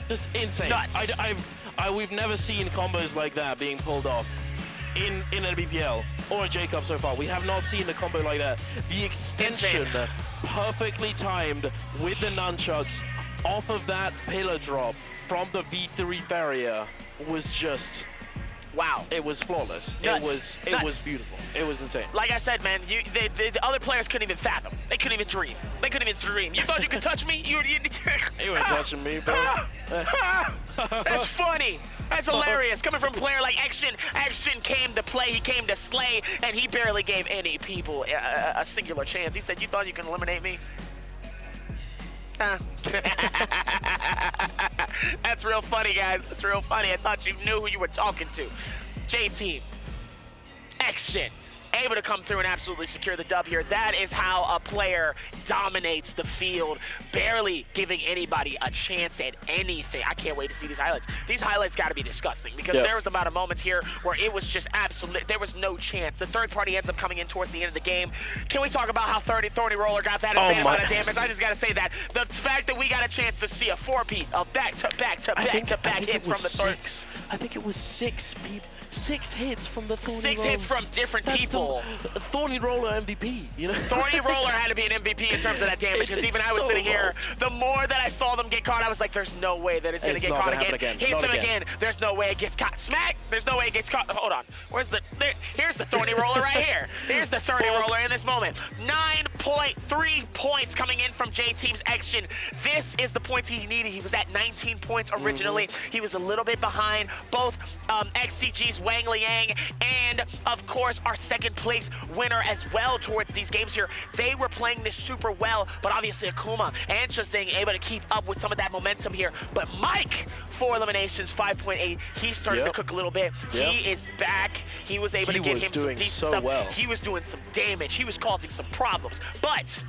Just insane. Nuts. We've never seen combos like that being pulled off in a BPL or a J-Cup so far. We have not seen a combo like that. The extension, insane. perfectly timed with the nunchucks off of that pillar drop from the V3 Farrier was just... Wow. It was flawless. Nuts. It was beautiful. It was insane. Like I said, man, the other players couldn't even fathom. They couldn't even dream. They couldn't even dream. You thought you could touch me? You ain't touching me, bro. That's funny. That's hilarious. Coming from a player like Action. Action came to play. He came to slay, and he barely gave any people a singular chance. He said, "You thought you can eliminate me?" That's real funny, guys. That's real funny. I thought you knew who you were talking to. J-Team. Action. Able to come through and absolutely secure the dub here. That is how a player dominates the field, barely giving anybody a chance at anything. I can't wait to see these highlights. These highlights got to be disgusting because there was about a moment here where it was just absolute. There was no chance. The third party ends up coming in towards the end of the game. Can we talk about how Thorny Roller got that insane amount of damage? I just got to say that. The fact that we got a chance to see a four-peat of back-to-back hits from the third. I think it was 6 people. 6 hits from the Thorny Roller. 6 hits from different people. Thorny Roller MVP, you know? Thorny Roller had to be an MVP in terms of that damage, because even I was sitting here, the more that I saw them get caught, I was like, there's no way that it's going to get caught again. Hits him again. There's no way it gets caught. Smack! There's no way it gets caught. Hold on. Here's the Thorny Roller right here. Here's the Thorny Roller in this moment. 9.3 points coming in from J-Team's Action. This is the points he needed. He was at 19 points originally. He was a little bit behind both XCG's Wang Liang and, of course, our second place winner as well towards these games here. They were playing this super well, but obviously Akuma and Chasing able to keep up with some of that momentum here. But Mike, 4 eliminations, 5.8, he's starting to cook a little bit. He is back. He was able to get him some decent stuff. He was doing some damage. He was causing some problems. But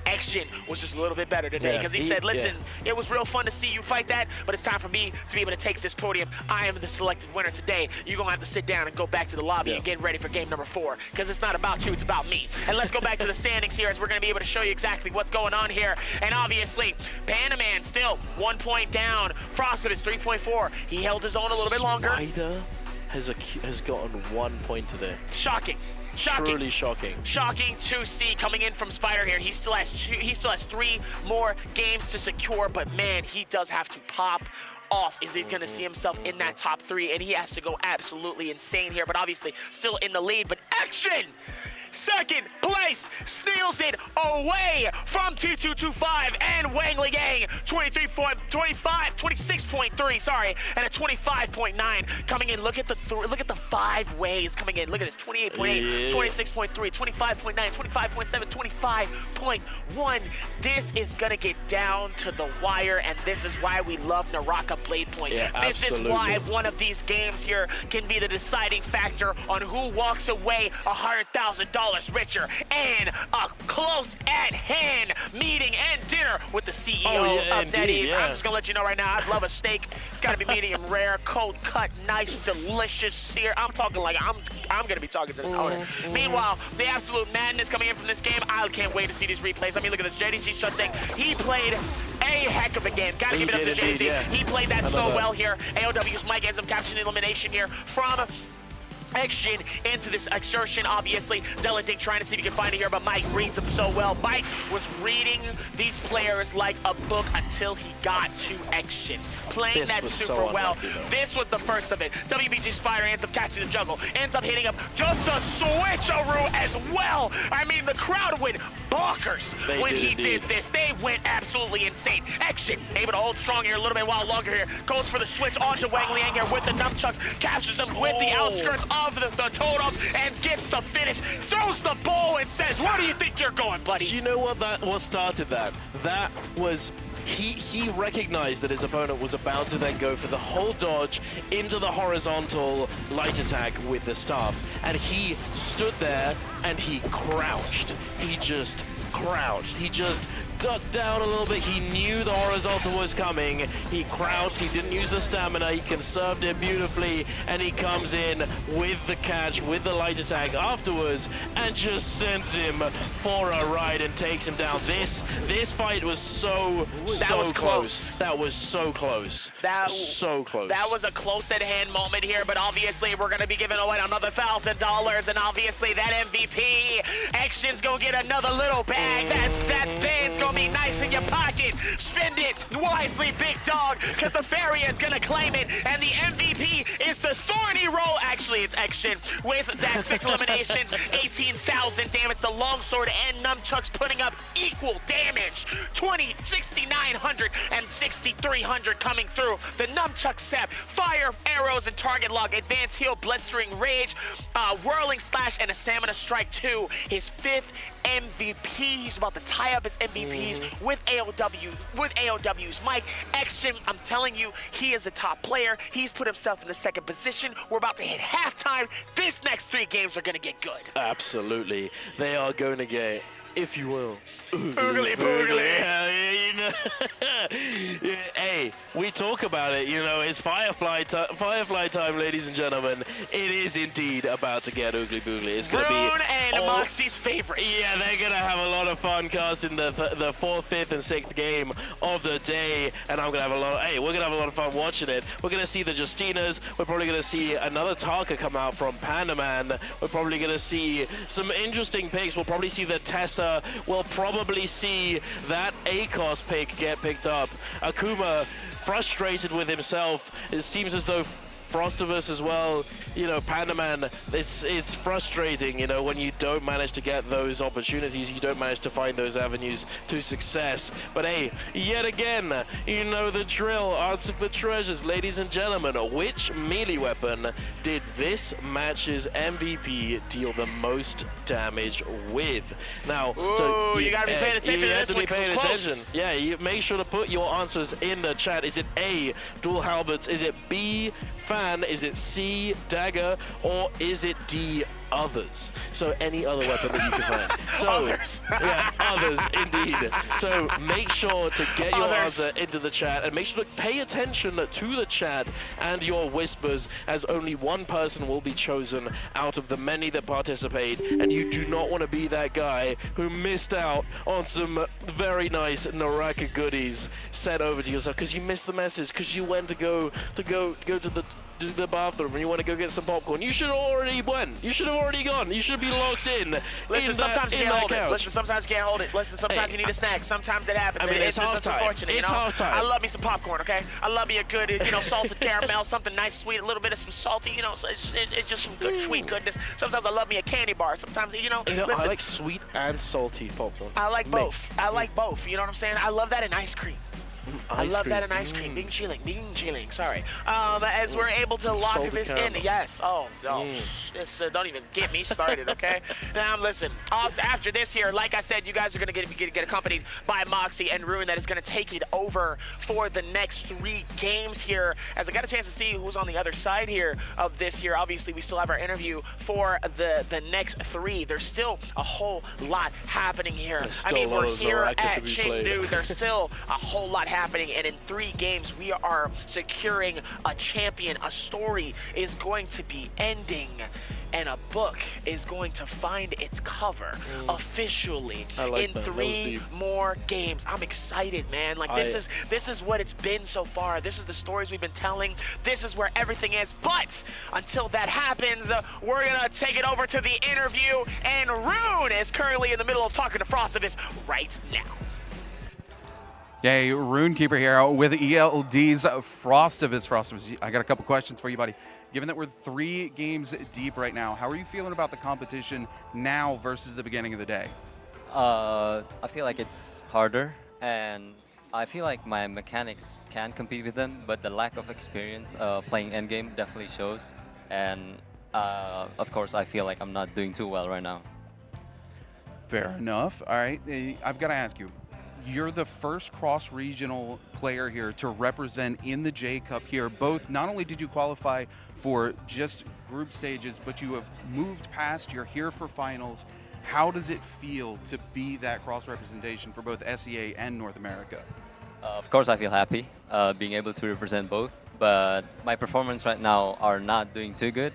Action was just a little bit better today because he said, listen, it was real fun to see you fight that, but it's time for me to be able to take this podium. I am the selected winner today. You're going to have to sit down and go back to the lobby and get ready for game number 4 because it's not about you, it's about me. And let's go back to the standings here as we're going to be able to show you exactly what's going on here. And obviously, Panaman still 1 point down. Frosted is 3.4. He held his own a little bit longer. Spider has gotten 1 point today. Shocking. Shocking. Truly shocking. Shocking to see coming in from Spider here. He still has 3 more games to secure, but man, he does have to pop off. Is he going to see himself in that top 3? And he has to go absolutely insane here, but obviously still in the lead. But Action! Second place steals it away from T225 and Wang Liang, 26.3, sorry, and a 25.9 coming in. Look at the 5 ways coming in. Look at this, 28.8, 26.3, 25.9, 25.7, 25.1. This is gonna get down to the wire, and this is why we love Naraka Bladepoint. This is why one of these games here can be the deciding factor on who walks away $100,000 richer and a close at hand meeting and dinner with the CEO of NetEase. I'm just gonna let you know right now, I'd love a steak. It's gotta be medium rare, cold cut, nice, delicious sear. I'm talking like I'm gonna be talking to the owner. Meanwhile, the absolute madness coming in from this game, I can't wait to see these replays. I mean, look at this, JDG's just saying he played a heck of a game. Gotta give it up to JDG. He played that so well here. AOW's Mike ends up capturing the elimination here from Action into this exertion. Obviously, Zelending trying to see if he can find it here, but Mike reads him so well. Mike was reading these players like a book until he got to Action. Playing that super well. This was the first of it. WBG Spider ends up catching the juggle, ends up hitting him just a switcheroo as well. I mean, the crowd went bonkers when he did this. They went absolutely insane. Action able to hold strong here a little bit while longer here. Goes for the switch onto Wang Liang here with the nunchucks, captures him with the outskirts of the totem and gets the finish, throws the ball and says, where do you think you're going, buddy? Do you know what started that? That was, he recognized that his opponent was about to then go for the whole dodge into the horizontal light attack with the staff, and he stood there and he crouched. He just crouched. He just ducked down a little bit. He knew the horizontal was coming. He crouched. He didn't use the stamina. He conserved it beautifully, and he comes in with the catch, with the light attack afterwards, and just sends him for a ride and takes him down. This fight was so close. That was so close. So close. That was a close at hand moment here, but obviously we're gonna be giving away another $1,000, and obviously that MVP action's gonna get another little bag. That band's gonna be nice in your pocket. Spend it wisely, big dog, because the Fairy is gonna claim it, and the MVP is the Thorny Roll. Actually, it's action with that 6 eliminations, 18,000 damage. The longsword and nunchucks putting up equal damage. 6,900 and 6,300 coming through. The nunchuck sep, fire arrows and target lock, advanced heal, blistering rage, whirling slash, and a stamina strike 2. His 5th MVP. He's about to tie up his MVPs with AOWs. Mike, Action, I'm telling you, he is a top player. He's put himself in the 2nd position. We're about to hit halftime. This next 3 games are going to get good. Absolutely. They are going to get, if you will, Boogly boogly. You know. Hey, we talk about it, you know, it's Firefly time, ladies and gentlemen. It is indeed about to get oogly boogly. It's going to be Rune and Moxie's favorites. Yeah, they're going to have a lot of fun casting the 4th, 5th, and 6th game of the day, and I'm going to have a lot of, we're going to have a lot of fun watching it. We're going to see the Justinas. We're probably going to see another Taka come out from Pandaman. We're probably going to see some interesting picks. We'll probably see the Tessa. We'll probably see that ACOS pick get picked up. Akuma frustrated with himself. It seems as though Frostivus as well, you know, Pandaman, it's frustrating, you know, when you don't manage to get those opportunities, you don't manage to find those avenues to success. But hey, yet again, you know the drill, answer for treasures, ladies and gentlemen. Which melee weapon did this match's MVP deal the most damage with? Now, ooh, you gotta be paying attention to this one, 'cause it's close. Yeah, you make sure to put your answers in the chat. Is it A, dual halberds? Is it B, fan? Is it C, dagger? Or is it D, others? So any other weapon that you can find. So, others. Yeah, others, indeed. So make sure to get your answer into the chat, and make sure to pay attention to the chat and your whispers, as only one person will be chosen out of the many that participate, and you do not want to be that guy who missed out on some very nice Naraka goodies sent over to yourself because you missed the message, because you went to go to the bathroom and you want to go get some popcorn. You should have already went. You should have already gone. You should be locked in. Listen, sometimes you can't hold it. Listen, sometimes you can't hold it. Listen, sometimes you need a snack. Sometimes it happens. I mean, it's unfortunate, it's you know? halftime. I love me some popcorn, okay? I love me a good, you know, salted caramel, something nice, sweet, a little bit of some salty, you know, so it's just some good, sweet goodness. Sometimes I love me a candy bar. Sometimes, you know, listen. I like sweet and salty popcorn. I like both. I like both. You know what I'm saying? I love that in ice cream. I love that in ice cream. Bing chilling, sorry. As we're able to lock Salted this caramel. in, yes. Don't even get me started, okay? Now, listen, after this here, like I said, you guys are going to get accompanied by Moxie and Rune that is going to take it over for the next 3 games here. As I got a chance to see who's on the other side here of this here, obviously we still have our interview for the next 3. There's still a whole lot happening here. I mean, we're here at Chengdu. There's still a whole lot happening, and in 3 games we are securing a champion. A story is going to be ending, and a book is going to find its cover officially in 3 more games. I'm excited, man. Like, this is what it's been so far. This is the stories we've been telling. This is where everything is. But until that happens, we're gonna take it over to the interview, and Rune is currently in the middle of talking to Frostivus right now. Yay, Runekeeper here with ELD's Frostivus. Frostivus, I got a couple questions for you, buddy. Given that we're 3 games deep right now, how are you feeling about the competition now versus the beginning of the day? I feel like it's harder, and I feel like my mechanics can compete with them, but the lack of experience playing endgame definitely shows. And of course, I feel like I'm not doing too well right now. Fair enough. All right, I've got to ask you. You're the first cross-regional player here to represent in the J Cup here. Both, not only did you qualify for just group stages, but you have moved past, you're here for finals. How does it feel to be that cross representation for both SEA and North America? Of course, I feel happy being able to represent both, but my performance right now are not doing too good,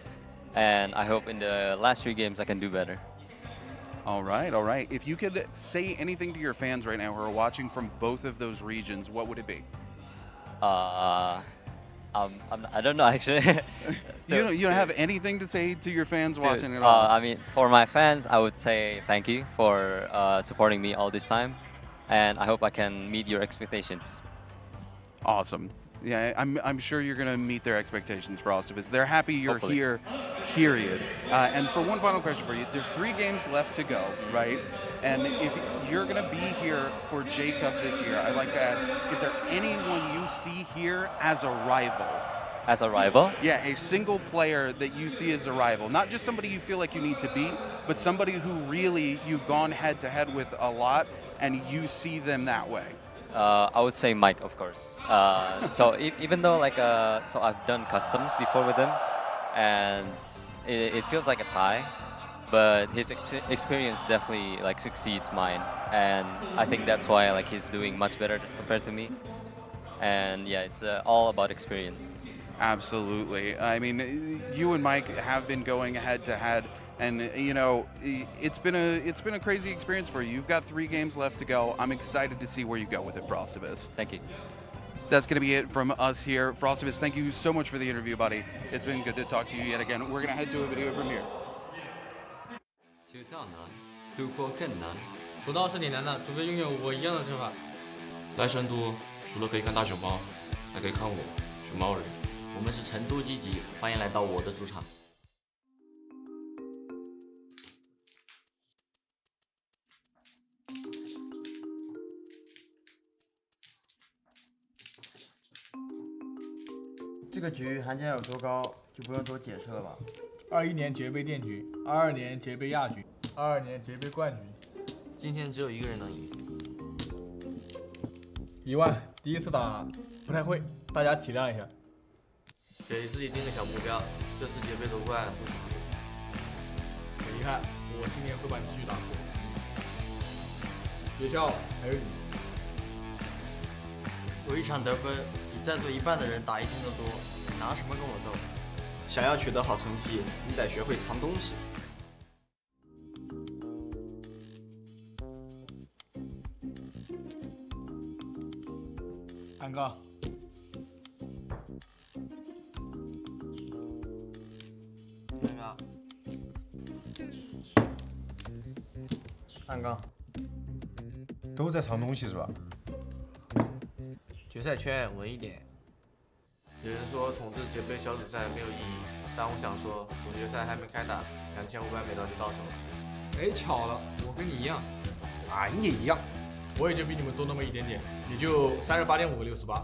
and I hope in the last 3 games I can do better. All right, all right. If you could say anything to your fans right now who are watching from both of those regions, what would it be? I don't know actually. You don't have anything to say to your fans watching at all? I mean, for my fans, I would say thank you for supporting me all this time, and I hope I can meet your expectations. Awesome. Yeah, I'm sure you're going to meet their expectations, Frostivus. They're happy you're Hopefully. here, period. And for one final question for you, there's 3 games left to go, right? And if you're going to be here for J-Cup this year, I'd like to ask, is there anyone you see here as a rival? As a rival? Yeah, a single player that you see as a rival. Not just somebody you feel like you need to beat, but somebody who really you've gone head-to-head with a lot, and you see them that way. I would say Mike, of course. So even though so I've done customs before with him, and it feels like a tie, but his experience definitely succeeds mine, and I think that's why he's doing much better compared to me. And yeah, it's all about experience. Absolutely. I mean, you and Mike have been going head-to-head. And it's been a crazy experience for you. You've got 3 games left to go. I'm excited to see where you go with it, Frostivus. Thank you. That's going to be it from us here. Frostivus, thank you so much for the interview, buddy. It's been good to talk to you yet again. We're going to head to a video from here. 知道难，度过更难。出道是挺难的，除非拥有我一样的身法。来成都，除了可以看大熊猫，还可以看我，熊猫人。我们是成都积极，欢迎来到我的主场。这个局含金量有多高，就不用多解释了吧。21年捷杯殿局，22年捷杯亚局，22年捷杯冠军。今天只有一个人能赢。1万，第一次打不太会，大家体谅一下。给自己定个小目标，这次捷杯夺冠不许输。很遗憾，我今年会把你继续打破。学校还有你。有一场得分，比在座一半的人打1天都多，你拿什么跟我斗？想要取得好成绩，你得学会藏东西。安哥，安刚，都在藏东西是吧？决赛圈稳一点。有人说统治捷杯小组赛没有意义，但我想说，总决赛还没开打，2500美刀就到手了。哎，巧了，我跟你一样。俺也一样。我也就比你们多那么一点点，也就38.5个68。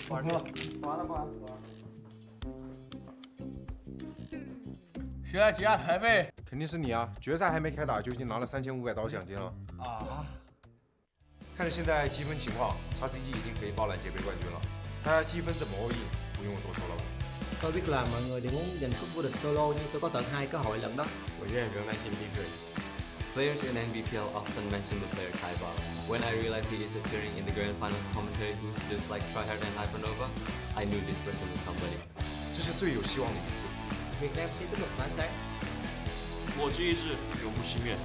完了。谁来结下台费？肯定是你啊！决赛还没开打就已经拿了3500刀奖金了啊！看着现在积分情况，XCG 已经可以包揽捷杯冠军了。大家积分怎么 all in， 不用我多说了吧。Tôi biết là mọi người đều muốn giành cúp vô địch solo nhưng tôi có tận 2 cơ hội lận đó. 我愿仍然 MVP。 Players in NBPL often mention the player Kaiba. When I realized he is appearing in the grand finals commentary booth just like Tryhard and Hypernova, I knew this person was somebody. 这是最有希望的一次。Việt Nam sẽ tiếp tục tỏa sáng. 我之意志永不熄灭。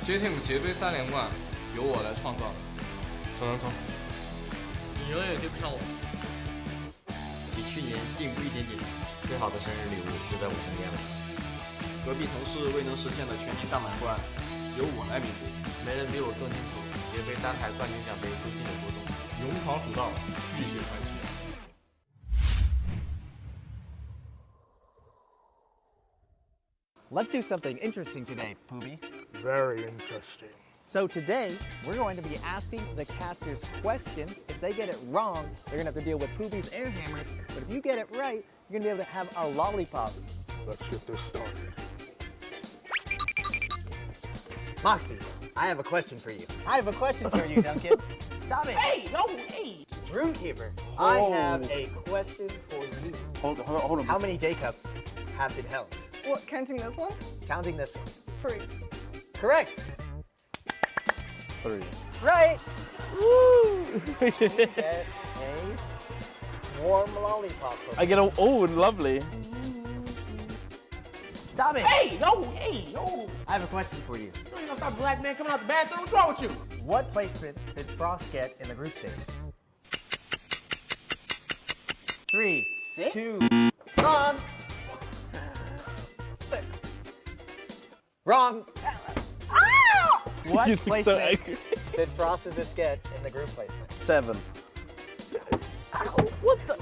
JTEAM 捷杯3连冠由我来创造。冲！你永远对不上我。比去年进步一点点。最好的生日礼物就在我身边了。隔壁同事未能实现的全年大满贯，由我来弥补。没人比我更清楚捷杯单排冠军奖杯究竟有多重。勇闯蜀道，续写传奇。Let's do something interesting today, Pooby. Very interesting. So today, we're going to be asking the casters questions. If they get it wrong, they're going to have to deal with Pooby's air hammers. But if you get it right, you're going to be able to have a lollipop. Let's get this started. Moxie, I have a question for you. I have a question for you, Duncan. Stop it. Hey, no, hey. Runekeeper, I have a question for you. Hold on. How many J-Cups have been held? What, counting this one? Counting this one. 3. Correct. 3. Right. Woo! Get a warm lollipop. I get a, oh, lovely. Stop it. Hey, no, hey, no. I have a question for you. You ain't gonna stop a black man coming out the bathroom. What's wrong with you? What placement did Frost get in the group stage? 3, 6? 2, wrong. 6. Wrong. Ah! What You're so placement angry. did Frostivus get in the group placement? 7. What the?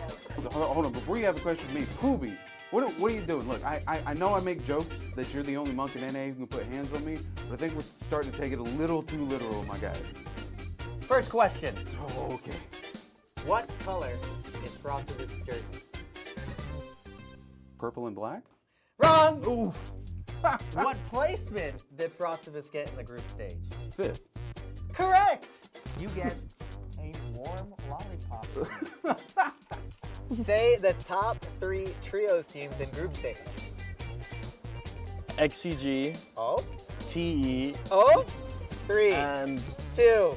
Hold on, before you have a question for me, Poobie, what are you doing? Look, I know I make jokes that you're the only monk in NA who can put hands on me, but I think we're starting to take it a little too literal, my guy. First question. Oh, okay. What color is Frostivus' jersey? Purple and black? Wrong. Oof. What placement did Frostivus get in the group stage? 5th. Correct. You get a warm lollipop. Say the top 3 trios teams in group stage. XCG. Oh. TE. Oh. 3, and 2,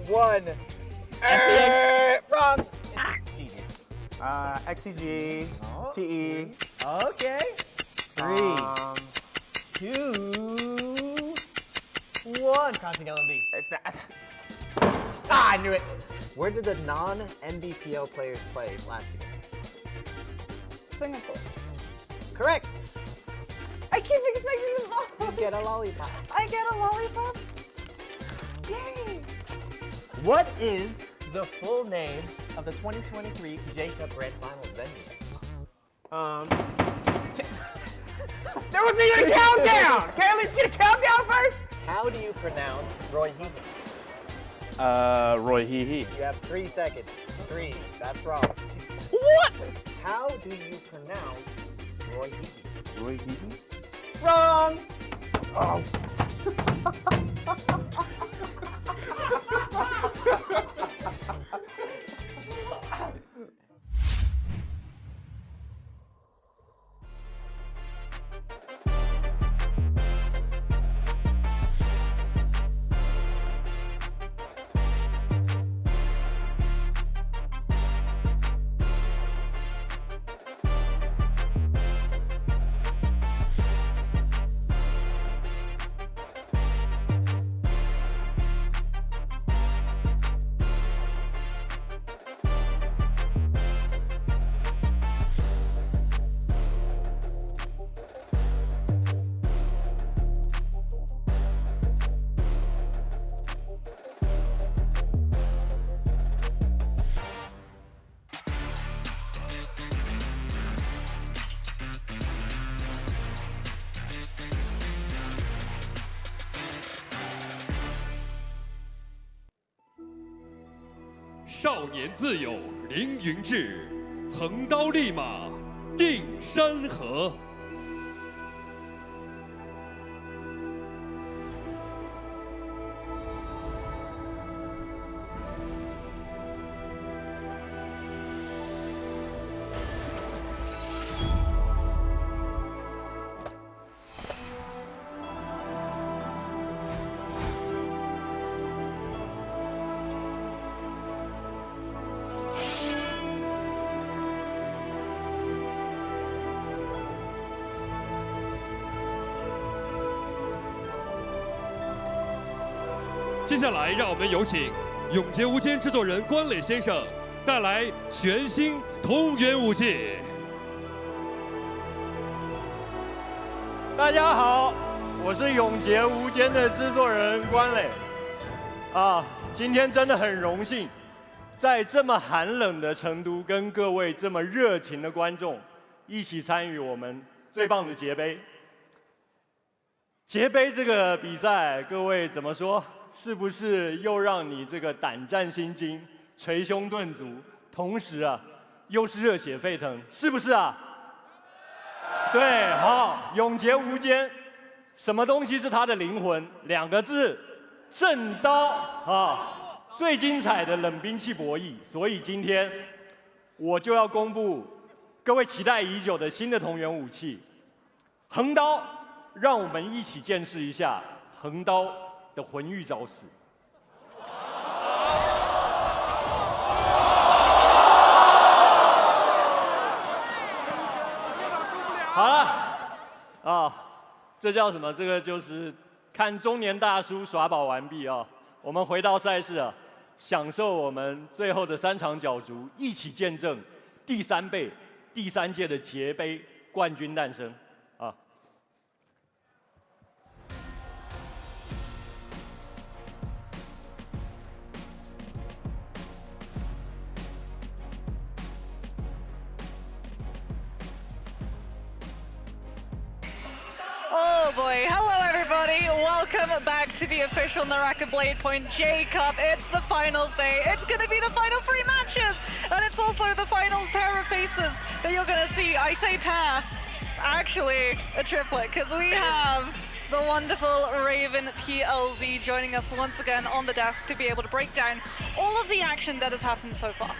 1. Wrong. XCG. Oh. TE. Okay. 3, 2, 1. Counting LMB. It's not. Ah, I knew it. Where did the non-NBPL players play last year? Singapore. Correct. I keep expecting the ball. You get a lollipop. I get a lollipop. Yay! What is the full name of the 2023 J-Cup Grand Finals venue? There wasn't even a countdown! Can I at least get a countdown first? How do you pronounce Roy Heaton? Roy Hee. You have 3 seconds. 3. That's wrong. What? How do you pronounce Roy Heaton? Roy Heaton? Wrong. Oh.少年自有凌云志，横刀立马定山河。接下来，让我们有请永劫无间制作人关磊先生带来全新同源武器。大家好，我是永劫无间的制作人关磊。今天真的很荣幸，在这么寒冷的成都，跟各位这么热情的观众一起参与我们最棒的捷杯。捷杯这个比赛，各位怎么说？是不是又让你这个胆战心惊、捶胸顿足，同时又是热血沸腾，是不是啊？对，好，永劫无间，什么东西是它的灵魂？2个字，正刀最精彩的冷兵器博弈。所以今天我就要公布各位期待已久的新的同源武器横刀，让我们一起见识一下横刀的魂域招式。好了，这叫什么？这个就是看中年大叔耍宝完毕啊！我们回到赛事啊，享受我们最后的3场角逐，一起见证第3届的捷杯冠军诞生啊！Oh boy, hello everybody, welcome back to the official Naraka Bladepoint J-Cup. It's the finals day, it's going to be the final 3 matches, and it's also the final pair of faces that you're going to see. I say pair, it's actually a triplet, because we have the wonderful Raven PLZ joining us once again on the desk to be able to break down all of the action that has happened so far.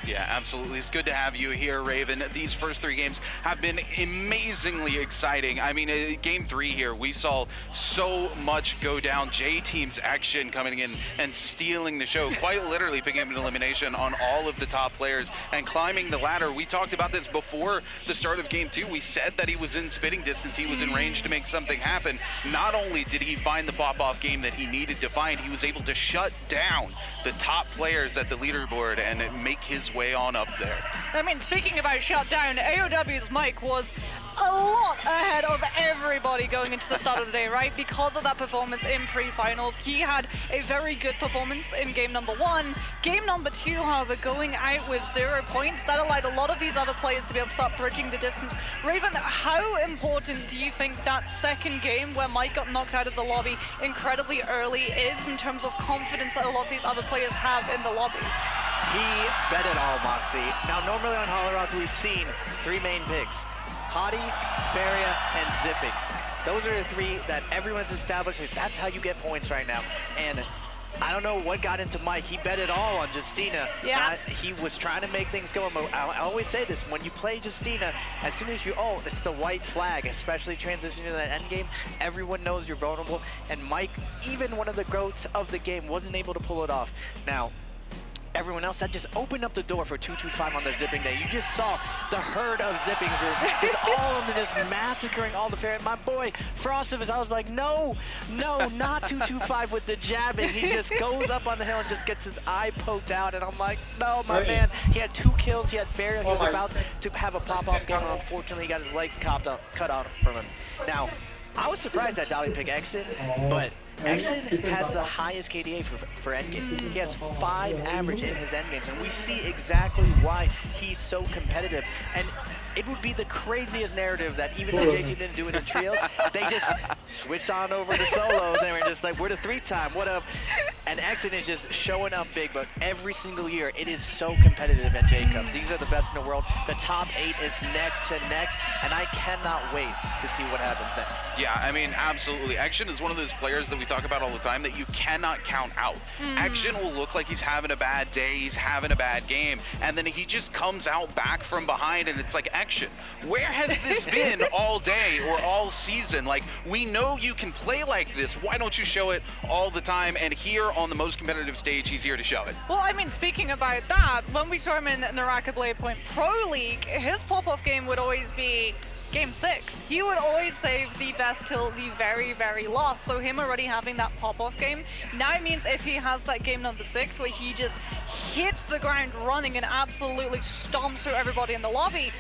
Yeah, absolutely. It's good to have you here, Raven. These first 3 games have been amazingly exciting. I mean, game 3 here, we saw so much go down. J-Team's action coming in and stealing the show, quite literally picking up an elimination on all of the top players and climbing the ladder. We talked about this before the start of game 2. We said that he was in spitting distance. He was in range to make something happen. Not only did he find the pop-off game that he needed to find, he was able to shut down the top players at the leaderboard and make his way on up there. I mean, speaking about shutdown, AOW's mic was a lot ahead of everybody going into the start of the day, right? Because of that performance in pre-finals. He had a very good performance in game number 1. Game number 2, however, going out with 0 points, that allowed a lot of these other players to be able to start bridging the distance. Raven, how important do you think that second game where Mike got knocked out of the lobby incredibly early is in terms of confidence that a lot of these other players have in the lobby? He bet it all, Moxie. Now, normally on Holoroth, we've seen 3 main picks. Hottie, Faria, and Zipping. Those are the 3 that everyone's established. That's how you get points right now. And I don't know what got into Mike. He bet it all on Justina. Yeah. He was trying to make things go. I always say this, when you play Justina, as soon as it's the white flag, especially transitioning to that end game, everyone knows you're vulnerable. And Mike, even one of the GOATs of the game, wasn't able to pull it off. Now, everyone else, that just opened up the door for 225 on the Zipping day. You just saw the herd of Zippings, just all of them just massacring all the fair. My boy, Frostivus, I was like, no, not 225 with the jabbing. He just goes up on the hill and just gets his eye poked out, and I'm like, no, my man. He had 2 kills, he had Faria, he was about to have a pop-off game, and unfortunately he got his legs cut off from him. Now, I was surprised that Dolly picked Exit, but Exit has the highest KDA for endgame. He has 5 average in his endgames, and we see exactly why he's so competitive. And it would be the craziest narrative that even though JT didn't do it in trios, they just switched on over to solos, and we're just like, we're the 3-time, what up? And Exit is just showing up big, but every single year, it is so competitive at J-Cup. These are the best in the world. The top 8 is neck to neck, and I cannot wait to see what happens next. Yeah, I mean, absolutely. Action is one of those players that we talk about all the time that you cannot count out. Action will look like he's having a bad day, he's having a bad game, and then he just comes out back from behind, and it's like, Action, where has this been all day or all season? Like, we know you can play like this. Why don't you show it all the time? And here on the most competitive stage, he's here to show it. Well, I mean, speaking about that, when we saw him in Naraka Bladepoint Pro League, his pop-off game would always be Game 6. He would always save the best till the very, very last. So him already having that pop-off game now means if he has that game number 6 where he just hits the ground running and absolutely stomps through everybody in the lobby,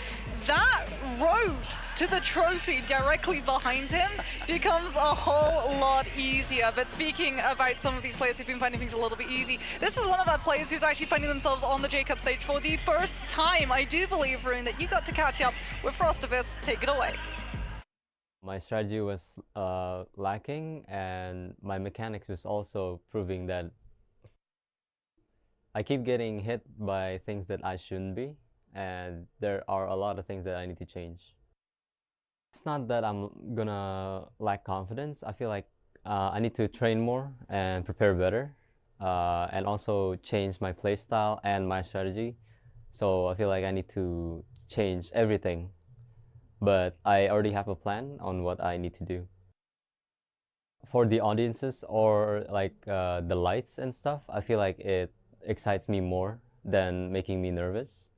that road to the trophy directly behind him becomes a whole lot easier. But speaking about some of these players who've been finding things a little bit easy, this is one of our players who's actually finding themselves on the J-Cup stage for the first time. I do believe, Rune, that you got to catch up with Frostivus. Take it away. My strategy was lacking, and my mechanics was also proving that I keep getting hit by things that I shouldn't be, and there are a lot of things that I need to change. It's not that I'm gonna lack confidence. I feel like I need to train more and prepare better, and also change my playstyle and my strategy. So I feel like I need to change everything but I already have a plan on what I need to do. For the audiences or like the lights and stuff, I feel like it excites me more than making me nervous,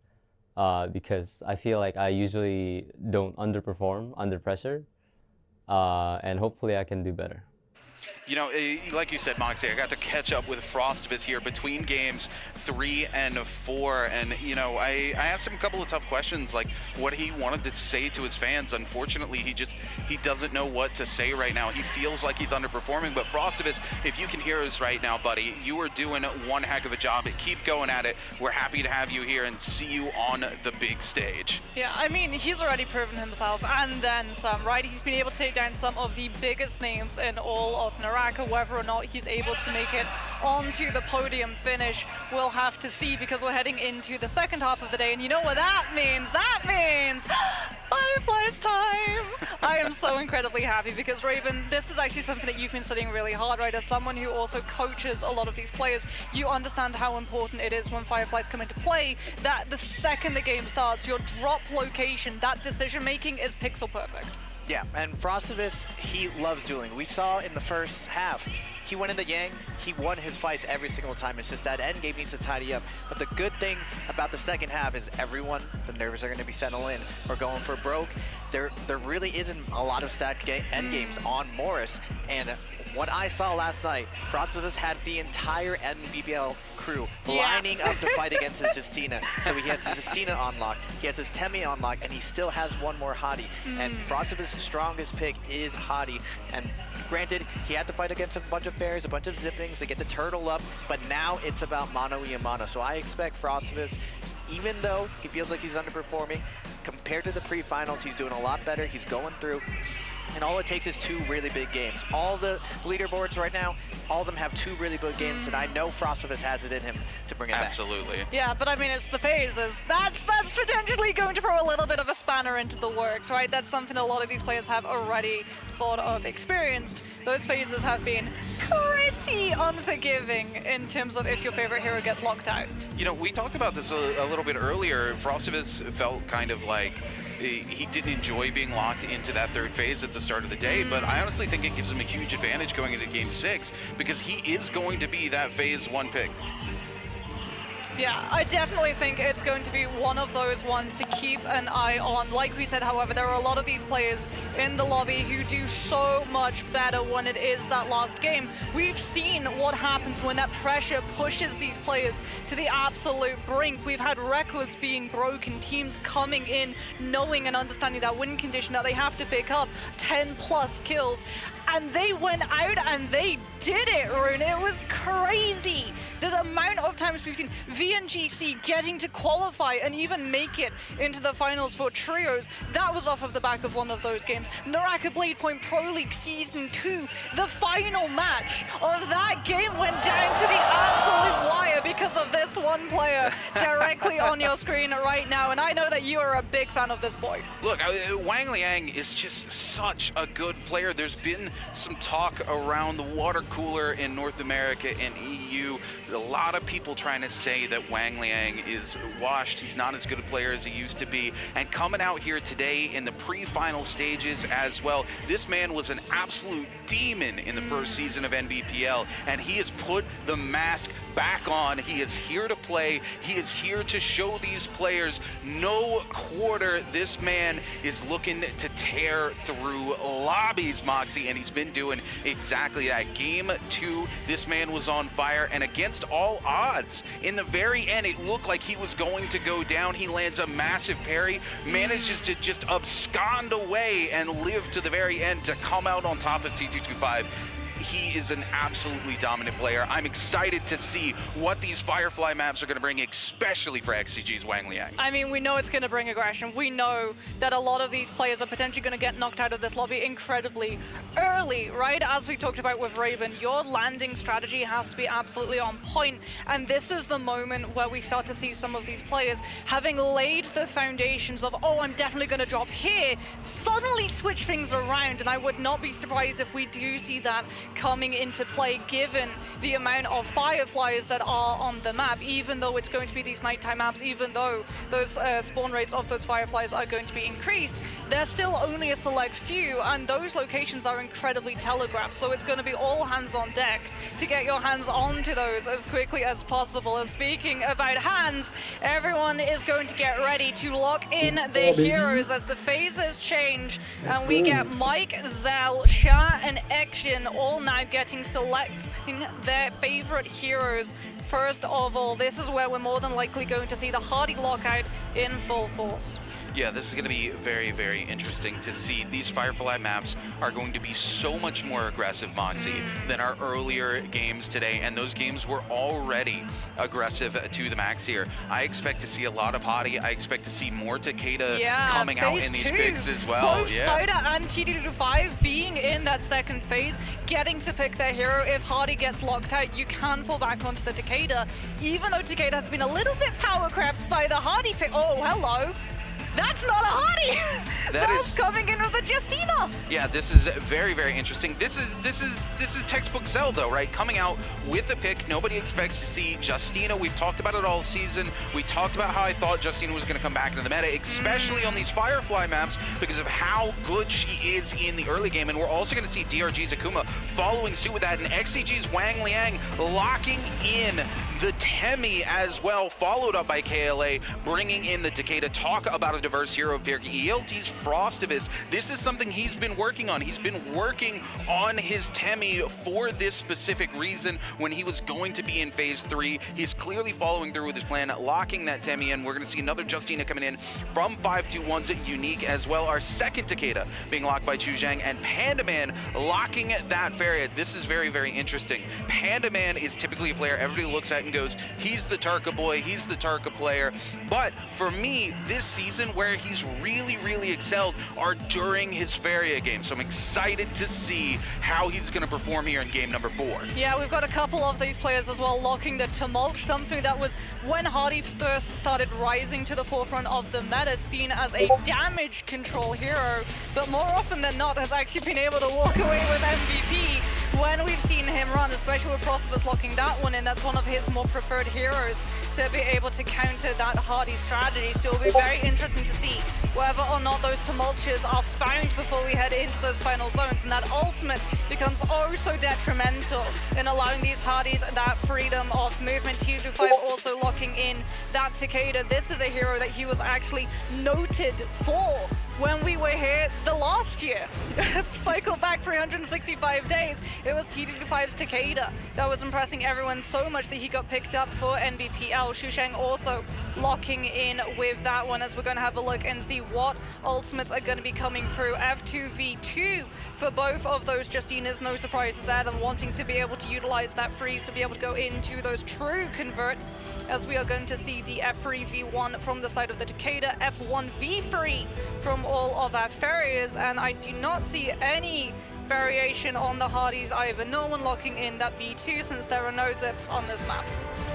because I feel like I usually don't underperform under pressure, and hopefully I can do better. You know, like you said, Moxie, I got to catch up with Frostivus here between games 3 and 4, and you know, I asked him a couple of tough questions, like what he wanted to say to his fans. Unfortunately, he doesn't know what to say right now. He feels like he's underperforming, but Frostivus, if you can hear us right now, buddy, you are doing one heck of a job. Keep going at it. We're happy to have you here and see you on the big stage. Yeah, I mean, he's already proven himself, and then some, right? He's been able to take down some of the biggest names in all of Naraka. Whether or not he's able to make it onto the podium finish, we'll have to see, because we're heading into the second half of the day, and you know what that means? That means Fireflies time! I am so incredibly happy because, Raven, this is actually something that you've been studying really hard, right? As someone who also coaches a lot of these players, you understand how important it is when Fireflies come into play, that the second the game starts, your drop location, that decision making is pixel perfect. Yeah, and Frostivus, he loves dueling. We saw in the first half, he went in the Yang, he won his fights every single time. It's just that end game needs to tidy up. But the good thing about the second half is everyone, the nerves are going to be settled in. We're going for broke. There really isn't a lot of stacked end games on Morris. And what I saw last night, Frostivus had the entire NBPL crew lining up to fight against his Justina. So he has his Justina on lock, he has his Temi on lock, and he still has one more hottie. And Frostivus' strongest pick is hottie. And granted, he had to fight against a bunch of fairs, a bunch of zippings to get the turtle up, but now it's about mono y mono. So I expect Frostivus, even though he feels like he's underperforming, compared to the pre-finals, he's doing a lot better. He's going through. And all it takes is 2 really big games. All the leaderboards right now, all of them have 2 really big games, and I know Frostivus has it in him to bring it back. Absolutely. Yeah, but I mean, it's the phases. That's potentially going to throw a little bit of a spanner into the works, right? That's something a lot of these players have already sort of experienced. Those phases have been pretty unforgiving in terms of if your favorite hero gets locked out. You know, we talked about this a little bit earlier. Frostivus felt kind of like he didn't enjoy being locked into that 3rd phase at the start of the day, but I honestly think it gives him a huge advantage going into Game 6 because he is going to be that phase 1 pick. Yeah, I definitely think it's going to be one of those ones to keep an eye on. Like we said, however, there are a lot of these players in the lobby who do so much better when it is that last game. We've seen what happens when that pressure pushes these players to the absolute brink. We've had records being broken, teams coming in, knowing and understanding that win condition that they have to pick up 10+ kills. And they went out and they did it, Rune. It was crazy. The amount of times we've seen VNGC getting to qualify and even make it into the finals for trios. That was off of the back of one of those games. Naraka Bladepoint Pro League Season 2, the final match of that game went down to the absolute wire because of this one player directly on your screen right now. And I know that you are a big fan of this boy. Look, Wang Liang is just such a good player. There's been some talk around the water cooler in North America and EU. A lot of people trying to say that Wang Liang is washed. He's not as good a player as he used to be. And coming out here today in the pre-final stages as well, this man was an absolute demon in the first season of NBPL, and he has put the mask back on. He is here to play. He is here to show these players no quarter. This man is looking to tear through lobbies, Moxie, and he's been doing exactly that. Game 2, this man was on fire, and against all odds, in the very end, it looked like he was going to go down. He lands a massive parry, manages to just abscond away and live to the very end to come out on top of T225. He is an absolutely dominant player. I'm excited to see what these Firefly maps are going to bring, especially for XCG's Wang Liang. I mean, we know it's going to bring aggression. We know that a lot of these players are potentially going to get knocked out of this lobby incredibly early, right? As we talked about with Raven, your landing strategy has to be absolutely on point. And this is the moment where we start to see some of these players having laid the foundations of, oh, I'm definitely going to drop here, suddenly switch things around. And I would not be surprised if we do see that coming into play given the amount of Fireflies that are on the map, even though it's going to be these nighttime maps, even though those spawn rates of those Fireflies are going to be increased, there's still only a select few, and those locations are incredibly telegraphed, so it's going to be all hands on deck to get your hands onto those as quickly as possible. And speaking about hands, everyone is going to get ready to lock in their heroes as the phases change, and we get Mike, Zell, Sha, and Action all now getting selecting their favorite heroes. First of all, this is where we're more than likely going to see the Hardy lockout in full force. Yeah, this is going to be very, very interesting to see. These Firefly maps are going to be so much more aggressive, Moxie, than our earlier games today, and those games were already aggressive to the max here. I expect to see a lot of Hottie. I expect to see more Takeda coming out in these picks as well. Both Spider and TD25 being in that second phase, getting to pick their hero. If Hardy gets locked out, you can fall back onto the Takeda, even though Takeda has been a little bit power crept by the Hardy pick. Oh, hello. That's not a Hardy! Zell's coming in with a Justina! Yeah, this is very, very interesting. This is textbook Zell though, right? Coming out with a pick. Nobody expects to see Justina. We've talked about it all season. We talked about how I thought Justina was going to come back into the meta, especially on these Firefly maps because of how good she is in the early game. And we're also going to see DRG's Akuma following suit with that, and XCG's Wang Liang locking in the Temi as well, followed up by KLA, bringing in the Takeda. Talk about a diverse hero pick. ELT's Frostivus, this is something he's been working on. He's been working on his Temi for this specific reason when he was going to be in phase 3. He's clearly following through with his plan, locking that Temi in. We're going to see another Justina coming in from 521's Unique as well. Our second Takeda being locked by Chu Zhang, and Panda Man locking that Ferret. This is very, very interesting. Panda Man is typically a player everybody looks at and goes, he's the Tarka boy, he's the Tarka player. But for me, this season where he's really, really excelled are during his Feria game. So I'm excited to see how he's going to perform here in game number 4. Yeah, we've got a couple of these players as well locking the Tumult, something that was when Hardy first started rising to the forefront of the meta, seen as a damage control hero, but more often than not has actually been able to walk away with MVP when we've seen him run, especially with Frostivus locking that one in. That's one of his more preferred heroes to be able to counter that Hardy strategy. So it'll be very interesting to see whether or not those Tumultuous are found before we head into those final zones, and that ultimate becomes oh so detrimental in allowing these Hardys that freedom of movement. TD25 also locking in that Takeda. This is a hero that he was actually noted for when we were here the last year. Cycle back 365 days, it was TD25's Takeda that was impressing everyone so much that he got picked up for NBPL. Shusheng also locking in with that one, as we're going to have a look and see what ultimates are going to be coming through. F2v2 for both of those Justinas, no surprises there, them wanting to be able to utilize that freeze to be able to go into those true converts, as we are going to see the F3v1 from the side of the Takeda, F1v3 from all of our Farriers, and I do not see any variation on the Hardys either. No one locking in that V2 since there are no zips on this map.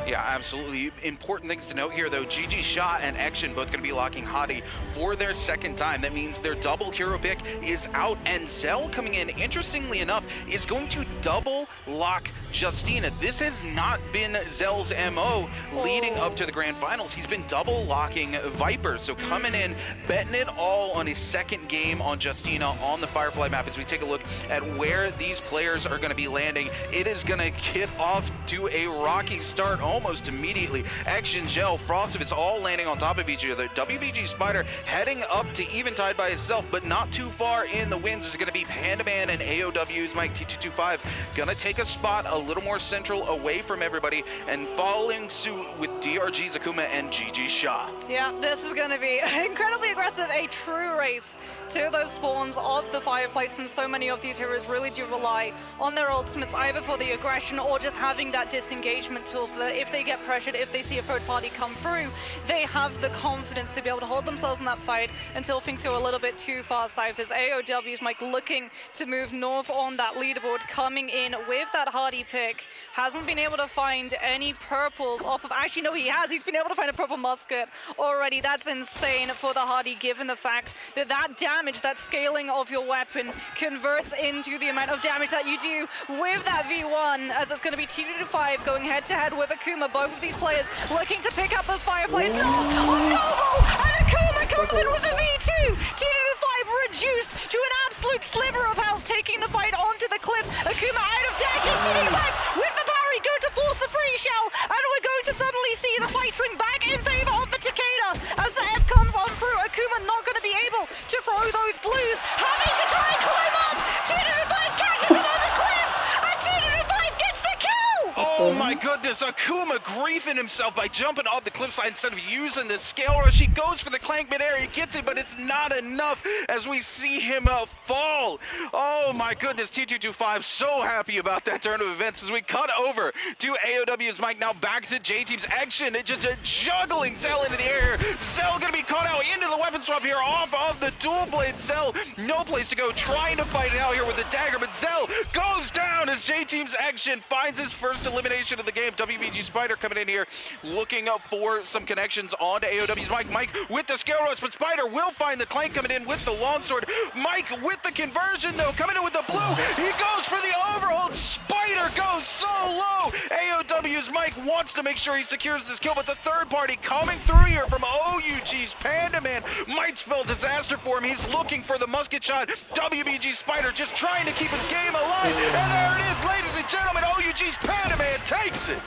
Yeah, absolutely. Important things to note here, though. GG Shot and Action both going to be locking Hottie for their second time. That means their double hero pick is out, and Zell coming in, interestingly enough, is going to double lock Justina. This has not been Zell's MO leading up to the grand finals. He's been double locking Viper. So coming in, betting it all on his second game on Justina on the Firefly map. As we take a look at where these players are going to be landing, it is going to get off to a rocky start almost immediately. Action, Gel, Frostivus all landing on top of each other. WBG Spider heading up to eventide by itself, but not too far in the wins. Is going to be Panda Man and AOW's Mike T225. Going to take a spot a little more central away from everybody, and following suit with DRG's Akuma and GG Shah. Yeah, this is going to be incredibly aggressive, a true race to those spawns of the Firefly, and so many of these heroes really do rely on their ultimates either for the aggression or just having that disengagement tool, so that if they get pressured, if they see a third party come through, they have the confidence to be able to hold themselves in that fight until things go a little bit too far south. As AOW's Mike looking to move north on that leaderboard, coming in with that Hardy pick. Hasn't been able to find any purples off of, actually no he has, he's been able to find a purple musket already. That's insane for the Hardy, given the fact that that damage, that scaling of your weapon converts into the amount of damage that you do with that V1, as it's going to be T2-5 going head to head with Akuma. Both of these players looking to pick up those Fireflies. No! On Noble! And Akuma comes in with a V2! T2-5 reduced to an absolute sliver of health, taking the fight onto the cliff. Akuma out of dashes, T2-5 with the parry, going to force the free shell, and we're going to suddenly see the fight swing back in favor of the Takeda as the F comes on through. Akuma not going to be able to throw those blues, having to try and climb up. T2-5 catches him on the cliff, and T2-5 gets the kill! Oh my goodness, Akuma griefing himself by jumping off the cliffside instead of using the scale rush. He goes for the clank midair, he gets it, but it's not enough as we see him fall. Oh my goodness, T225 so happy about that turn of events as we cut over to AOW's Mike. Now back to J-Team's action. It's just a juggling Zell into the air. Zell gonna be caught out into the weapon swap here off of the dual blade. Zell, no place to go, trying to fight it out here with the dagger, but Zell goes down as J-Team's action finds his first elimination of the game. WBG Spider coming in here looking up for some connections onto AOW's Mike. Mike with the scale rush, but Spider will find the clank coming in with the longsword. Mike with the conversion though, coming in with the blue. He goes for the overhold. Spider goes so low. AOW's Mike wants to make sure he secures this kill, but the third party coming through here from OUG's Panda Man might spell disaster for him. He's looking for the musket shot. WBG Spider just trying to keep his game alive. And there it is, ladies and gentlemen. OUG's Panda Man takes it.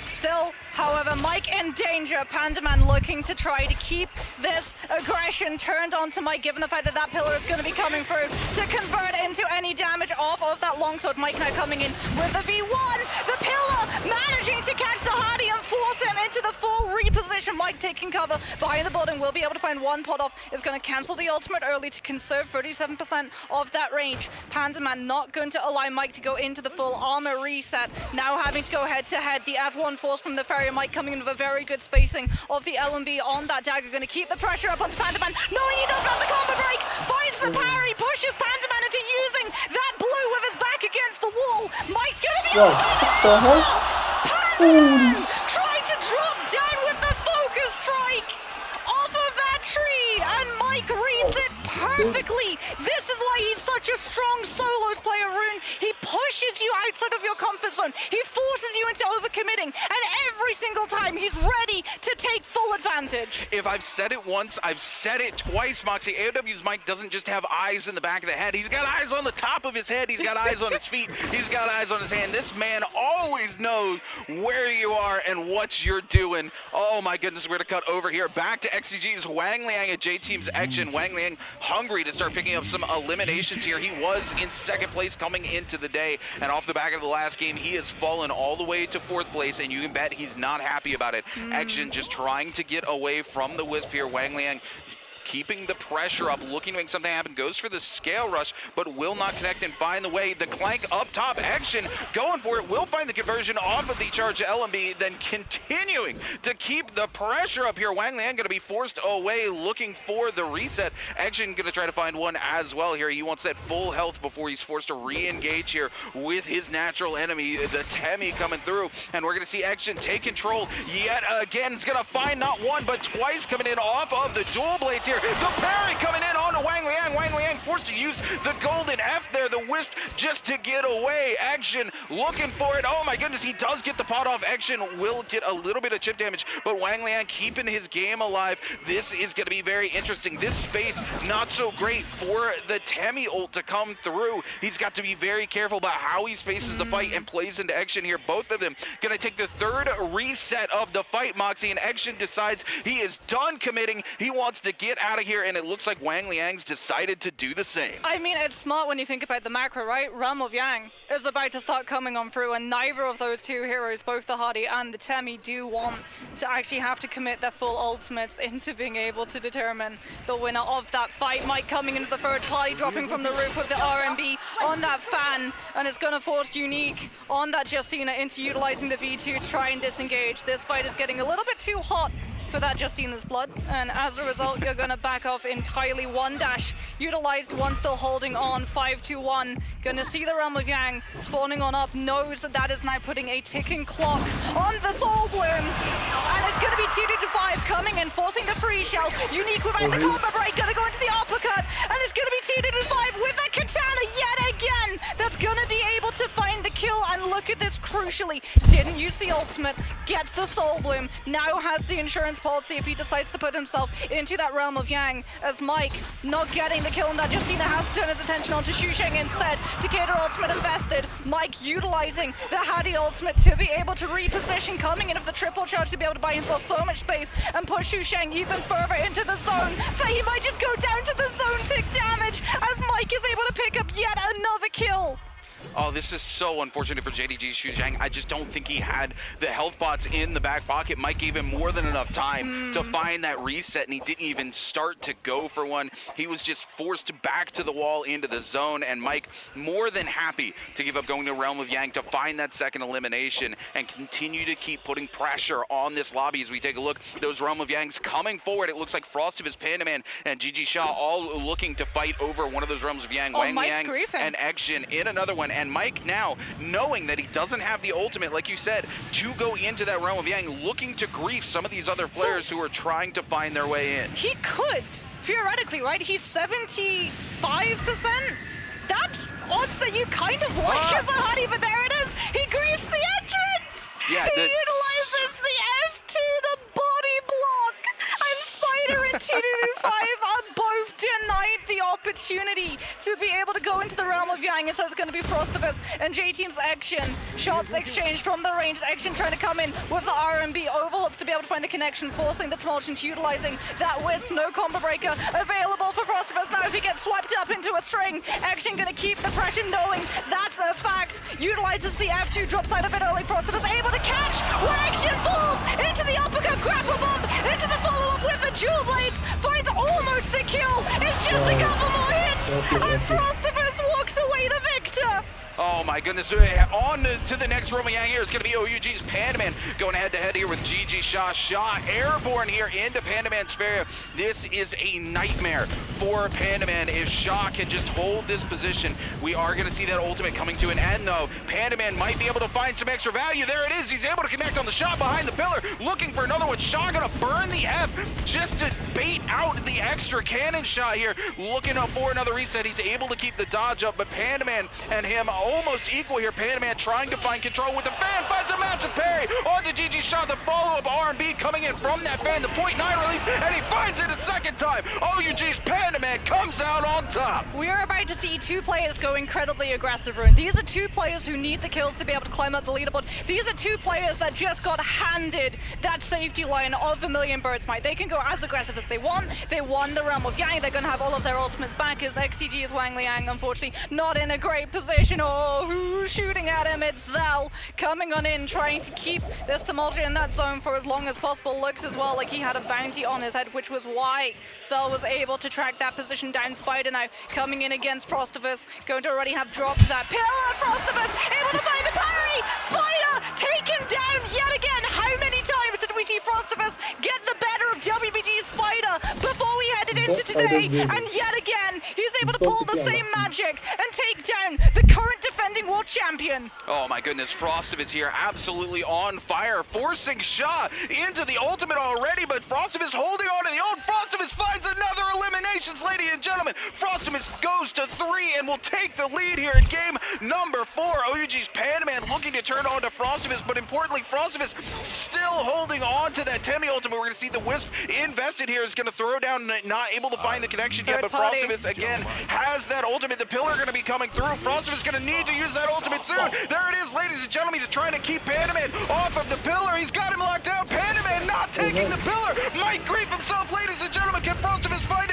Still, however, Mike in danger. Pandaman looking to try to keep this aggression turned onto Mike, given the fact that that pillar is going to be coming through to convert into any damage off of that longsword. Mike now coming in with the V1. The pillar managing to catch the Hardy and force him into the full reposition. Mike taking cover behind the building, will be able to find one pot off. Is going to cancel the ultimate early to conserve 37% of that range. Pandaman not going to allow Mike to go into the full armor reset. Now having to go head to head. The F1 force from the Farrier. Mike coming in with a very good spacing of the LMB on that dagger. Going to keep the pressure up onto Pandaman, knowing he doesn't have the combo break. Finds the parry, pushes Pandaman into using that blue with his back against the wall. Mike's going to be Pandaman trying to drop down with the focus strike off of that tree, and Mike reads it perfectly. This is why he's such a strong solos player, Rune. He pushes you outside of your comfort zone. He forces you into overcommitting, and every single time he's ready to take full advantage. If I've said it once, I've said it twice, Moxie. AOW's Mike doesn't just have eyes in the back of the head. He's got eyes on the top of his head. He's got eyes on his feet. He's got eyes on his hand. This man always knows where you are and what you're doing. Oh my goodness, we're going to cut over here. Back to XCG's Wang Liang at J-Team's action. Wang Liang hungry to start picking up some eliminations here. He was in second place coming into the day, and off the back of the last game, he has fallen all the way to fourth place, and you can bet he's not happy about it. Action just trying to get away from the Wisp here. Wang Liang keeping the pressure up, looking to make something happen, goes for the scale rush, but will not connect and find the way. The clank up top, action going for it, will find the conversion off of the charge LMB, then continuing to keep the pressure up here. Wang Liang gonna be forced away, looking for the reset. Action gonna try to find one as well here. He wants that full health before he's forced to re-engage here with his natural enemy, the Temi coming through, and we're gonna see Action take control yet again. It's gonna find not one, but twice coming in off of the dual blades here. The parry coming in onto Wang Liang. Wang Liang forced to use the golden F there, the Wisp, just to get away. Action looking for it. Oh my goodness, he does get the pot off. Action will get a little bit of chip damage, but Wang Liang keeping his game alive. This is going to be very interesting. This space not so great for the Temi ult to come through. He's got to be very careful about how he spaces the fight and plays into Action here. Both of them going to take the third reset of the fight, Moxie, and Action decides he is done committing. He wants to get out of here, and it looks like Wang Liang's decided to do the same. I mean, it's smart when you think about the macro, right? Realm of Yang is about to start coming on through, and neither of those two heroes, both the Hardy and the Temi, do want to actually have to commit their full ultimates into being able to determine the winner of that fight. Mike coming into the third party, dropping from the roof with the RMB on that fan, and it's going to force Unique on that Justina into utilizing the V2 to try and disengage. This fight is getting a little bit too hot for that Justina's blood, and as a result, you're going to back off entirely. One dash utilized, one still holding on. 5-2-1. Going to see the Realm of Yang spawning on up, knows that that is now putting a ticking clock on the Soul Bloom, and it's going to be 2-5 coming in, forcing the free shell. Unique without the combo break, going to go into the uppercut, and it's going to be 2-5 with that katana yet again. That's going to be able to find the kill, and look at this crucially. Didn't use the ultimate, gets the Soul Bloom, now has the insurance policy if he decides to put himself into that Realm of Yang, as Mike not getting the kill, and that Justina has to turn his attention on to Xu Sheng instead. Decatur ultimate invested. Mike utilizing the Hadi ultimate to be able to reposition, coming in with the triple charge to be able to buy himself so much space and push Xu Sheng even further into the zone, so he might just go down to the zone tick damage as Mike is able to pick up yet another kill. Oh, this is so unfortunate for JDG Xu Sheng. I just don't think he had the health bots in the back pocket. Mike gave him more than enough time to find that reset, and he didn't even start to go for one. He was just forced back to the wall into the zone, and Mike more than happy to give up going to Realm of Yang to find that second elimination and continue to keep putting pressure on this lobby. As we take a look, those Realm of Yangs coming forward. It looks like Frostivus, Pandaman, and GG Shaw all looking to fight over one of those Realms of Yang. Wang Liang and Action in another one. And Mike now, knowing that he doesn't have the ultimate, like you said, to go into that Realm of Yang, looking to grief some of these other players who are trying to find their way in. He could, theoretically, right? He's 75%. That's odds that you kind of like as a Hadi, but there it is. He griefs the entrance. Yeah, he utilizes the F2, the body block, and Spider and 2-5 are both denied the opportunity to be able to go into the Realm of Yang. So it's going to be Frostivus and J-Team's Action. Shots exchanged from the range. Action trying to come in with the RMB overholds to be able to find the connection, forcing the Tumultuan to utilizing that Wisp. No combo breaker available for Frostivus. Now if he gets swiped up into a string, Action going to keep the pressure, knowing that's a fact. Utilizes the F2, drops out a bit early. Frostivus able to catch where Action falls into the uppercut, grapple bump, into the follow-up with the Jewel Blades, finds almost the kill. It's just a couple more hits, and Frostivus walks away the victor. Oh my goodness, on to the next Realm of Yang here. It's going to be OUG's Pandaman going head-to-head here with GG Shaw. Shaw airborne here into Pandaman's Sphere. This is a nightmare for Pandaman. If Shaw can just hold this position, we are going to see that ultimate coming to an end, though. Pandaman might be able to find some extra value. There it is. He's able to connect on the shot behind the pillar, looking for another one. Shaw going to burn the F just to bait out the extra cannon shot here, looking up for another reset. He's able to keep the dodge up, but Pandaman and him almost equal here. Pandaman trying to find control with the fan, finds a massive parry onto GG Shaw. The follow-up R&B coming in from that fan, the .9 release, and he finds it a second time. OUG's Pandaman comes out on top. We are about to see two players go incredibly aggressive, Rune. These are two players who need the kills to be able to climb up the leaderboard. These are two players that just got handed that safety line of a million birds might. They can go as aggressive as they want. They won the Realm of Yang. They're going to have all of their ultimates back, as XCG is Wang Liang, unfortunately, not in a great position. Oh, who's shooting at him? It's Zal coming on in, trying to keep this Tumultuan in that zone for as long as possible. Looks as well like he had a bounty on his head, which was why Zal was able to track that position down. Spider now coming in against Frostivus, going to already have dropped that pillar. Frostivus able to find the parry. Spider taken down yet again. How many times did we see Frostivus get the better of WBG Spider before we headed into today? And yet again, he's able to pull the same magic and take down the current defending world champion. Oh my goodness, Frostivus here absolutely on fire, forcing Shaw into the ultimate already, but Frostivus holding on to the old. Frostivus finds another eliminations, ladies and gentlemen. Frostivus goes to 3 and will take the lead here in game number 4. OUG's Pandaman looking to turn on to Frostivus, but importantly, Frostivus still holding on to that Temi ultimate. We're going to see the Wisp invested here. Is going to throw down, not able to find the connection yet, but Frostivus again has that ultimate. The pillar going to be coming through. Frostivus going to need to use that ultimate soon. There it is, ladies and gentlemen. He's trying to keep Pandaman off of the pillar. He's got him locked down. Pandaman not taking the pillar. Might grief himself, ladies and gentlemen. Can Frostivus find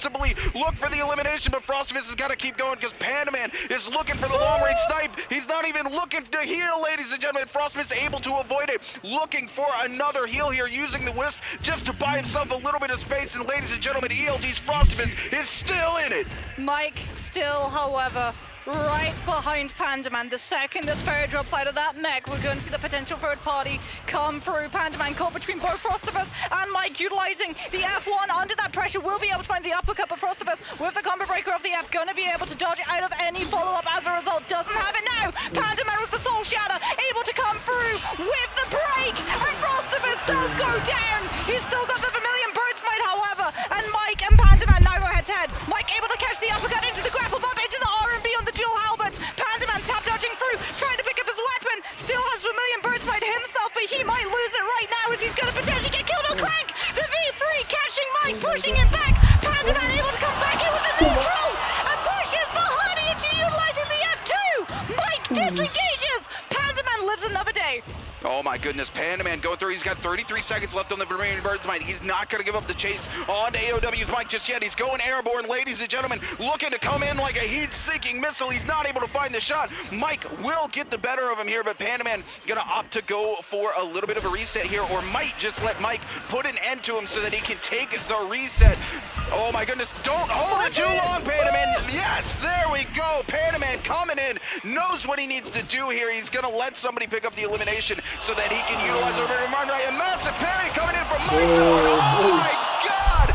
possibly look for the elimination, but Frostivus has got to keep going because Pandaman is looking for the long-range snipe. He's not even looking to heal, ladies and gentlemen. Frostivus able to avoid it, looking for another heal here, using the Wisp just to buy himself a little bit of space, and ladies and gentlemen, ELD's Frostivus is still in it. Mike still, however, right behind Pandaman. The second this Fairy drops out of that mech, we're going to see the potential third party come through. Pandaman caught between both Frostivus and Mike, utilizing the F1 under that pressure, will be able to find the uppercut, but Frostivus with the combo breaker of the F, going to be able to dodge out of any follow-up as a result. Doesn't have it now. Pandaman with the Soul Shatter, able to come through with the break, and Frostivus does go down. He's still got the Vermilion Bird Smite, however, and Mike and Pandaman now go head-to-head. Mike able to catch the uppercut into the grapple bump, into the R&B on the dual halberds. Pandaman tap dodging through, trying to pick up his weapon. Still has Vermilion Bird Smite himself, but he might lose it right now as he's going to potentially get killed on Crank. The V3 catching Mike, pushing him back. Pandaman able to come back in with the neutral and pushes the Honey into utilizing the F2. Mike disengages. Pandaman lives another day. Oh my goodness, Pandaman go through. He's got 33 seconds left on the Vermilion Bird's Might. He's not going to give up the chase on AOW's Mike just yet. He's going airborne, ladies and gentlemen, looking to come in like a heat-seeking missile. He's not able to find the shot. Mike will get the better of him here, but Pandaman going to opt to go for a little bit of a reset here, or might just let Mike put an end to him so that he can take the reset. Oh my goodness, don't hold it too long, Pandaman. Yes, there we go. Pandaman coming in, knows what he needs to do here. He's going to let somebody pick up the elimination so that he can utilize the a massive parry coming in from Mike. Oh my God!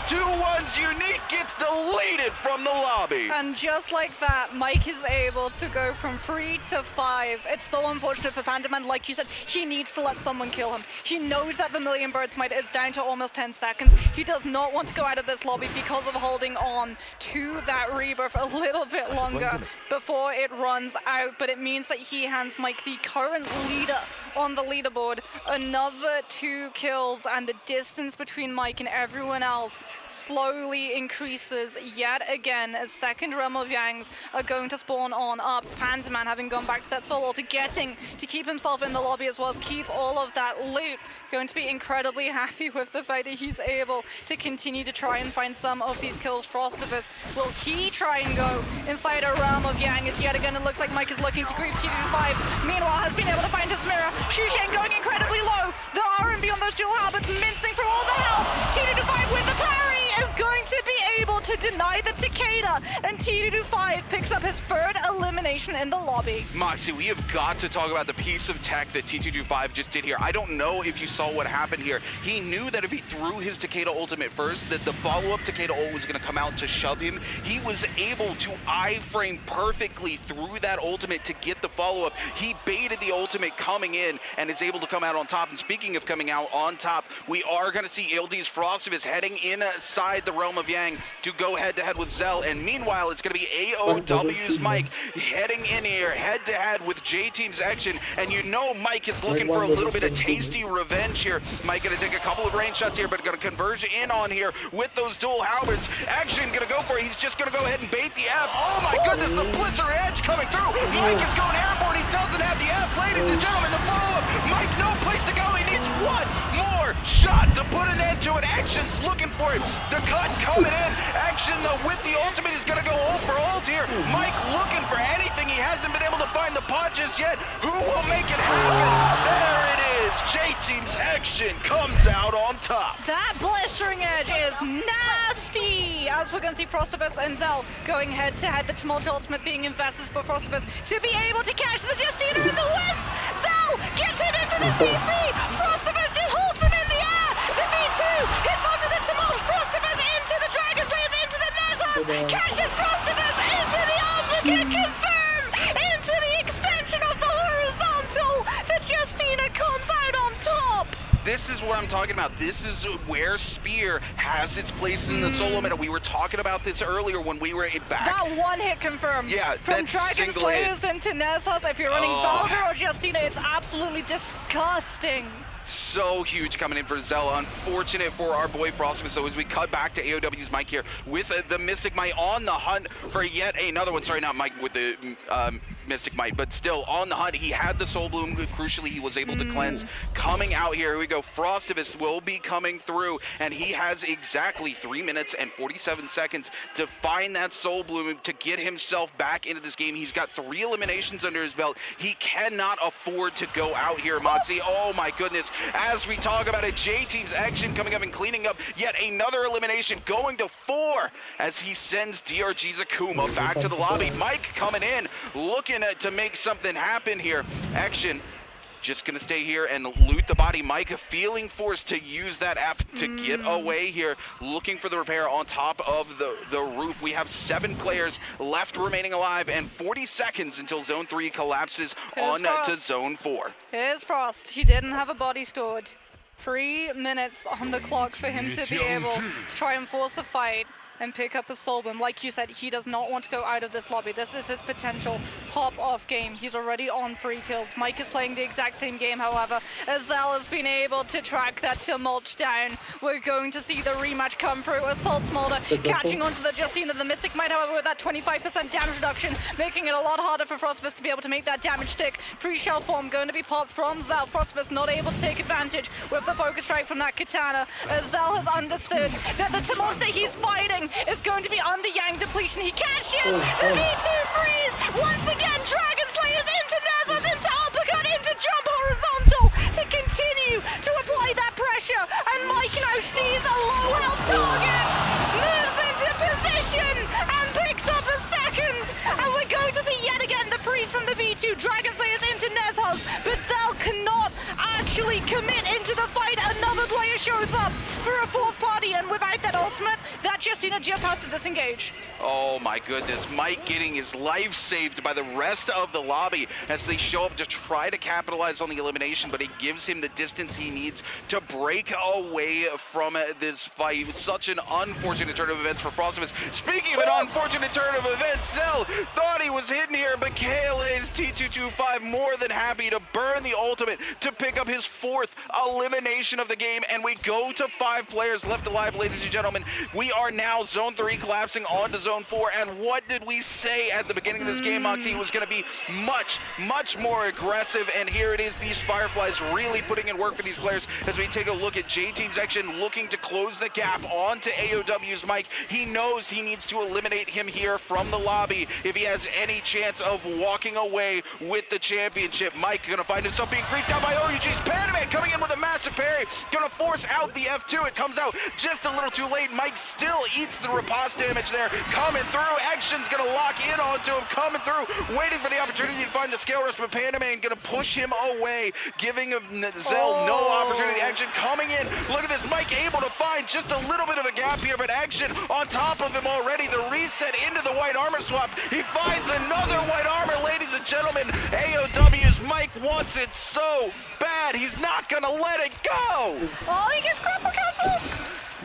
5-2-1's Unique gets deleted from the lobby. And just like that, Mike is able to go from 3 to 5. It's so unfortunate for Pandaman. Like you said, he needs to let someone kill him. He knows that the Vermilion Bird Smite is down to almost 10 seconds. He does not want to go out of this lobby because of holding on to that rebirth a little bit longer before it runs out. But it means that he hands Mike, the current leader on the leaderboard, another 2 kills, and the distance between Mike and everyone else slowly increases yet again as second Realm of Yangs are going to spawn on up. Pandaman having gone back to that solo to getting to keep himself in the lobby as well as keep all of that loot. Going to be incredibly happy with the fact that he's able to continue to try and find some of these kills. Frostivus, will he try and go inside a Realm of Yang? As yet again it looks like Mike is looking to grief T2-5. Meanwhile has been able to find his mirror. Shushan going incredibly low. The R&B on those dual halberds mincing for all the health. T2-5 with the parry is going to be able to deny the Takeda, and T2-5 picks up his third elimination in the lobby. Moxie, we have got to talk about the piece of tech that T2-5 just did here. I don't know if you saw what happened here. He knew that if he threw his Takeda ultimate first, that the follow-up Takeda ult was going to come out to shove him. He was able to iframe perfectly through that ultimate to get the follow-up. He baited the ultimate coming in and is able to come out on top. And speaking of coming out on top, we are going to see LD's Frostivus heading inside the Realm of Yang to go head-to-head with Zell. And meanwhile, it's going to be AOW's Mike heading in here head-to-head with J-Team's Action. And you know Mike is looking for a little bit of tasty revenge here. Mike going to take a couple of range shots here, but going to converge in on here with those dual halberds. Action going to go for it. He's just going to go ahead and bait the F. Oh my goodness, the Blister Edge coming through. Mike is going airborne. He doesn't have the F. Ladies and gentlemen, the follow-up. Mike, no place to go. He needs one more shot to put an end to it. Action's looking for it. The cut coming in. Action, though, with the ultimate is going to go ult for ult here. Mike looking for anything. He hasn't been able to find the pod just yet. Who will make it happen? There it is. J-Team's Action comes out on top. That Blistering Edge is nasty, as we're going to see Frostivus and Zell going head-to-head. The Tumultuous ultimate being invested for Frostivus to be able to catch the Justina in the Wisp. Zell gets it into the CC. Frostivus just holds him in the air. The V2 hits onto the Tumult. Frostivus into the Dragon Slayers, into the Nezos. Catches Frostivus into the Advocate. Confirm into the extension of the horizontal. The Justina comes out on top. This is what I'm talking about. This is where Spear has its place in the solo meta. We were talking about this earlier when we were back. That one hit confirmed. Yeah, from Dragon Slayers into Nezos. If you're running Valder or Justina, it's absolutely disgusting. So huge coming in for Zell. Unfortunate for our boy Frostivus. So as we cut back to AOW's Mike here with the Mystic Mike on the hunt for yet another one. Sorry, not Mike with the Mystic Might, but still on the hunt. He had the Soul Bloom. Crucially, he was able to cleanse. Coming out here we go. Frostivus will be coming through, and he has exactly 3 minutes and 47 seconds to find that Soul Bloom to get himself back into this game. He's got 3 eliminations under his belt. He cannot afford to go out here, Moxie. Oh my goodness. As we talk about it, J-Team's action coming up and cleaning up yet another elimination, going to 4 as he sends DRG's Akuma back to the lobby. Mike coming in, looking to make something happen here. Action just gonna stay here and loot the body. Mike feeling forced to use that F to get away here, looking for the repair on top of the roof. We have 7 players left remaining alive and 40 seconds until Zone 3 collapses on to Zone 4. Here's Frost. He didn't have a body stored. 3 minutes on the clock for him to be able to try and force a fight and pick up a Soul Bloom. Like you said, he does not want to go out of this lobby. This is his potential pop-off game. He's already on 3 kills. Mike is playing the exact same game, however, as Zal has been able to track that Tumult down. We're going to see the rematch come through. Assault Smolder catching onto the Justina. The Mystic Might, however, with that 25% damage reduction, making it a lot harder for Frostivus to be able to make that damage stick. Free shell form going to be popped from Zal. Frostivus not able to take advantage with the focus strike from that Katana, as Zal has understood that the Tumult that he's fighting is going to be under Yang depletion. He catches the V2 freeze. Once again, Dragon Slayers into Nezas, into uppercut, into jump horizontal to continue to apply that pressure. And Mike now sees a low health target, moves into position and picks up a second. And we're going to see yet again the freeze from the V2. Dragon Slayers into Nezas, but Zal cannot actually commit into the fight. Another player shows up for a 4th party, and without that ultimate, that Justina just has to disengage. Oh my goodness, Mike getting his life saved by the rest of the lobby as they show up to try to capitalize on the elimination, but it gives him the distance he needs to break away from this fight. Such an unfortunate turn of events for Frostivus. Speaking of an unfortunate turn of events, Zell thought he was hidden here, but KLA's T225 more than happy to burn the ultimate to pick up his 4th elimination of the game, and we go to 5 players left alive, ladies and gentlemen. We are now Zone 3 collapsing onto Zone 4, and what did we say at the beginning of this game, Moxie? It was going to be much, much more aggressive, and here it is, these Fireflies really putting in work for these players as we take a look at J-Team's action, looking to close the gap onto AOW's Mike. He knows he needs to eliminate him here from the lobby if he has any chance of walking away with the championship. Mike going to find himself being creeped out by OUG's Panaman, coming in with a massive parry, going to force out the F2. It comes out just a little too late. Mike still eats the riposte damage there. Coming through, Action's gonna lock in onto him, coming through, waiting for the opportunity to find the scale rush, but Panaman gonna push him away, giving Zell no opportunity. Action coming in, look at this, Mike able to find just a little bit of a gap here, but Action on top of him already. The reset into the white armor swap. He finds another white armor, ladies and gentlemen. AOW's Mike wants it so bad, he's not gonna let it go. Oh, he gets grapple cancelled.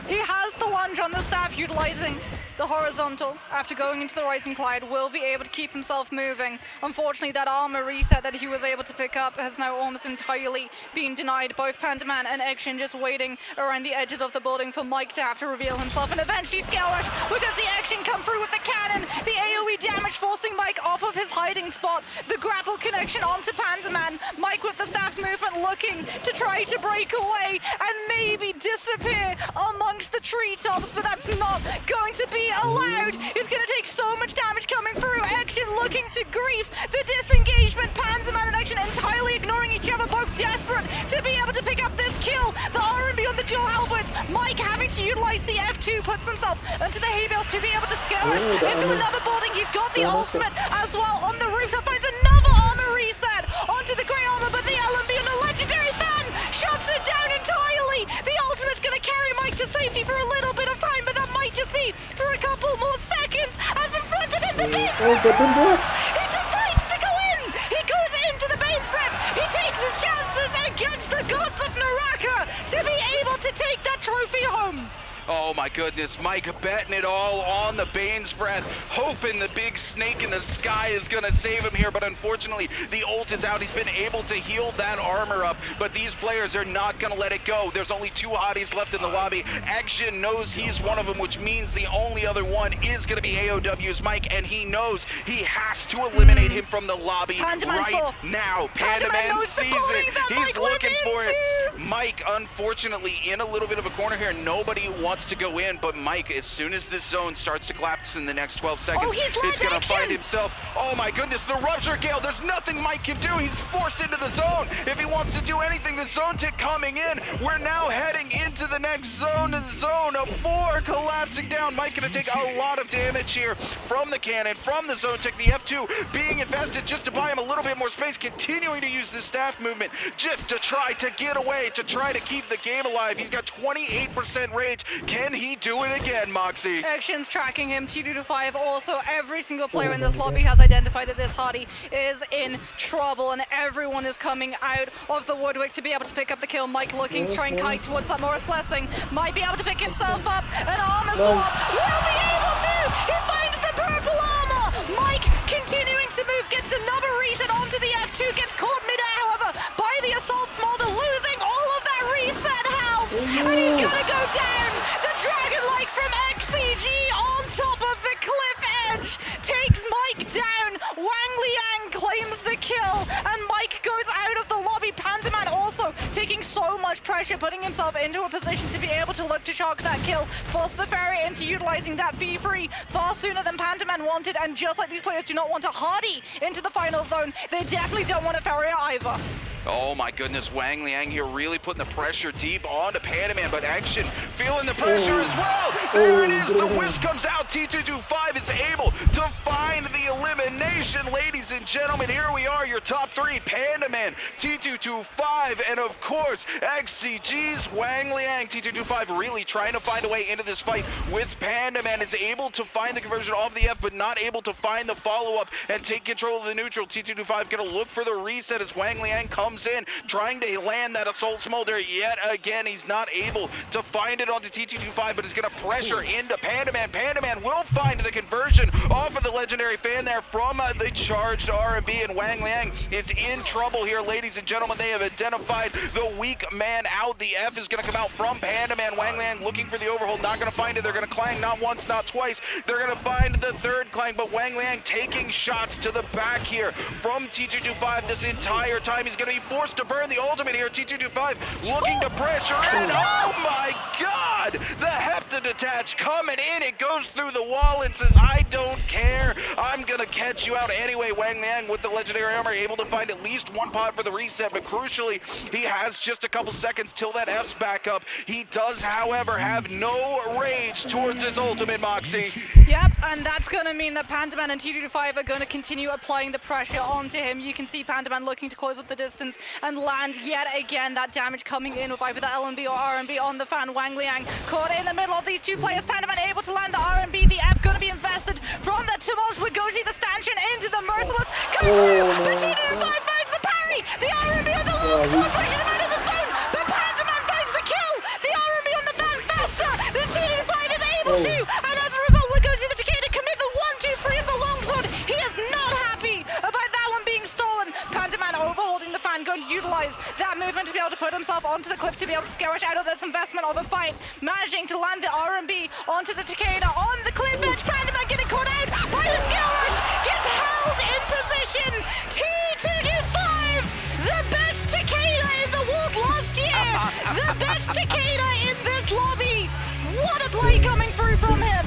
He has the lunge on the staff, utilizing the horizontal after going into the Rising Clyde, will be able to keep himself moving. Unfortunately, that armor reset that he was able to pick up has now almost entirely been denied. Both Pandaman and Action just waiting around the edges of the building for Mike to have to reveal himself, and eventually Scale Rush. We're going to see Action come through with the cannon, the AoE damage forcing Mike off of his hiding spot, the grapple connection onto Pandaman. Mike with the staff movement looking to try to break away and maybe disappear amongst the treetops, but that's not going to be allowed. He's going to take so much damage coming through. Action looking to grief the disengagement. Pandaman and Action entirely ignoring each other, both desperate to be able to pick up this kill. The R&B on the dual halberds. Mike having to utilize the F2, puts himself into the hay bales to be able to scale rush into another building. He's got the ultimate as well on the rooftop. Finds another armor reset onto the grey armor, but the LMB and the legendary fan shuts it down entirely. The ultimate's going to carry Mike to safety for a little bit of time, but that might just be for a couple more seconds as in front of him the Bane's Breath. He decides to go in. He goes into the Bane's Breath. He takes his chances against the gods of Naraka to be able to take that trophy home. Oh my goodness, Mike betting it all on the Bane's Breath, hoping the big snake in the sky is gonna save him here, but unfortunately the ult is out. He's been able to heal that armor up, but these players are not gonna let it go. There's only 2 hotties left in the lobby. Action knows he's one of them, which means the only other one is gonna be AOW's Mike, and he knows he has to eliminate him from the lobby right now. Pandaman sees it. He's looking for it. Mike, unfortunately, in a little bit of a corner here. Nobody wants to go in, but Mike, as soon as this zone starts to collapse in the next 12 seconds, is going to find himself. Oh my goodness, the Rupture Gale. There's nothing Mike can do. He's forced into the zone. If he wants to do anything, the zone tick coming in. We're now heading into the next zone. Zone of 4 collapsing down. Mike going to take a lot of damage here from the cannon, from the zone tick. The F2 being invested just to buy him a little bit more space, continuing to use this staff movement just to try to get away, to try to keep the game alive. He's got 28% rage. Can he do it again, Moxie? Action's tracking him, T225. Also, every single player in this lobby has identified that this Hardy is in trouble, and everyone is coming out of the woodwork to be able to pick up the kill. Mike looking to try and kite towards that Morris Blessing. Might be able to pick himself up. An armor swap. Will be able to. He finds the purple armor. Mike continuing to move, gets another reset onto the F2, gets caught midair, however, by the Assault Smolder, losing all of that reset health. And he's gonna go down. The Dragon Lake from XCG on top of the cliff edge takes Mike down. Wang Liang claims the kill, and Mike goes out of the lobby. Pandaman also taking so much pressure, putting himself into a position to be able to look to shark that kill, force the Ferry into utilizing that V3 far sooner than Pandaman wanted, and just like these players do not want a Hardy into the final zone, they definitely don't want a Ferry either. Oh my goodness, Wang Liang here really putting the pressure deep onto Pandaman, but Action feeling the pressure as well. There it is, the whisk comes out. T225 is able to find the elimination. Ladies and gentlemen, here we are, your top 3, Pandaman, T225, and of course, XCG's Wang Liang. T225 really trying to find a way into this fight with Pandaman, is able to find the conversion off the F, but not able to find the follow-up and take control of the neutral. T225 gonna look for the reset as Wang Liang comes in, trying to land that Assault Smolder yet again. He's not able to find it onto T225, but is going to pressure into Pandaman. Pandaman will find the conversion off of the legendary fan there from the charged R&B, and Wang Liang is in trouble here, ladies and gentlemen. They have identified the weak man out. The F is going to come out from Pandaman. Wang Liang looking for the overhold, not going to find it. They're going to clang not once, not twice. They're going to find the third clang, but Wang Liang taking shots to the back here from T225 this entire time. He's going to be forced to burn the ultimate here. T225 looking to pressure in. Oh my God! The Hepta detach coming in. It goes through the wall and says, I don't care. I'm gonna catch you out anyway. Wang Liang with the legendary armor able to find at least 1 pod for the reset, but crucially, he has just a couple seconds till that F's back up. He does, however, have no rage towards his ultimate, Moxie. Yep, and that's gonna mean that Pandaman and T225 are gonna continue applying the pressure onto him. You can see Pandaman looking to close up the distance and land yet again. That damage coming in with either the LNB or RNB on the fan. Wang Liang caught in the middle of these 2 players. Pandaman able to land the RNB. The F gonna be invested from the Tumultuous Wagoji, the stanchion into the Merciless. Coming through, but T225 finds the parry. The RNB on the long sword pushes him out of the zone, but Pandaman finds the kill. The RNB on the fan faster than T225 is able to, and as a result, Wagoji the Takeda commit the 1-2-3 of the longsword. He is not happy about that one being stolen. Pandaman overholding the fan, going to utilize that movement to be able to put himself onto the cliff to be able to scare us out of this investment of a fight. Managing to land the R&B onto the Takeda on the cliff edge. Pandaman getting caught out by the skill rush. Gets held in position. T225, the best Takeda in the world last year. The best Takeda in this lobby. What a play coming through from him.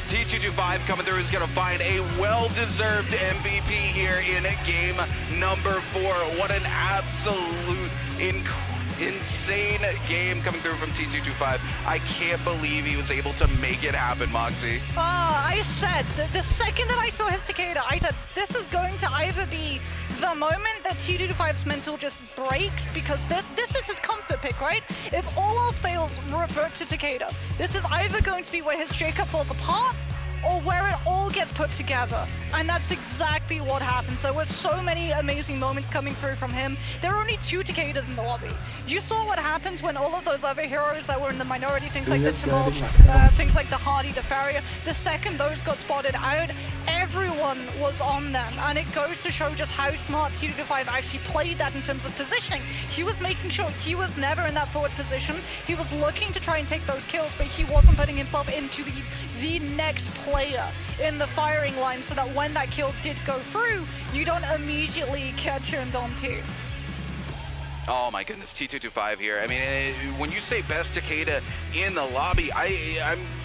T225 coming through is going to find a well-deserved MVP here in game number 4. What an absolute insane game coming through from T225. I can't believe he was able to make it happen, Moxie. I said, the second that I saw his Takeda, I said, this is going to either be the moment that T225's mental just breaks, because this is his comfort pick, right? If all else fails, revert to Takeda. This is either going to be where his Jacob falls apart, or where it all gets put together. And that's exactly what happens. There were so many amazing moments coming through from him. There were only 2 Takedas in the lobby. You saw what happened when all of those other heroes that were in the minority, things like the Tumult, things like the Hardy, the Farrier, the second those got spotted out, everyone was on them. And it goes to show just how smart T225 actually played that in terms of positioning. He was making sure he was never in that forward position. He was looking to try and take those kills, but he wasn't putting himself into the next player in the firing line, so that when that kill did go through, you don't immediately get turned on to. Oh my goodness, T225 here. I mean, when you say best Takeda in the lobby,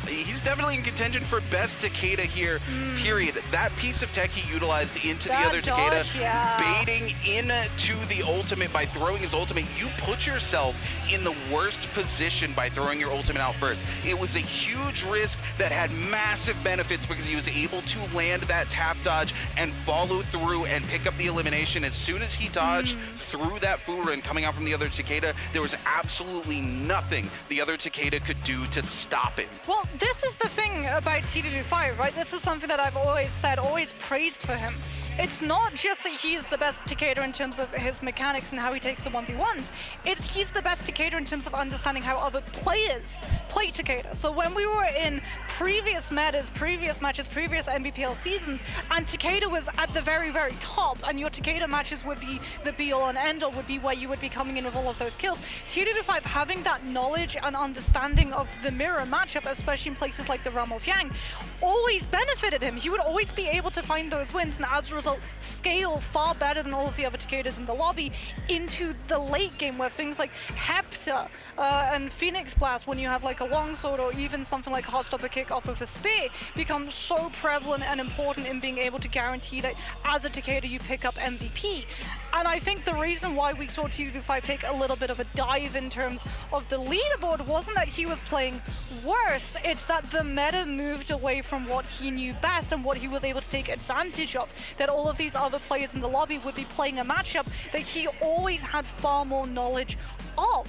he's definitely in contention for best Takeda here, period. That piece of tech he utilized into the other Takeda, baiting into the ultimate by throwing his ultimate, you put yourself in the worst position by throwing your ultimate out first. It was a huge risk that had massive benefits because he was able to land that tap dodge and follow through and pick up the elimination. As soon as he dodged through that Fura and coming out from the other Takeda, there was absolutely nothing the other Takeda could do to stop it. Well, this is the thing about T225, right? This is something that I've always said, always praised for him. It's not just that he is the best Takeda in terms of his mechanics and how he takes the 1v1s. It's he's the best Takeda in terms of understanding how other players play Takeda. So when we were in previous metas, previous matches, previous NBPL seasons, and Takeda was at the very, very top, and your Takeda matches would be the be-all and end-all, would be where you would be coming in with all of those kills. T225 having that knowledge and understanding of the mirror matchup, especially in places like the realm of Yang, always benefited him. He would always be able to find those wins, and as a result, scale far better than all of the other Takedas in the lobby into the late game, where things like Hepta and Phoenix Blast, when you have like a longsword or even something like a hot stopper kick off of a spear, become so prevalent and important in being able to guarantee that as a Takeda you pick up MVP. And I think the reason why we saw T225 take a little bit of a dive in terms of the leaderboard wasn't that he was playing worse, it's that the meta moved away from what he knew best and what he was able to take advantage of. That all of these other players in the lobby would be playing a matchup that he always had far more knowledge of.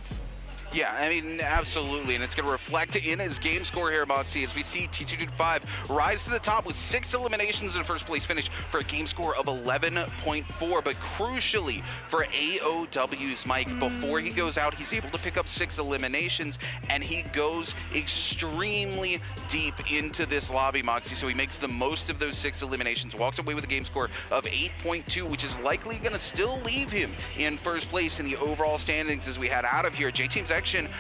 Yeah, I mean, absolutely, and it's going to reflect in his game score here, Moxie, as we see T225 rise to the top with 6 eliminations in a first place finish for a game score of 11.4, but crucially for AOW's Mike, before he goes out, he's able to pick up 6 eliminations, and he goes extremely deep into this lobby, Moxie, so he makes the most of those 6 eliminations, walks away with a game score of 8.2, which is likely going to still leave him in first place in the overall standings as we head out of here. J-Team's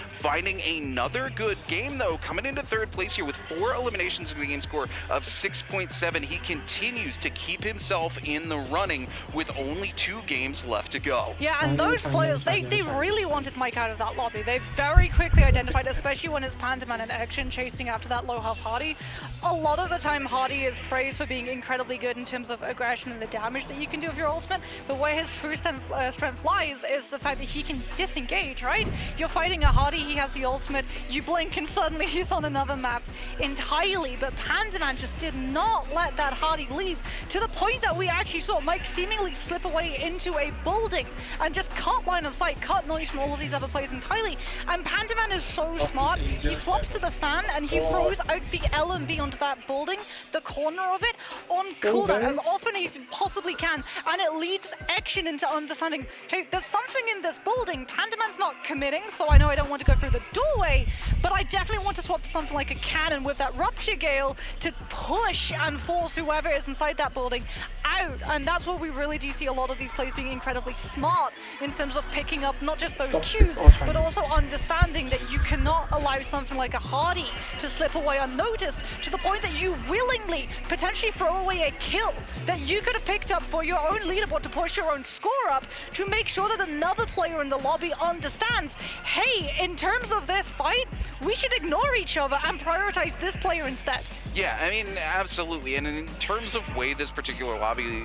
finding another good game, though, coming into third place here with 4 eliminations in the game score of 6.7. He continues to keep himself in the running with only 2 games left to go. Yeah, and those players, they really wanted Mike out of that lobby. They very quickly identified, especially when it's Pandaman and Action chasing after that low health Hardy. A lot of the time, Hardy is praised for being incredibly good in terms of aggression and the damage that you can do with your ultimate, but where his true strength lies is the fact that he can disengage, right? You're fighting a Hardy, he has the ultimate, you blink and suddenly he's on another map entirely, but Pandaman just did not let that Hardy leave, to the point that we actually saw Mike seemingly slip away into a building and just cut line of sight, cut noise from all of these other players entirely, and Pandaman is so smart, he swaps to the fan and he throws out the LMB onto that building, the corner of it, on cooldown as often as he possibly can, and it leads Action into understanding, hey, there's something in this building, Pandaman's not committing, so I know I don't want to go through the doorway, but I definitely want to swap to something like a cannon with that Rupture Gale to push and force whoever is inside that building out. And that's what we really do see a lot of these players being incredibly smart in terms of picking up not just those cues, but also understanding that you cannot allow something like a Hardy to slip away unnoticed, to the point that you willingly potentially throw away a kill that you could have picked up for your own leaderboard to push your own score up, to make sure that another player in the lobby understands, hey, in terms of this fight, we should ignore each other and prioritize this player instead. Yeah, I mean, absolutely. And in terms of way this particular lobby,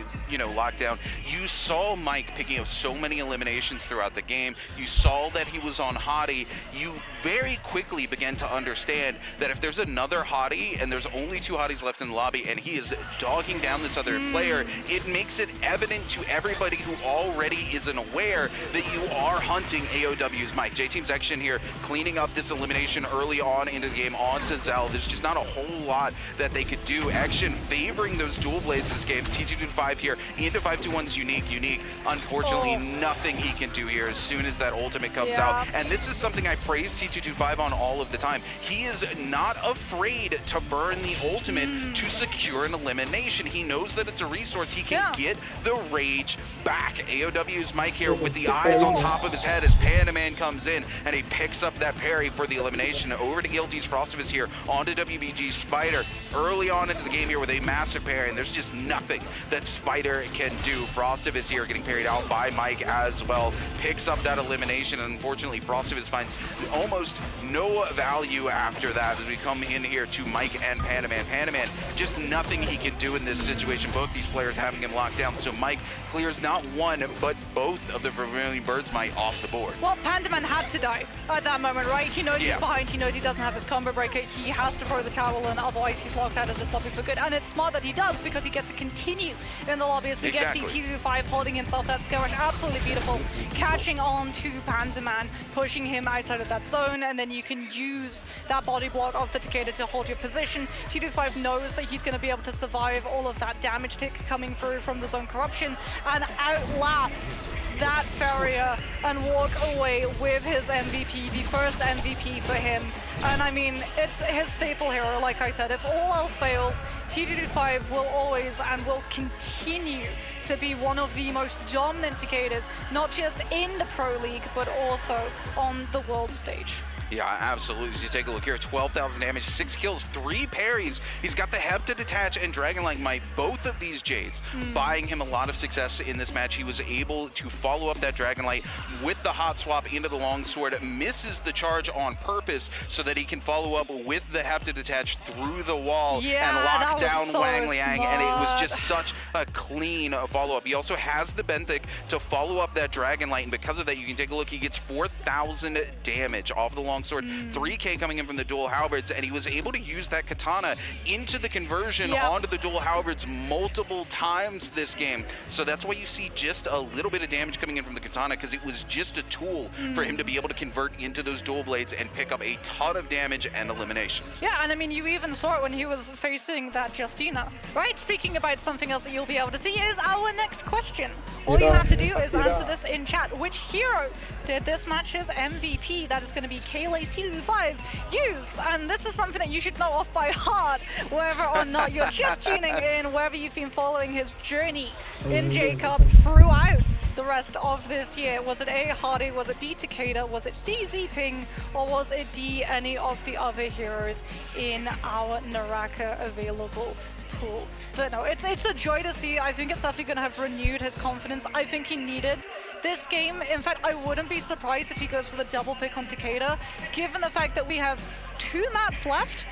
locked down, you saw Mike picking up so many eliminations throughout the game. You saw that he was on Hottie. You very quickly began to understand that if there's another Hottie and there's only 2 Hotties left in the lobby and he is dogging down this other player, it makes it evident to everybody who already isn't aware that you are hunting AOW's Mike. J-Team's section here, cleaning up this elimination early on into the game onto Zell. There's just not a whole lot that they could do. Action favoring those dual blades this game. T225 here into 521's unique. Unfortunately, nothing he can do here as soon as that ultimate comes out. And this is something I praise T225 on all of the time. He is not afraid to burn the ultimate to secure an elimination. He knows that it's a resource. He can get the rage back. AOW's Mike here with the eyes on top of his head as Panda Man comes in and he picks up that parry for the elimination. Over to Guilty's Frostivus here onto WBG's Spider early on into the game here with a massive parry, and there's just nothing that Spider can do. Frostivus here getting parried out by Mike as well. Picks up that elimination, and unfortunately Frostivus finds almost no value after that as we come in here to Mike and Panda Man. Panda Man, just nothing he can do in this situation. Both these players having him locked down, so Mike clears not one, but both of the Vermilion Bird's Might off the board. Well, Panda Man had to die at that moment, right? He knows he's behind, he knows he doesn't have his combo breaker, he has to throw the towel in, otherwise he's locked out of this lobby for good. And it's smart that he does, because he gets to continue in the lobby as we get T225 holding himself that skirmish. Absolutely beautiful. Catching on to Panda Man, pushing him outside of that zone, and then you can use that body block of the Takeda to hold your position. T225 knows that he's going to be able to survive all of that damage tick coming through from the zone corruption and outlast that Farrier and walk away with his MVP, the first MVP for him. And I mean, it's his staple hero, like I said. If all else fails, T225 will always and will continue to be one of the most dominant Takedas, not just in the Pro League, but also on the world stage. Yeah, absolutely. As you take a look here, 12,000 damage, 6 kills, 3 parries. He's got the Hep to detach and Dragonlight Might, both of these Jades, buying him a lot of success in this match. He was able to follow up that Dragonlight with the hot swap into the longsword, misses the charge on purpose so that he can follow up with the Hep to detach through the wall and lock down Wang Liang, and it was just such a clean follow-up. He also has the Benthic to follow up that Dragonlight, and because of that, you can take a look, he gets 4,000 damage off the longsword. 3K coming in from the dual halberds, and he was able to use that katana into the conversion onto the dual halberds multiple times this game. So that's why you see just a little bit of damage coming in from the katana, because it was just a tool for him to be able to convert into those dual blades and pick up a ton of damage and eliminations. Yeah, and I mean, you even saw it when he was facing that Justina, right? Speaking about something else that you'll be able to see is our next question. All you have to do is answer this in chat. Which hero did this match's MVP, that is going to be Kayleigh's T225, use? And this is something that you should know off by heart, whether or not you're just tuning in, whether you've been following his journey in J-Cup throughout the rest of this year. Was it A, Hardy, was it B, Takeda, was it C, Z-Ping, or was it D, any of the other heroes in our Naraka available pool? But no, it's a joy to see. I think it's definitely going to have renewed his confidence. I think he needed this game. In fact, I wouldn't be surprised if he goes for the double pick on Takeda, given the fact that we have 2 maps left.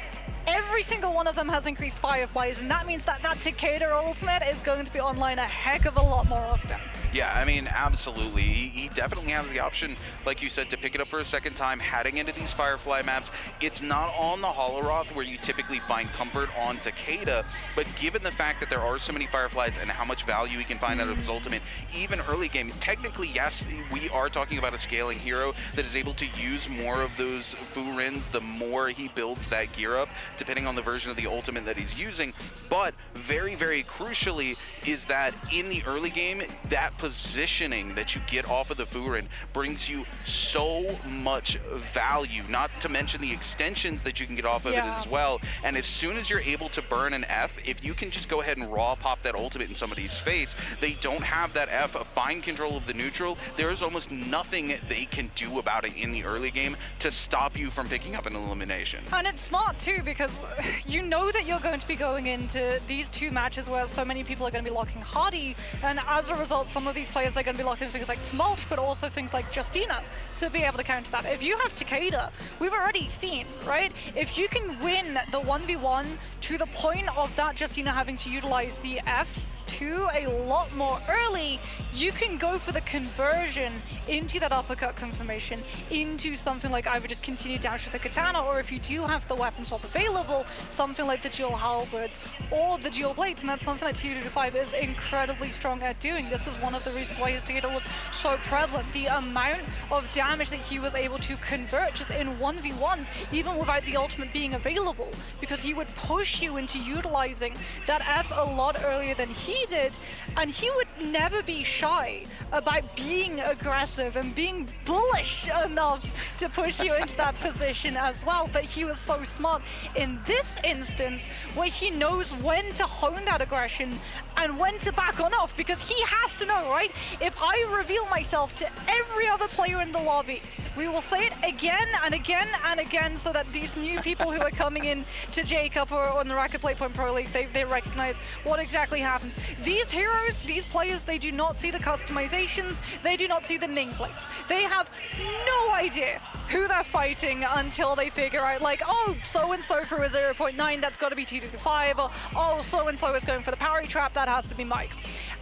Every single one of them has increased Fireflies, and that means that that Takeda ultimate is going to be online a heck of a lot more often. Yeah, I mean, absolutely. He definitely has the option, like you said, to pick it up for a second time, heading into these Firefly maps. It's not on the Holoroth where you typically find comfort on Takeda, but given the fact that there are so many Fireflies and how much value he can find out of his ultimate, even early game, technically, yes, we are talking about a scaling hero that is able to use more of those Fu-Rins the more he builds that gear up, depending on the version of the ultimate that he's using. But very, very crucially is that in the early game, that positioning that you get off of the Fu-Rin brings you so much value, not to mention the extensions that you can get off of it as well. And as soon as you're able to burn an F, if you can just go ahead and raw pop that ultimate in somebody's face, they don't have that F, fine control of the neutral. There's almost nothing they can do about it in the early game to stop you from picking up an elimination. And it's smart too, because you know that you're going to be going into these 2 matches where so many people are going to be locking Hardy, and as a result, some of these players are going to be locking things like Tumult, but also things like Justina to be able to counter that. If you have Takeda, we've already seen, right? If you can win the 1v1 to the point of that Justina having to utilize the F 2 a lot more early, you can go for the conversion into that uppercut confirmation, into something like either just continue dash with the katana, or if you do have the weapon swap available, something like the dual halberds or the dual blades, and that's something that T225 is incredibly strong at doing. This is one of the reasons why his Tokido was so prevalent. The amount of damage that he was able to convert just in 1v1s, even without the ultimate being available, because he would push you into utilizing that F a lot earlier than he did, and he would never be shy about being aggressive and being bullish enough to push you into that position as well. But he was so smart in this instance where he knows when to hone that aggression and when to back on off, because he has to know, right? If I reveal myself to every other player in the lobby, we will say it again and again and again, so that these new people who are coming in to J-Cup or Naraka Bladepoint Pro League, they recognize what exactly happens. These heroes, these players, they do not see the customizations, they do not see the nameplates. They have no idea who they're fighting until they figure out, like, oh, so-and-so for a 0.9, that's got to be T225, or oh, so-and-so is going for the parry trap, that has to be Mike.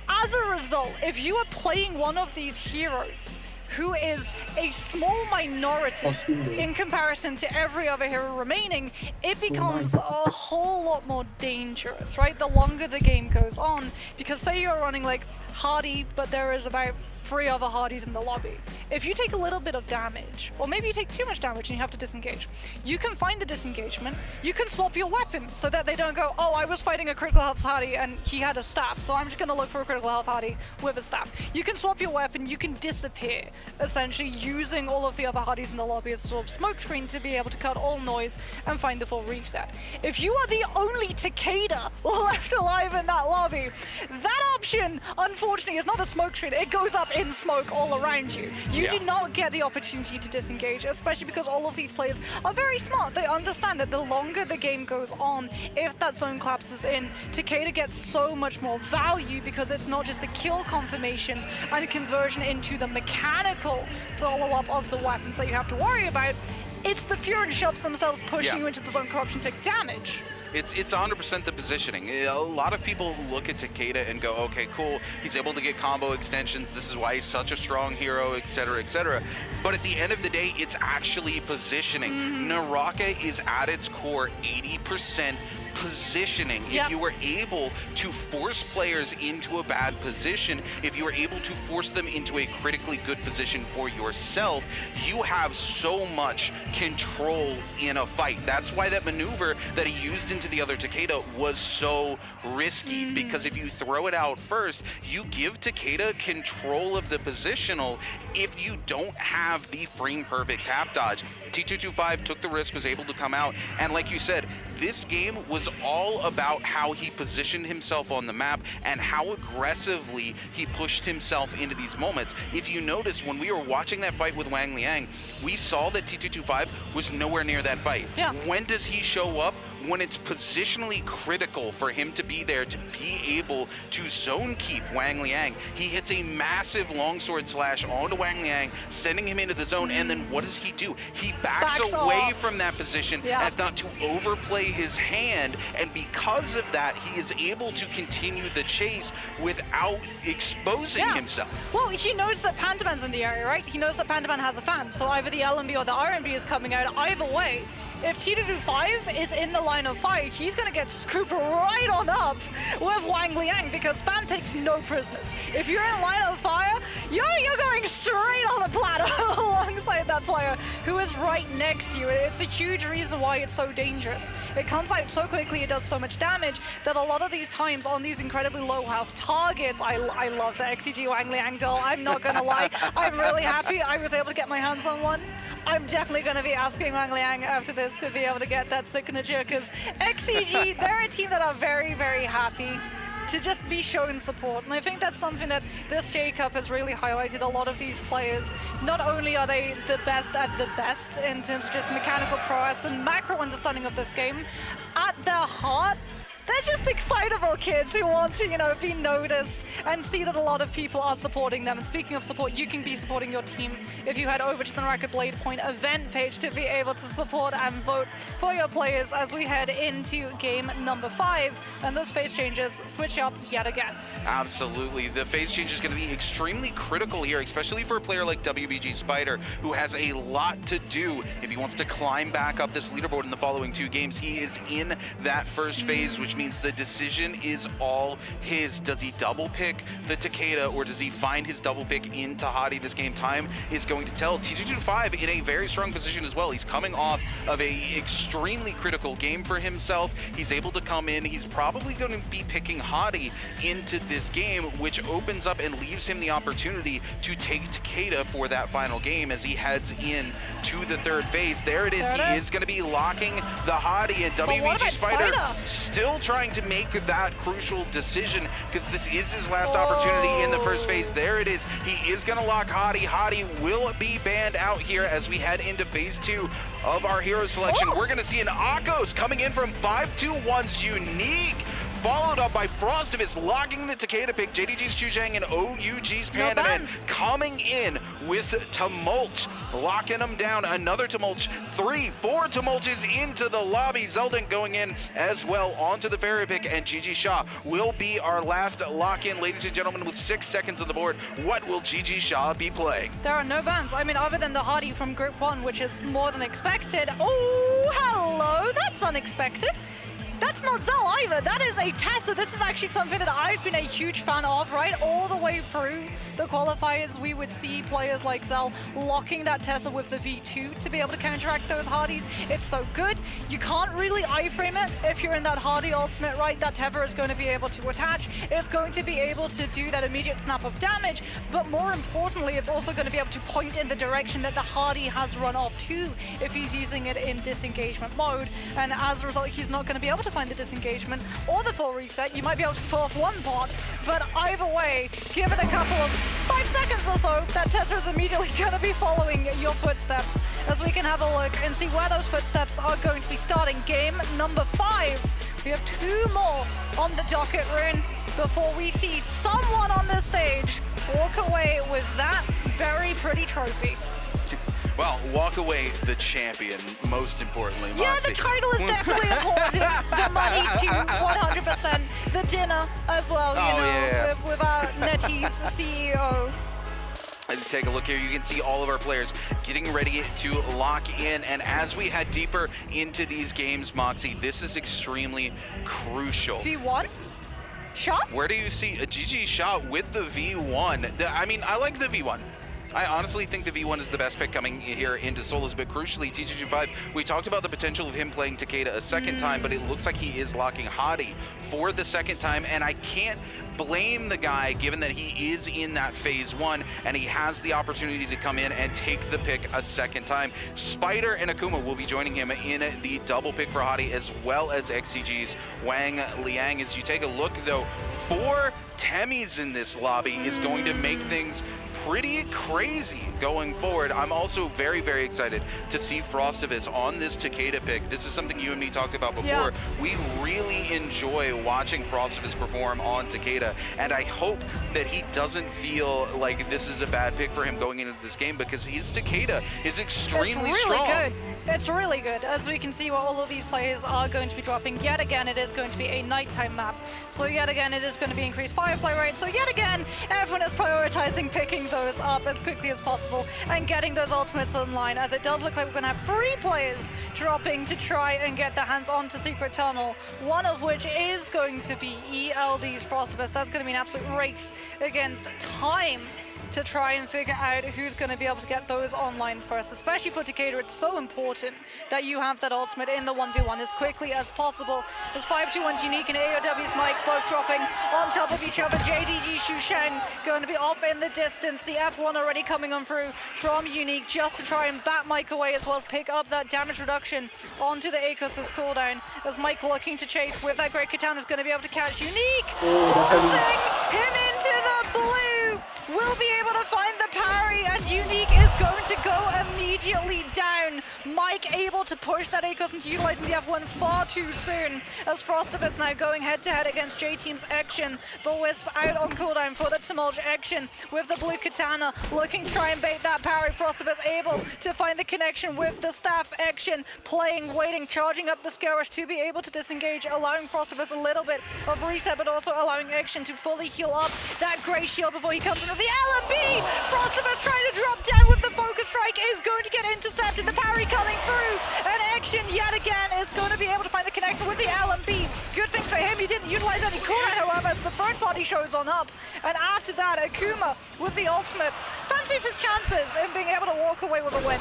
As a result, if you are playing one of these heroes who is a small minority in comparison to every other hero remaining, it becomes a whole lot more dangerous, right? The longer the game goes on, because say you're running like Hardy, but there is about 3 other Hardys in the lobby. If you take a little bit of damage, or maybe you take too much damage and you have to disengage, you can find the disengagement, you can swap your weapon so that they don't go, oh, I was fighting a critical health Hardy and he had a staff, so I'm just going to look for a critical health Hardy with a staff. You can swap your weapon, you can disappear, essentially using all of the other Hardys in the lobby as a sort of smokescreen to be able to cut all noise and find the full reset. If you are the only Takeda left alive in that lobby, that option, unfortunately, is not a smokescreen. It goes up in smoke all around you. You do not get the opportunity to disengage, especially because all of these players are very smart. They understand that the longer the game goes on, if that zone collapses in, Takeda gets so much more value, because it's not just the kill confirmation and a conversion into the mechanical follow-up of the weapons that you have to worry about. It's the Fury shoves themselves pushing you into the zone corruption to damage. It's 100% the positioning. A lot of people look at Takeda and go, okay, cool, he's able to get combo extensions, this is why he's such a strong hero, etc., etc. But at the end of the day, it's actually positioning. Naraka is at its core 80% positioning. If you were able to force players into a bad position, if you are able to force them into a critically good position for yourself, you have so much control in a fight. That's why that maneuver that he used into the other Takeda was so risky, because if you throw it out first, you give Takeda control of the positional if you don't have the frame perfect tap dodge. T225 took the risk, was able to come out, and like you said, this game was all about how he positioned himself on the map and how aggressively he pushed himself into these moments. If you notice, when we were watching that fight with Wang Liang, we saw that T225 was nowhere near that fight. When does he show up? When it's positionally critical for him to be there, to be able to zone keep Wang Liang. He hits a massive longsword slash onto Wang Liang, sending him into the zone, and then what does he do? He backs away from that position as not to overplay his hand, and because of that, he is able to continue the chase without exposing himself. Well, he knows that Pandaman's in the area, right? He knows that Pandaman has a fan, so either the LMB or the RMB is coming out. Either way, if T225 is in the line of fire, he's going to get scooped right on up with Wang Liang, because Fan takes no prisoners. If you're in line of fire, you're going straight on the platter alongside that player who is right next to you. It's a huge reason why it's so dangerous. It comes out so quickly, it does so much damage, that a lot of these times on these incredibly low health targets, I love the XCG Wang Liang duel. I'm not going to lie. I'm really happy I was able to get my hands on one. I'm definitely going to be asking Wang Liang after this to be able to get that signature, because XCG, they're a team that are very, very happy to just be shown support. And I think that's something that this J-Cup has really highlighted. A lot of these players, not only are they the best at the best in terms of just mechanical prowess and macro understanding of this game, at their heart, They're just excitable kids who want to, you know, be noticed and see that a lot of people are supporting them. And speaking of support, you can be supporting your team if you head over to the Naraka Bladepoint event page to be able to support and vote for your players as we head into game number 5. And those phase changes switch up yet again. Absolutely. The phase change is going to be extremely critical here, especially for a player like WBG Spider, who has a lot to do if he wants to climb back up this leaderboard in the following 2 games. He is in that first phase, which means the decision is all his. Does he double pick the Takeda, or does he find his double pick into Hadi this game? Time is going to tell. T225 in a very strong position as well. He's coming off of a extremely critical game for himself. He's able to come in. He's probably going to be picking Hadi into this game, which opens up and leaves him the opportunity to take Takeda for that final game as he heads in to the 3rd phase. There it is. He is going to be locking the Hadi, and WBG Spider still trying to make that crucial decision because this is his last opportunity in the first phase. There it is. He is going to lock Hadi. Hadi will be banned out here as we head into phase 2 of our hero selection. We're going to see an Akos coming in from 5-2-1's Unique, followed up by Frostivus locking the Takeda pick. JDG's Chuzhang and OUG's Pandaman coming in with Tumult, locking them down. Another Tumult, 3, 4 Tumulches into the lobby. Zeldin going in as well onto the Fairy pick, and GG Shaw will be our last lock-in. Ladies and gentlemen, with 6 seconds on the board, what will GG Shaw be playing? There are no bans. I mean, other than the Hadi from Group 1, which is more than expected. Oh, hello, that's unexpected. That's not Zell either. That is a Tessa. This is actually something that I've been a huge fan of, right? All the way through the qualifiers, we would see players like Zell locking that Tessa with the V2 to be able to counteract those Hardys. It's so good. You can't really iframe it if you're in that Hardy ultimate, right? That Tether is going to be able to attach. It's going to be able to do that immediate snap of damage, but more importantly, it's also going to be able to point in the direction that the Hardy has run off to if he's using it in disengagement mode. And as a result, he's not going to be able to find the disengagement or the full reset. You might be able to pull off one pot, but either way, give it a couple of 5 seconds or so, that Tessa is immediately going to be following your footsteps as we can have a look and see where those footsteps are going to be starting. Game number 5. We have 2 more on the docket, Rune, before we see someone on the stage walk away with that very pretty trophy. Well, walk away the champion, most importantly, Moxie. Yeah, the title is definitely important. The money too, 100%. The dinner as well, you know, with our NetEase CEO. Let's take a look here. You can see all of our players getting ready to lock in. And as we head deeper into these games, Moxie, this is extremely crucial. V1? Shot? Where do you see a GG Shot with the V1? I mean, I like the V1. I honestly think the V1 is the best pick coming here into solos, but crucially, T225, we talked about the potential of him playing Takeda a second time, but it looks like he is locking Hadi for the second time, and I can't blame the guy given that he is in that phase 1 and he has the opportunity to come in and take the pick a second time. Spider and Akuma will be joining him in the double pick for Hadi, as well as XCG's Wang Liang. As you take a look though, 4 Temis in this lobby is going to make things pretty crazy going forward. I'm also very, very excited to see Frostivus on this Takeda pick. This is something you and me talked about before. Yeah. We really enjoy watching Frostivus perform on Takeda, and I hope that he doesn't feel like this is a bad pick for him going into this game, because his Takeda is extremely strong. Good. It's really good. As we can see, what all of these players are going to be dropping. Yet again, it is going to be a nighttime map. So yet again, it is going to be increased fireplay rate. So yet again, everyone is prioritizing picking those up as quickly as possible and getting those ultimates online, as it does look like we're going to have 3 players dropping to try and get their hands onto Secret Tunnel, one of which is going to be ELD's Frostivus. That's going to be an absolute race against time to try and figure out who's going to be able to get those online first. Especially for Takeda, it's so important that you have that ultimate in the 1v1 as quickly as possible. As 5-2-1's Unique and AOW's Mike both dropping on top of each other. JDG Shusheng going to be off in the distance. The F1 already coming on through from Unique just to try and bat Mike away, as well as pick up that damage reduction onto the Akos' cooldown. As Mike looking to chase with that great katana is going to be able to catch Unique, forcing him into the blue. Will be able to find the parry, and Unique is going to go immediately down. Mike Unique able to push that ACOS into utilizing the F1 far too soon, as Frostivus now going head-to-head against J-Team's action. The Wisp out on cooldown for the Tumulj action with the blue katana, looking to try and bait that parry. Frostivus able to find the connection with the staff action, playing, waiting, charging up the Skirrish to be able to disengage, allowing Frostivus a little bit of reset, but also allowing action to fully heal up that Grey Shield before he comes in with the LMB. Frostivus trying to drop down with the focus strike is going to get intercepted. The parry coming through, and action yet again is going to be able to find the connection with the LMB. Good thing for him, he didn't utilize any cooldown, however, as the third party shows on up. And after that, Akuma with the ultimate fancies his chances in being able to walk away with a win.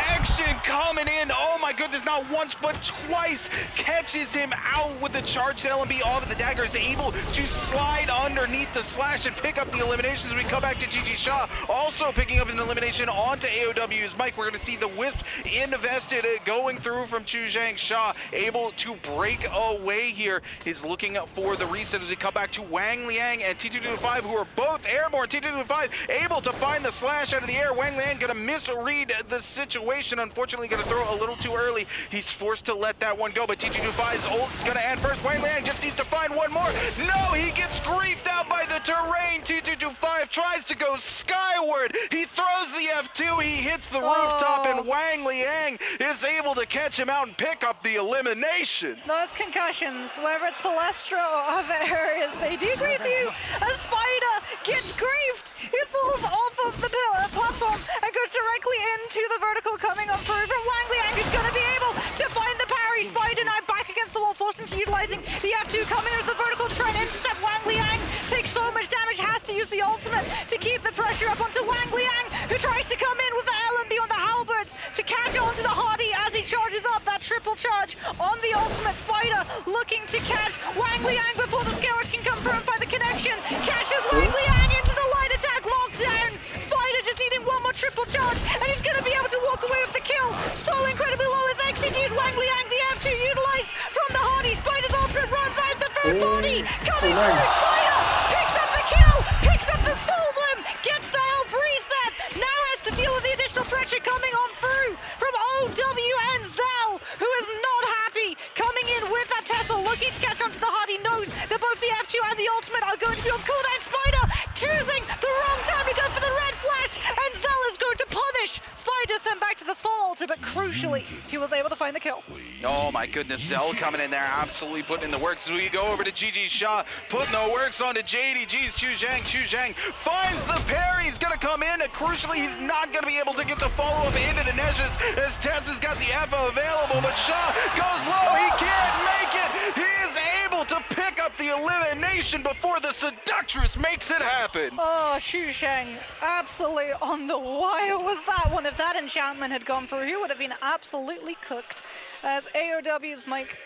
Action coming in. Oh my goodness, not once but twice. Catches him out with the charged LMB off of the dagger. Is able to slide underneath the slash and pick up the eliminations. We come back to GG Shaw, also picking up an elimination onto AOW's Mike. We're going to see the Wisp invested going through from Chu Zhang. Shaw able to break away here. Is looking for the reset as we come back to Wang Liang and T225, who are both airborne. T225 able to find the slash out of the air. Wang Liang going to misread the situation. Unfortunately, going to throw a little too early. He's forced to let that one go, but T225's ult is going to end first. Wang Liang just needs to find one more. No, he gets griefed out by the terrain. T225 tries to go skyward. He throws the F2. He hits the rooftop, and Wang Liang is able to catch him out and pick up the elimination. Those concussions, whether it's Celestra or other areas, they do grief you. A Spider gets griefed. He falls off of the platform and goes directly into the vertical coming up through from Wang Liang, who's going to be able to find the parry. Spider now back against the wall, forced into utilizing the F2 coming into the vertical to try and intercept Wang Liang. Takes so much damage, has to use the ultimate to keep the pressure up onto Wang Liang, who tries to come in with the LMB on the halberds to catch onto the Hardy as he charges up that triple charge on the ultimate. Spider looking to catch Wang Liang before the Skirrish can come through and find the connection. Catches Wang Liang into the light attack lockdown. Spider just needing one more triple charge, and he's going to be able to walk away with the kill. So incredibly low as XCG's Wang Liang, the F2 utilized from the Hardy. Spider's ultimate runs out the third body. Coming through, Spider picks up the kill, picks up the soul bloom, gets the health reset. Now has to deal with the additional pressure coming on through from OW and Zell, who is not happy. Coming in with that Tesla, looking to catch onto the Hardy, knows that both the F2 and the ultimate are going to be on cooldown. Spider choosing the wrong time to go for the red flash, and Zell is going to punish Spider, sent back to the soul altar, but crucially, he was able to find the kill. Oh my goodness, Zell coming in there, absolutely putting in the works. As we go over to GG Shaw, putting the works onto JDG's Chu Zhang. Chu Zhang finds the parry. He's going to come in, and crucially, he's not going to be able to get the follow-up into the Nessus as Tess has got the F available, but Shaw goes low. He can't make it. He is able to pick up the elimination before the Seductress makes it happen. Oh, Chu Zhang, absolutely on the wire was that one. If that enchantment had gone through, he would have been absolutely cooked. As AOW's Mike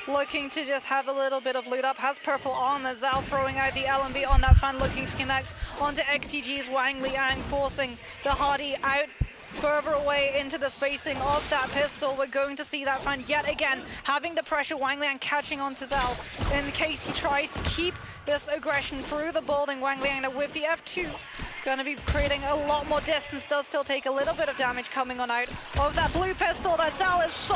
looking to just have a little bit of loot up, has purple armor. Zhao throwing out the LMB on that fan, looking to connect onto XTG's Wang Liang, forcing the Hardy out further away into the spacing of that pistol. We're going to see that fan yet again having the pressure. Wang Liang catching on to Zell in case he tries to keep this aggression through the building. Wang Liang now with the F2 going to be creating a lot more distance. Does still take a little bit of damage coming on out of that blue pistol. That Zell is so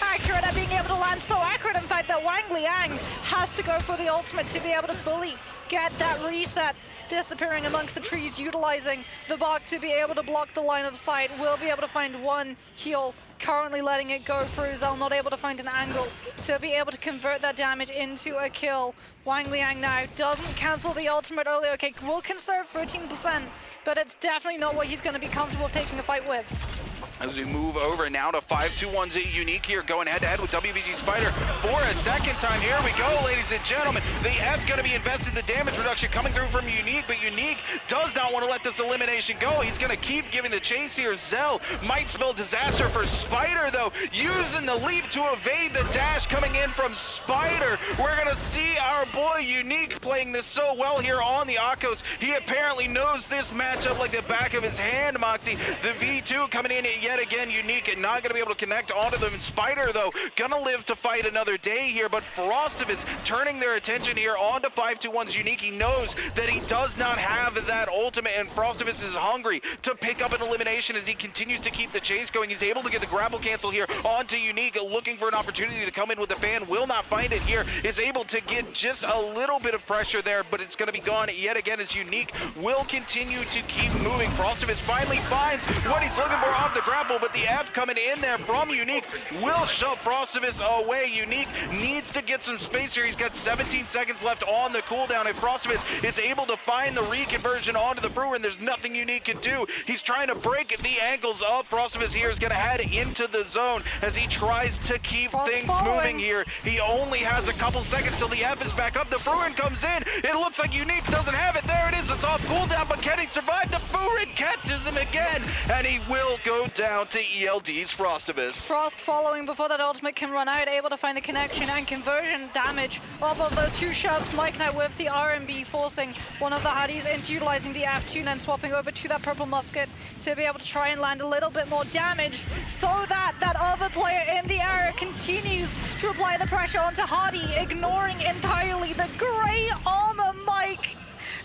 accurate at being able to land, so accurate in fact that Wang Liang has to go for the ultimate to be able to fully get that reset. Disappearing amongst the trees, utilizing the box to be able to block the line of sight. Will be able to find one heal, currently letting it go through. Zell not able to find an angle to be able to convert that damage into a kill. Wang Liang now doesn't cancel the ultimate early. Okay, will conserve 13%, but it's definitely not what he's going to be comfortable taking a fight with. As we move over now to 5-2-1's Unique here, going head-to-head with WBG Spider for a second time. Here we go, ladies and gentlemen. The F going to be invested, the damage reduction coming through from Unique, but Unique does not want to let this elimination go. He's going to keep giving the chase here. Zell might spell disaster for Spider, though, using the leap to evade the dash coming in from Spider. We're going to see our boy Unique playing this so well here on the Akos. He apparently knows this matchup like the back of his hand, Moxie. The V2 coming in yet again. Unique and not gonna be able to connect onto them. And Spider, though, gonna live to fight another day here, but Frostivus turning their attention here onto 521's Unique. He knows that he does not have that ultimate, and Frostivus is hungry to pick up an elimination as he continues to keep the chase going. He's able to get the grapple cancel here onto Unique, looking for an opportunity to come in with the fan. Will not find it here. Is able to get just a little bit of pressure there, but it's going to be gone yet again as Unique will continue to keep moving. Frostivus finally finds what he's looking for off the grapple, but the F coming in there from Unique will shove Frostivus away. Unique needs to get some space here. He's got 17 seconds left on the cooldown. If Frostivus is able to find the reconversion onto the brewer, and there's nothing Unique can do. He's trying to break the ankles of Frostivus here. Is going to head into the zone as he tries to keep things moving here. He only has a couple seconds till the F is back up. The Fruin comes in. It looks like Unique doesn't have it. There it is. It's off cooldown, but can he survive? The Fruin catches him again, and he will go down to ELD's Frostivus. Frost following before that ultimate can run out, able to find the connection and conversion damage off of those two shoves. Mike now with the RMB forcing one of the Haddies into utilizing the F2 and then swapping over to that purple musket to be able to try and land a little bit more damage so that that other player in the area continues to apply the pressure onto Hardy, ignoring entirely the grey armor Mike,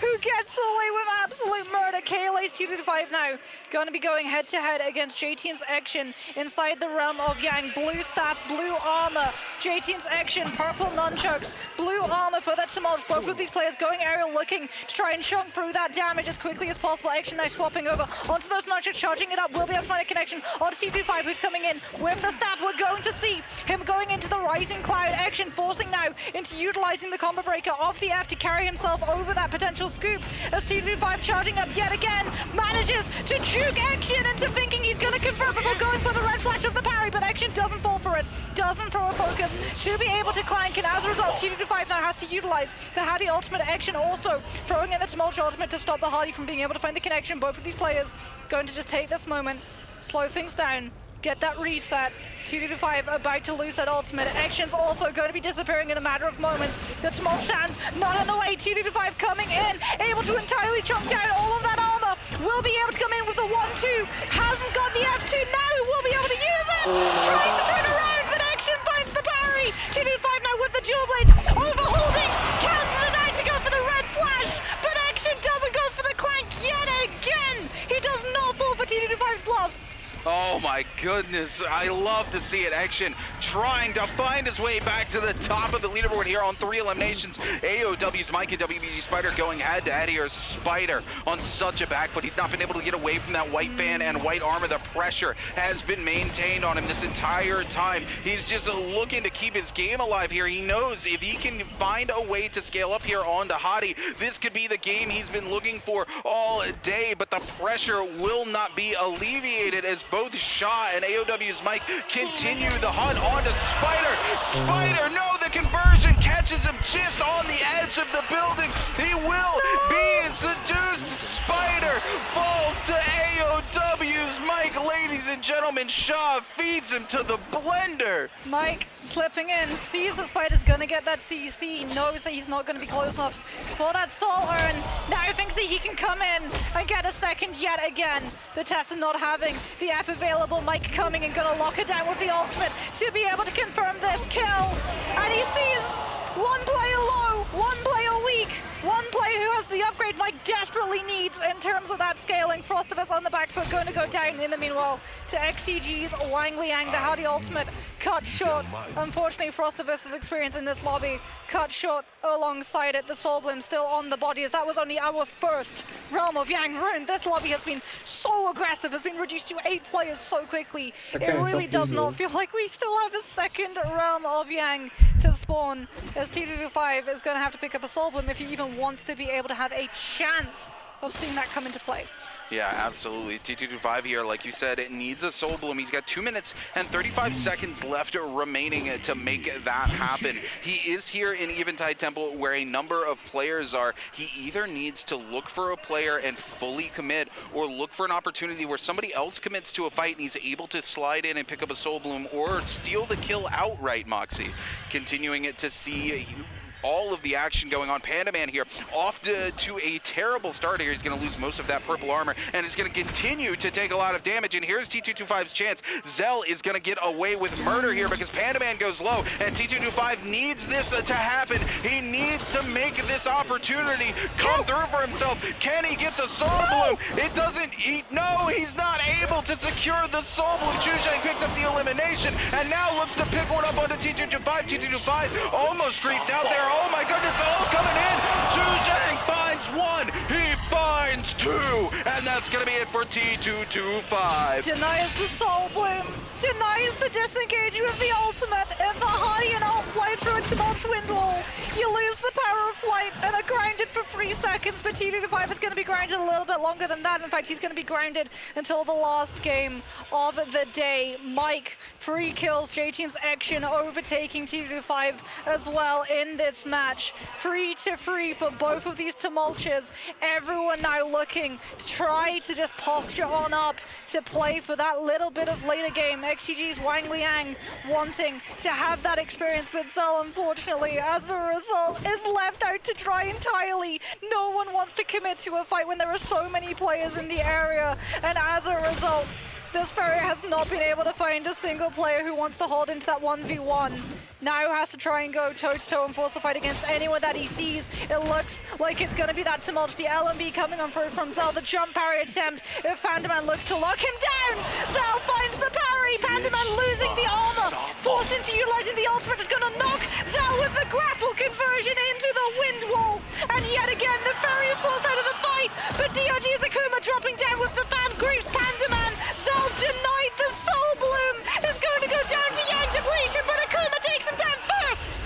who gets away with absolute murder. KLA's 2-5 now going to be going head-to-head against J-Team's Action inside the realm of Yang. Blue staff, blue armor. J-Team's Action, purple nunchucks, blue armor for that Tumult. Both of these players going aerial, looking to try and chunk through that damage as quickly as possible. Action now swapping over onto those nunchucks, charging it up. Will be able to find a connection onto C25, who's coming in with the staff. We're going to see him going into the Rising Cloud. Action forcing now into utilizing the combo breaker off the F to carry himself over that potential scoop as T25 charging up yet again, manages to juke Action into thinking he's going to convert before going for the red flash of the parry, but Action doesn't fall for it, doesn't throw a focus to be able to clank, and as a result T25 now has to utilize the Hardy ultimate. Action also throwing in the Tumult ultimate to stop the Hardy from being able to find the connection. Both of these players going to just take this moment, slow things down, get that reset. 2-5 about to lose that ultimate. Action's also going to be disappearing in a matter of moments. The Tumult stands not in the way. 2-5 coming in, able to entirely chunk down all of that armor. Will be able to come in with the 1-2. Hasn't got the F2 now. Will be able to use it. Tries to turn around, but Action finds the parry. 2-5 now with the dual blades. Overholding. Casts it out to go for the red flash, but Action doesn't go for the clank yet again. He does not fall for 2-5's bluff. Oh my goodness, I love to see it. Action trying to find his way back to the top of the leaderboard here on 3 eliminations. AOW's Mike and WBG Spider going head to head here. Spider on such a back foot. He's not been able to get away from that white fan and white armor. The pressure has been maintained on him this entire time. He's just looking to keep his game alive here. He knows if he can find a way to scale up here onto Hadi, this could be the game he's been looking for all day, but the pressure will not be alleviated as both Shaw and AOW's Mike continue the hunt onto Spider. Spider, no, the conversion catches him just on the edge of the building. He will be seduced. Spider falls to AOW's Mike. Ladies and gentlemen, Shaw feeds him to the blender. Mike slipping in, sees that Spider's gonna get that CC, knows that he's not gonna be close enough for that soul urn. Now he thinks that he can come in and get a second yet again. The Tessa not having the F available. Mike coming and gonna lock it down with the ultimate to be able to confirm this kill. And he sees one player low, one player weak, one player who has the upgrade Mike desperately needs in terms of that scaling. Frostivus on the back foot, going to go down in the meanwhile to XCG's Wang Liang. The Hardy ultimate cut short. Unfortunately, Frostivus' experience in this lobby cut short alongside it. The Soul Bloom still on the body, as that was only our first Realm of Yang rune. This lobby has been so aggressive, has been reduced to 8 players so quickly. It really does not feel like we still have a second Realm of Yang to spawn, as T225 is going to have to pick up a Soul Bloom if he even wants to be able to have a chance of seeing that come into play. Yeah, absolutely. T225 here, like you said, it needs a Soul Bloom. He's got 2 minutes and 35 seconds left remaining to make that happen. He is here in Eventide Temple where a number of players are. He either needs to look for a player and fully commit, or look for an opportunity where somebody else commits to a fight and he's able to slide in and pick up a Soul Bloom, or steal the kill outright, Moxie. Continuing it to see all of the action going on. Panda Man here off to a terrible start here. He's going to lose most of that purple armor, and it's going to continue to take a lot of damage. And here's T225's chance. Zell is going to get away with murder here because Panda Man goes low, and T225 needs this to happen. He needs to make this opportunity come through for himself. Can he get the Soul Bloom? It doesn't. No, he's not able to secure the Soul Bloom. Chuzhang picks up the elimination, and now looks to pick one up onto T225. T225 almost griefed out there. Oh my goodness, they're all coming in. Chuzhang finds one. He finds two, and that's going to be it for T225. Denies the Soul Bloom, denies the disengage with the ultimate. If the Hardy and ult flies through its Mulch Wind Wall, you lose the power of flight and are grounded for 3 seconds, but T225 is going to be grounded a little bit longer than that. In fact, he's going to be grounded until the last game of the day. Mike, 3 kills, J-Team's action overtaking T225 as well in this match. 3-3 for both of these tumultures. Everyone now looking to try to just posture on up to play for that little bit of later game. XTG's Wang Liang wanting to have that experience, but Zell, unfortunately, as a result, is left out to dry entirely. No one wants to commit to a fight when there are so many players in the area, and as a result, this Ferry has not been able to find a single player who wants to hold into that 1v1. Now has to try and go toe-to-toe and force a fight against anyone that he sees. It looks like it's going to be that Tumult. The LMB coming on through from Zell. The jump parry attempt. If Pandaman looks to lock him down, Zell finds the parry. Pandaman losing the armor. Forced into utilizing the ultimate is going to knock Zell with the grapple conversion into the wind wall. And yet again, the Ferry is forced out of the fight. But DRG's Akuma dropping down with the fan griefs Pandaman. Zell denied the Soul Bloom. Is going to go down to Yang Depletion, but Akuma takes him down first.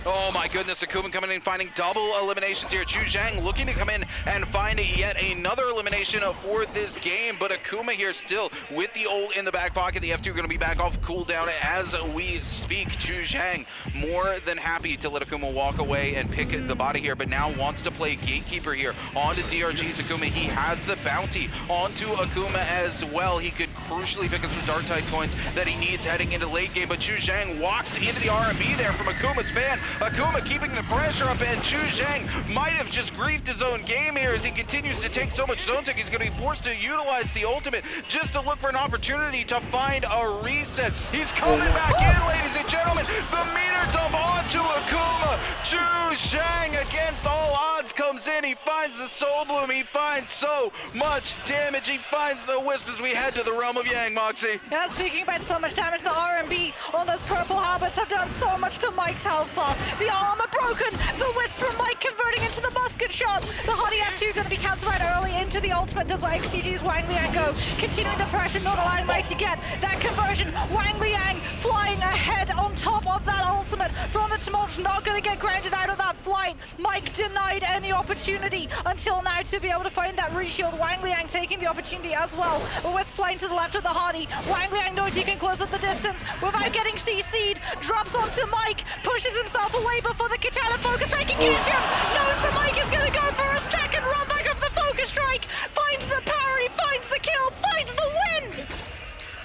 Oh my goodness, Akuma coming in, finding double eliminations here. Chuzhang looking to come in and find yet another elimination for this game, but Akuma here still with the ult in the back pocket. The F2 going to be back off cooldown as we speak. Chuzhang more than happy to let Akuma walk away and pick the body here, but now wants to play Gatekeeper here onto DRG's Akuma. He has the bounty onto Akuma as well. He could crucially pick up some Dark Tide points that he needs heading into late game, but Chuzhang walks into the R&B there from Akuma's fan. Akuma keeping the pressure up, and Chuzhang might have just griefed his own game here as he continues to take so much zone tech. He's going to be forced to utilize the ultimate just to look for an opportunity to find a reset. He's coming back in, ladies and gentlemen. The meter dump onto Akuma. Chuzhang against all odds comes in. He finds the Soul Bloom. He finds so much damage. He finds the Wisp as we head to the realm of Yang, Moxie. Yeah, speaking about so much damage, the R&B on those purple habits have done so much to Mike's health bar. The armor broken, the Wisp from Mike converting into the musket shot. The Hardy F2 going to be cancelled out early into the ultimate. Does XCG's Wang Liang go? Continuing the pressure, not allowing Mike to get that conversion. Wang Liang flying ahead on top of that ultimate from the Tumult, not going to get grounded out of that flight. Mike denied any opportunity until now to be able to find that reshield. Wang Liang taking the opportunity as well. The Wisp playing to the left of the Hardy. Wang Liang knows he can close up the distance without getting CC'd. Drops onto Mike, pushes himself away before the Katana focus strike can catch him. Knows the Mike is going to go for a second run back of the focus strike. Finds the parry, finds the kill, finds the win.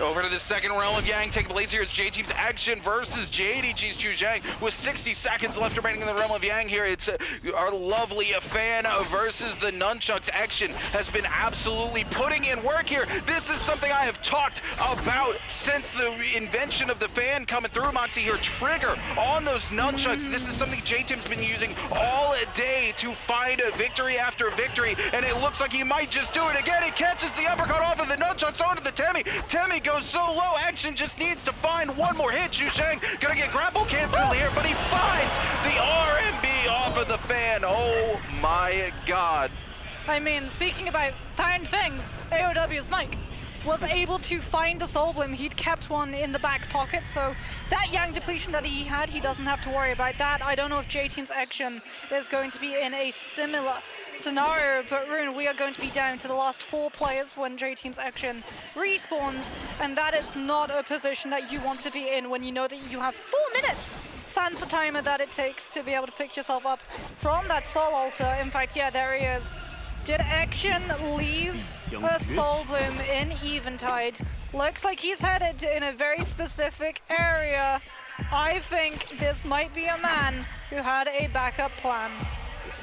Over to the second realm of Yang taking place here. It's J-Team's action versus JDG's Chuzhang with 60 seconds left remaining in the realm of Yang here. It's our lovely fan versus the Nunchucks. Action has been absolutely putting in work here. This is something I have talked about since the invention of the fan coming through, Moxie here. Trigger on those Nunchucks. This is something J-Team's been using all day to find a victory after victory, and it looks like he might just do it again. He catches the uppercut off of the Nunchucks onto the Temi. Temi goes so low, Action just needs to find one more hit. Chuzhang gonna get grapple canceled here, but he finds the RMB off of the fan. Oh my god. I mean, speaking about found things, AOW's Mike was able to find a Soul Bloom. He'd kept one in the back pocket, so that Yang depletion that he had, he doesn't have to worry about that. I don't know if J-Team's action is going to be in a similar scenario, but Rune, we are going to be down to the last 4 players when J-Team's action respawns, and that is not a position that you want to be in when you know that you have 4 minutes. Sans the timer that it takes to be able to pick yourself up from that Soul Altar. In fact, yeah, there he is. Did Action leave a Soul Bloom in Eventide? Looks like he's headed in a very specific area. I think this might be a man who had a backup plan.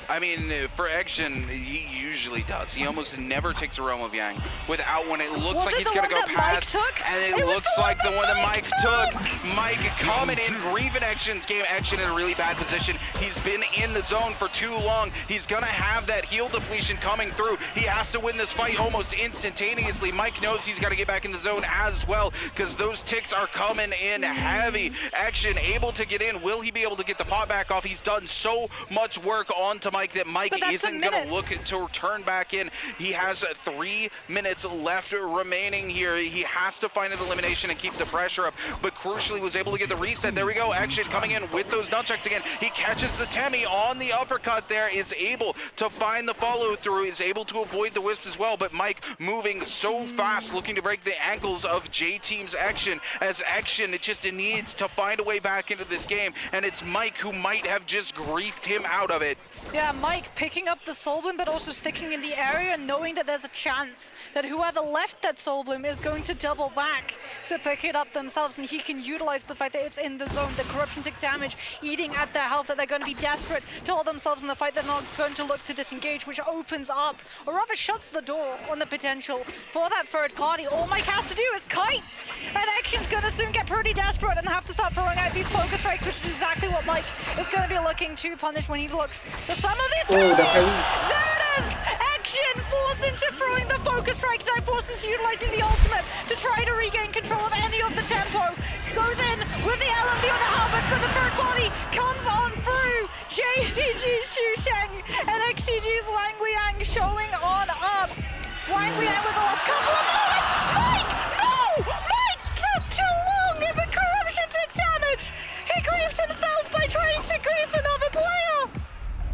I mean, for Action, he usually does. He almost never takes a realm of Yang without one. It looks like he's going to go past, and it looks like the one that Mike took. Mike coming in, grieving Action's game. Action in a really bad position. He's been in the zone for too long. He's going to have that heal depletion coming through. He has to win this fight almost instantaneously. Mike knows he's got to get back in the zone as well, because those ticks are coming in heavy. Action able to get in. Will he be able to get the pot back off? He's done so much work onto Mike that Mike isn't going to look to turn back in. He has 3 minutes left remaining here. He has to find an elimination and keep the pressure up, but crucially was able to get the reset. There we go. Action coming in with those nunchucks again. He catches the Temi on the uppercut there, is able to find the follow through, is able to avoid the wisp as well, but Mike moving so fast, looking to break the ankles of J-Team's Action, as Action it just needs to find a way back into this game, and it's Mike who might have just griefed him out of it. Yeah, Mike picking up the Soul Bloom, but also sticking in the area and knowing that there's a chance that whoever left that Soul Bloom is going to double back to pick it up themselves, and he can utilize the fact that it's in the zone, the corruption tick damage, eating at their health, that they're going to be desperate to hold themselves in the fight. They're not going to look to disengage, which opens up, or rather shuts the door on the potential for that third party. All Mike has to do is kite, and Action's going to soon get pretty desperate and have to start throwing out these focus strikes, which is exactly what Mike is going to be looking to punish when he looks for some of these combos. There it is! Action forced into throwing the focus strike, now forced into utilizing the ultimate to try to regain control of any of the tempo. Goes in with the LMB on the halberds, but the third body comes on through. JTG Xusheng and XCG's Wang Liang showing on up. Wang Liang with the last couple of moments. Mike! No! Mike took too long in the corruption tick damage! He griefed himself by trying to grief another player!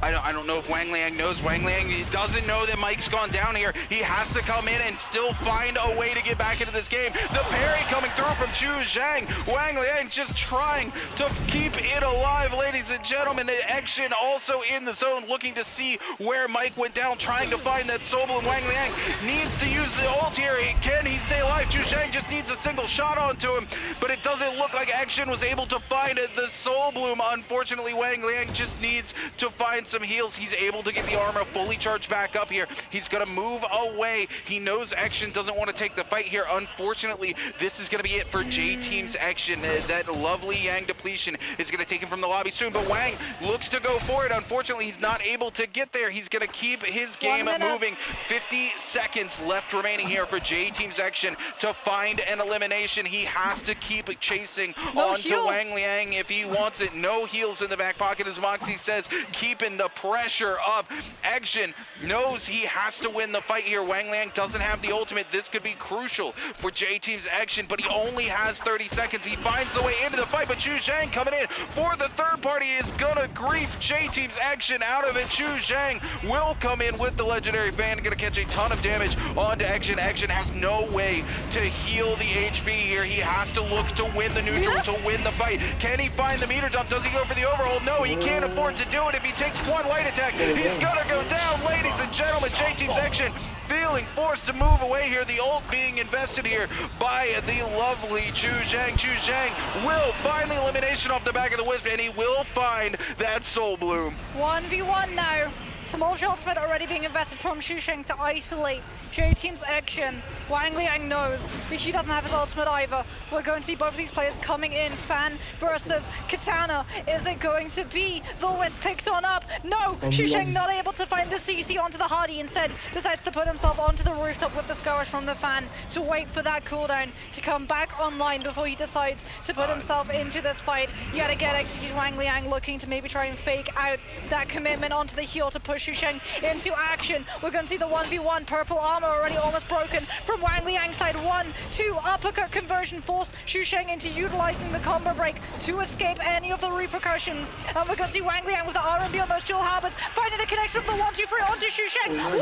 I don't know if Wang Liang knows. Wang Liang doesn't know that Mike's gone down here. He has to come in and still find a way to get back into this game. The parry coming through from Chu Zhang. Wang Liang just trying to keep it alive, ladies and gentlemen. Action also in the zone, looking to see where Mike went down, trying to find that Soul Bloom. Wang Liang needs to use the ult here. Can he stay alive? Chu Zhang just needs a single shot onto him, but it doesn't look like Action was able to find the Soul Bloom. Unfortunately, Wang Liang just needs to find some heals. He's able to get the armor fully charged back up here. He's going to move away. He knows Action doesn't want to take the fight here. Unfortunately, this is going to be it for J-Team's Action. That lovely Yang depletion is going to take him from the lobby soon, but Wang looks to go for it. Unfortunately, he's not able to get there. He's going to keep his game moving. 50 seconds left remaining here for J-Team's Action to find an elimination. He has to keep chasing onto Wang Liang if he wants it. No heals in the back pocket, as Moxie says, keeping the pressure up. Action knows he has to win the fight here. Wang Liang doesn't have the ultimate. This could be crucial for J-Team's Action, but he only has 30 seconds. He finds the way into the fight, but Chu Zhang coming in for the third party is gonna grief J-Team's Action out of it. Chu Zhang will come in with the legendary fan, gonna catch a ton of damage onto Action. Action has no way to heal the HP here. He has to look to win the neutral, to win the fight. Can he find the meter dump? Does he go for the overhold? No, he can't afford to do it. If he takes one light attack, he's gonna go down. Ladies and gentlemen, J-Team's Action feeling forced to move away here. The ult being invested here by the lovely Chu Zhang. Chu Zhang will find the elimination off the back of the wisp, and he will find that Soul Bloom. 1v1 now. Tumultuous ultimate already being invested from Xusheng to isolate J-Team's Action. Wang Liang knows that he doesn't have his ultimate either. We're going to see both of these players coming in. Fan versus Katana. Is it going to be the Wisp picked on up? No! Xusheng not able to find the CC onto the Hardy. Instead, decides to put himself onto the rooftop with the Scourge from the Fan to wait for that cooldown to come back online before he decides to put himself into this fight. Yet again, XG's Wang Liang looking to maybe try and fake out that commitment onto the heal to push Xusheng into action. We're going to see the 1v1 purple armor already almost broken from Wang Liang's side. 1-2 uppercut conversion forced Xusheng into utilizing the combo break to escape any of the repercussions. And we're going to see Wang Liang with the RMB on those dual halberds, finding the connection of the 1-2-3 onto Xusheng. 1-2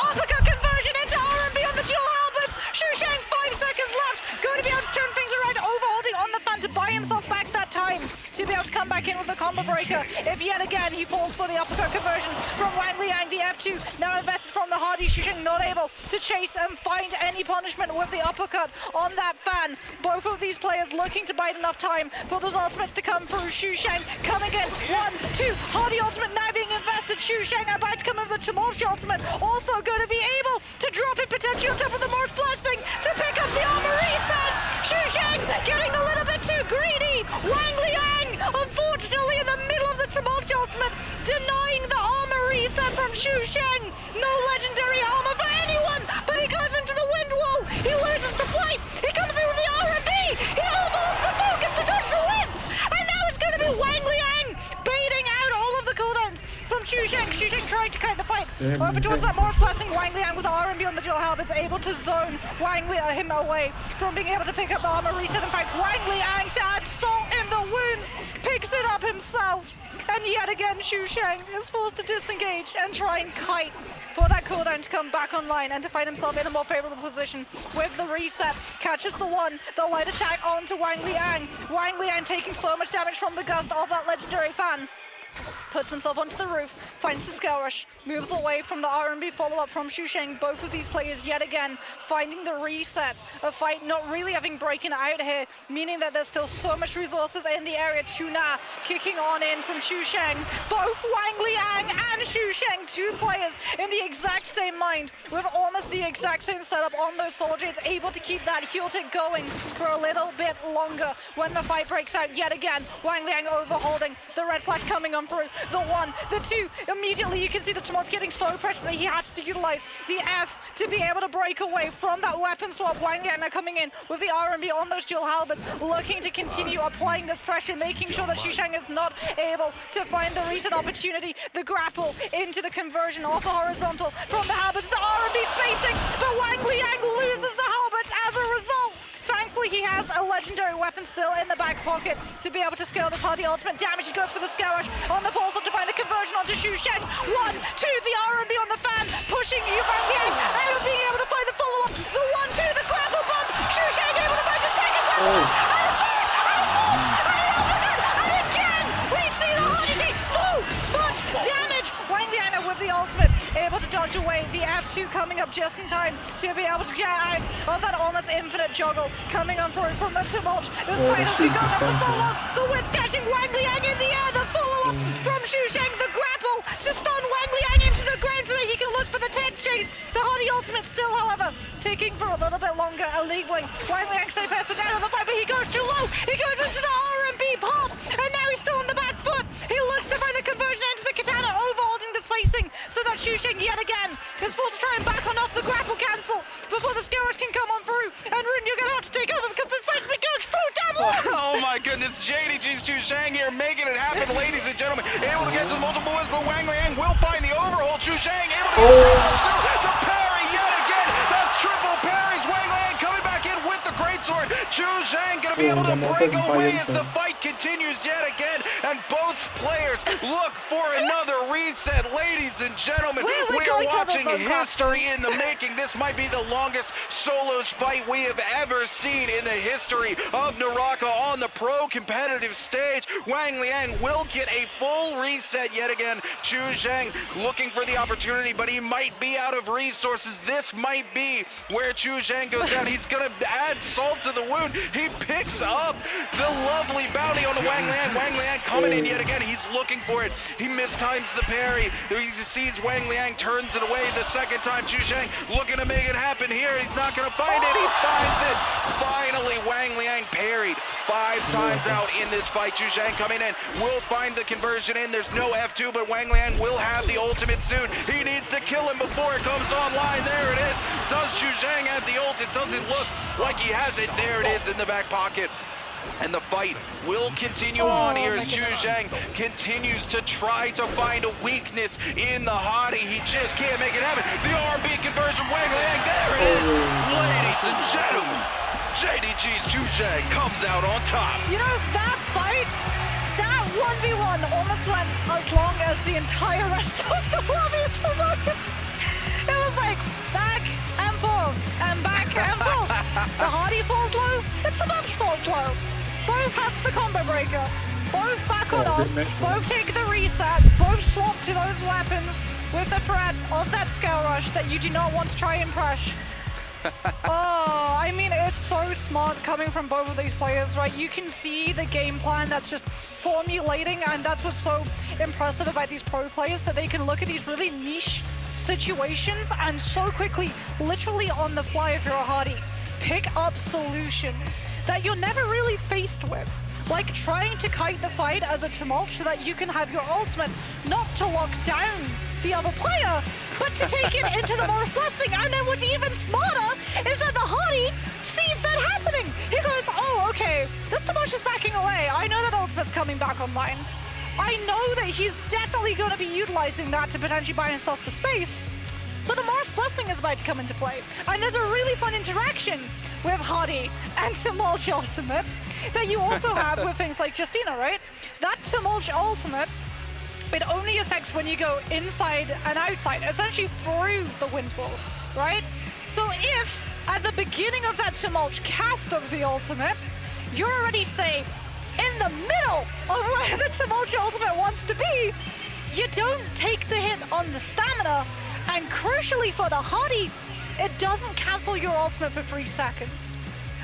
uppercut conversion into RMB on the dual halberds. Xusheng, 5 seconds left. Going to be able to turn things around, overholding on the Fan to buy himself back that time to be able to come back in with the combo breaker. If yet again he falls for the uppercut conversion from Wang Liang, the F2 now invested from the Hardy. Xusheng not able to chase and find any punishment with the uppercut on that fan. Both of these players looking to bide enough time for those ultimates to come through. Xusheng coming in, 1, 2, Hardy ultimate now being invested. Xusheng about to come in with the Tumultuous ultimate, also going to be able to drop in potentially on top of the Morse Blessing to pick up the armor reset. Xusheng getting a little bit too greedy. Wang Liang, unfortunately, in the middle of the Tumultuous ultimate, denying the armor reset from Xusheng. No legendary armor for anyone, but he goes into the wind wall. He loses the fight. He comes in with the R&B. He overholds the focus to dodge the wisp. And now it's going to be Wang Liang baiting out all of the cooldowns from Xusheng. Xusheng trying to kite the fight over towards that Morse Blessing. Wang Liang with the R&B on the dual halberd is able to zone him away from being able to pick up the armor reset. In fact, Wang Liang, to add salt in the wounds, picks it up himself. And yet again, Xusheng is forced to disengage and try and kite for that cooldown to come back online and to find himself in a more favorable position with the reset. Catches the light attack onto Wang Liang. Wang Liang taking so much damage from the gust of that legendary fan. Puts himself onto the roof, finds the Skull Rush, moves away from the R&B follow-up from Xusheng. Both of these players yet again finding the reset. A fight not really having broken out here, meaning that there's still so much resources in the area. Tuna kicking on in from Xusheng. Both Wang Liang and Xusheng, two players in the exact same mind, with almost the exact same setup on those Soul Jades, able to keep that heel tick going for a little bit longer when the fight breaks out yet again. Wang Liang overholding, the red flash coming on through, the 1, the 2, immediately you can see the Tumult getting so pressure that he has to utilize the F to be able to break away from that weapon swap. Wang Liang now coming in with the R&B on those dual halberds, looking to continue applying this pressure, making sure that Xusheng is not able to find the reset opportunity. The grapple into the conversion off the horizontal from the halberds, the R&B spacing, but Wang Liang loses the halberds as a result. Thankfully, he has a legendary weapon still in the back pocket to be able to scale this Hardy ultimate damage. He goes for the Skull Rush on the pulse up to find the conversion onto Xusheng. 1, 2, the R&B on the fan, pushing Wang Liang out of being able to find the follow-up. The 1, 2, the grapple bump. Xusheng able to find the second grapple. And a third, and a fourth, and an uppercut. And again, we see the Hardy take so much damage. Wang Liang with the ultimate, able to dodge away. The F2 coming up just in time to be able to get out of that almost infinite juggle coming on through from the Tumult. This fight has been going on for so long. The wisp catching Wang Liang in the air. The follow-up from Xusheng. The grapple to stun Wang Liang into the ground so that he can look for the tech chase. The Hardy ultimate still, however, ticking for a little bit longer. A league blink. Wang Liang stay passed down on the fight, but he goes too low. He goes into the R&B pop, and now he's still on the back foot. He looks to find the conversion into the katana, overholding the spacing so that Xusheng yet again is forced to try and back on off the grapple cancel before the Skull Rush can come on through. And Rune, you're going to have to take over because this fight's been going so damn long. Oh my goodness, JDG's Xusheng here making it happen, ladies and gentlemen. Able to get to the multiple wisp, but Wang Liang will find the overhold. Xusheng able to get the jump touch through. The parry yet again. That's triple parries. Wang Liang coming back in with the greatsword. Xusheng going to be able to break away as the fight continues yet again. And both players look for another reset. Ladies and gentlemen, we are watching history in the making. This might be the longest solos fight we have ever seen in the history of Naraka on the pro competitive stage. Wang Liang will get a full reset yet again. Xusheng looking for the opportunity, but he might be out of resources. This might be where Xusheng goes down. He's going to add salt to the wound. He picks up the lovely bounty on the Wang Liang. Wang Liang coming in yet again. He's looking for it. He mistimes the parry. He sees Wang Liang, turns it away the second time. Xusheng looking to make it happen here. He's not going to find it. He finds it. Finally, Wang Liang parried 5 times out in this fight. Xusheng coming in, will find the conversion in. There's no F2, but Wang Liang will have the ultimate soon. He needs to kill him before it comes online. There it is. Does Xusheng have the ult? It doesn't look like he has it. There it is in the back pocket. And the fight will continue on here as Xusheng continues to try to find a weakness in the Hottie. He just can't make it happen. The R&B conversion, Wang Liang, there it is. Ladies and gentlemen, JDG's Xusheng comes out on top. You know, that fight, that 1v1 almost went as long as the entire rest of the lobby survived. It was like back and forth and back and forth. The Hardy falls low, the Tumult falls low. Both have the combo breaker. both back on off, both take the reset, both swap to those weapons with the threat of that scale rush that you do not want to try and crush. Oh, I mean, it's so smart coming from both of these players, right? You can see the game plan that's just formulating, and that's what's so impressive about these pro players, that they can look at these really niche situations and so quickly, literally on the fly if you're a Hardy, pick up solutions that you're never really faced with. Like trying to kite the fight as a Tumult so that you can have your ultimate not to lock down the other player, but to take it into the Morris Blessing. And then what's even smarter is that the Hardy sees that happening. He goes, oh, okay, this Tumult is backing away. I know that ultimate's coming back online. I know that he's definitely going to be utilizing that to potentially buy himself the space. But the Morris Blessing is about to come into play. And there's a really fun interaction with Hardy and Tumult Ultimate that you also have with things like Justina, right? That Tumult Ultimate, it only affects when you go inside and outside, essentially through the wind wall, right? So if at the beginning of that Tumult cast of the ultimate, you're already, say, in the middle of where the Tumult Ultimate wants to be, you don't take the hit on the stamina, and crucially for the Hardy, it doesn't cancel your ultimate for 3 seconds.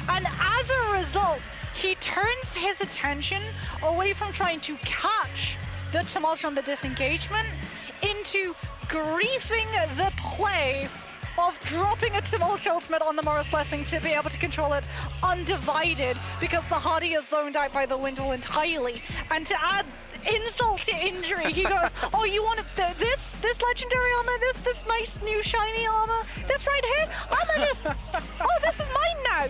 And as a result, he turns his attention away from trying to catch the Tumult on the disengagement into griefing the play of dropping a Tumult ultimate on the Morris Blessing to be able to control it undivided, because the Hardy is zoned out by the Windwall entirely. And to add insult to injury, he goes, oh, you want this legendary armor, this nice new shiny armor, this right here? I'ma just, oh, this is mine now.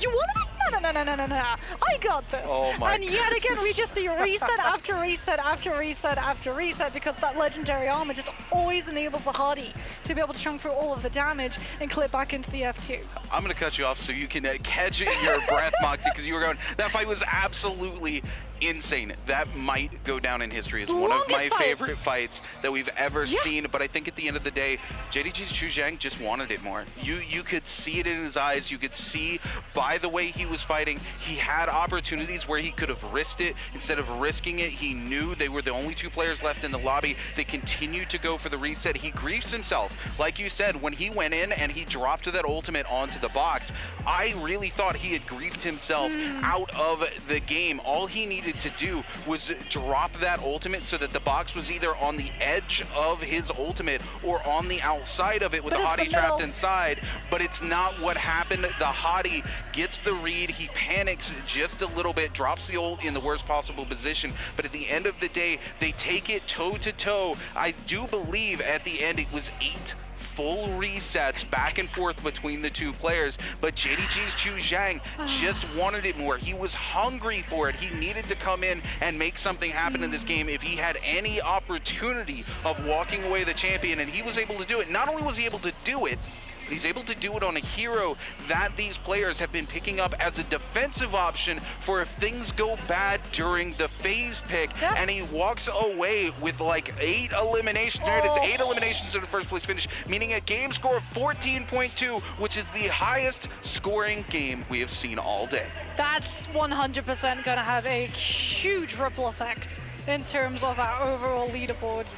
You want it? No. I got this. Oh my and yet again, we just see reset after reset after reset after reset, because that legendary armor just always enables the Hardy to be able to chunk through all of the damage and clip back into the F2. I'm going to cut you off so you can catch your breath, Moxie, because you were going, that fight was absolutely insane. That might go down in history as one of my favorite fights that we've ever seen. But I think at the end of the day, JDG's Chu Zhang just wanted it more. You could see it in his eyes. You could see by the way he was fighting, he had opportunities where he could have risked it. Instead of risking it, he knew they were the only 2 players left in the lobby. They continued to go for the reset. He griefs himself. Like you said, when he went in and he dropped that ultimate onto the box, I really thought he had griefed himself out of the game. All he needed to do was drop that ultimate so that the box was either on the edge of his ultimate or on the outside of it with the Hottie trapped inside, but it's not what happened. The Hottie gets the read, he panics just a little bit, drops the ult in the worst possible position, but at the end of the day, they take it toe to toe. I do believe at the end it was 8 full resets back and forth between the 2 players, but JDG's Chu Zhang just wanted it more. He was hungry for it. He needed to come in and make something happen in this game if he had any opportunity of walking away the champion, and he was able to do it. Not only was he able to do it, but he's able to do it on a hero that these players have been picking up as a defensive option for if things go bad during the phase pick, and he walks away with like 8 eliminations. Right? It's 8 eliminations in the first place finish, meaning a game score of 14.2, which is the highest scoring game we have seen all day. That's 100% going to have a huge ripple effect in terms of our overall leaderboard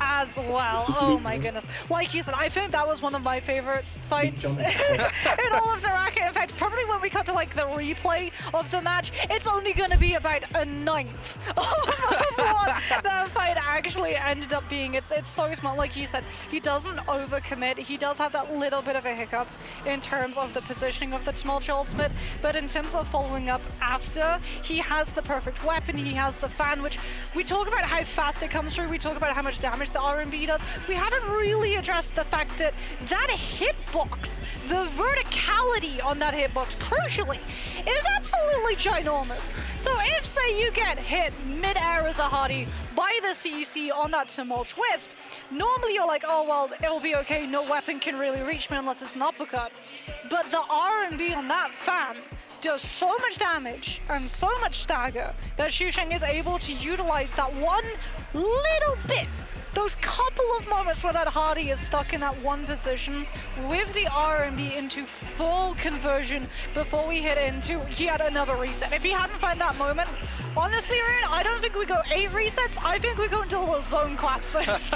as well. Oh my goodness. Like you said, I think that was one of my favorite fights in all of Naraka. In fact, probably when we cut to like the replay of the match, it's only going to be about a 1/9 of what that fight actually ended up being. It's so smart. Like you said, he doesn't overcommit. He does have that little bit of a hiccup in terms of the positioning of the Tumult ultimate, but in terms of following up after, he has the perfect weapon. He has the fan, which we talk about how fast it comes through. We talk about how much damage the R&B does. We haven't really addressed the fact that that hitbox, the verticality on that hitbox, crucially, is absolutely ginormous. So if, say, you get hit mid-air as a Hardy by the CC on that Tumult Wisp, normally you're like, oh, well, it'll be okay, no weapon can really reach me unless it's an uppercut. But the R&B on that fan does so much damage and so much stagger that Chu Zhang is able to utilize that one little bit those couple of moments where that Hardy is stuck in that one position with the R&B into full conversion before we hit into yet another reset. If he hadn't found that moment, honestly, Rune, I don't think we go 8 resets. I think we go until the zone collapses.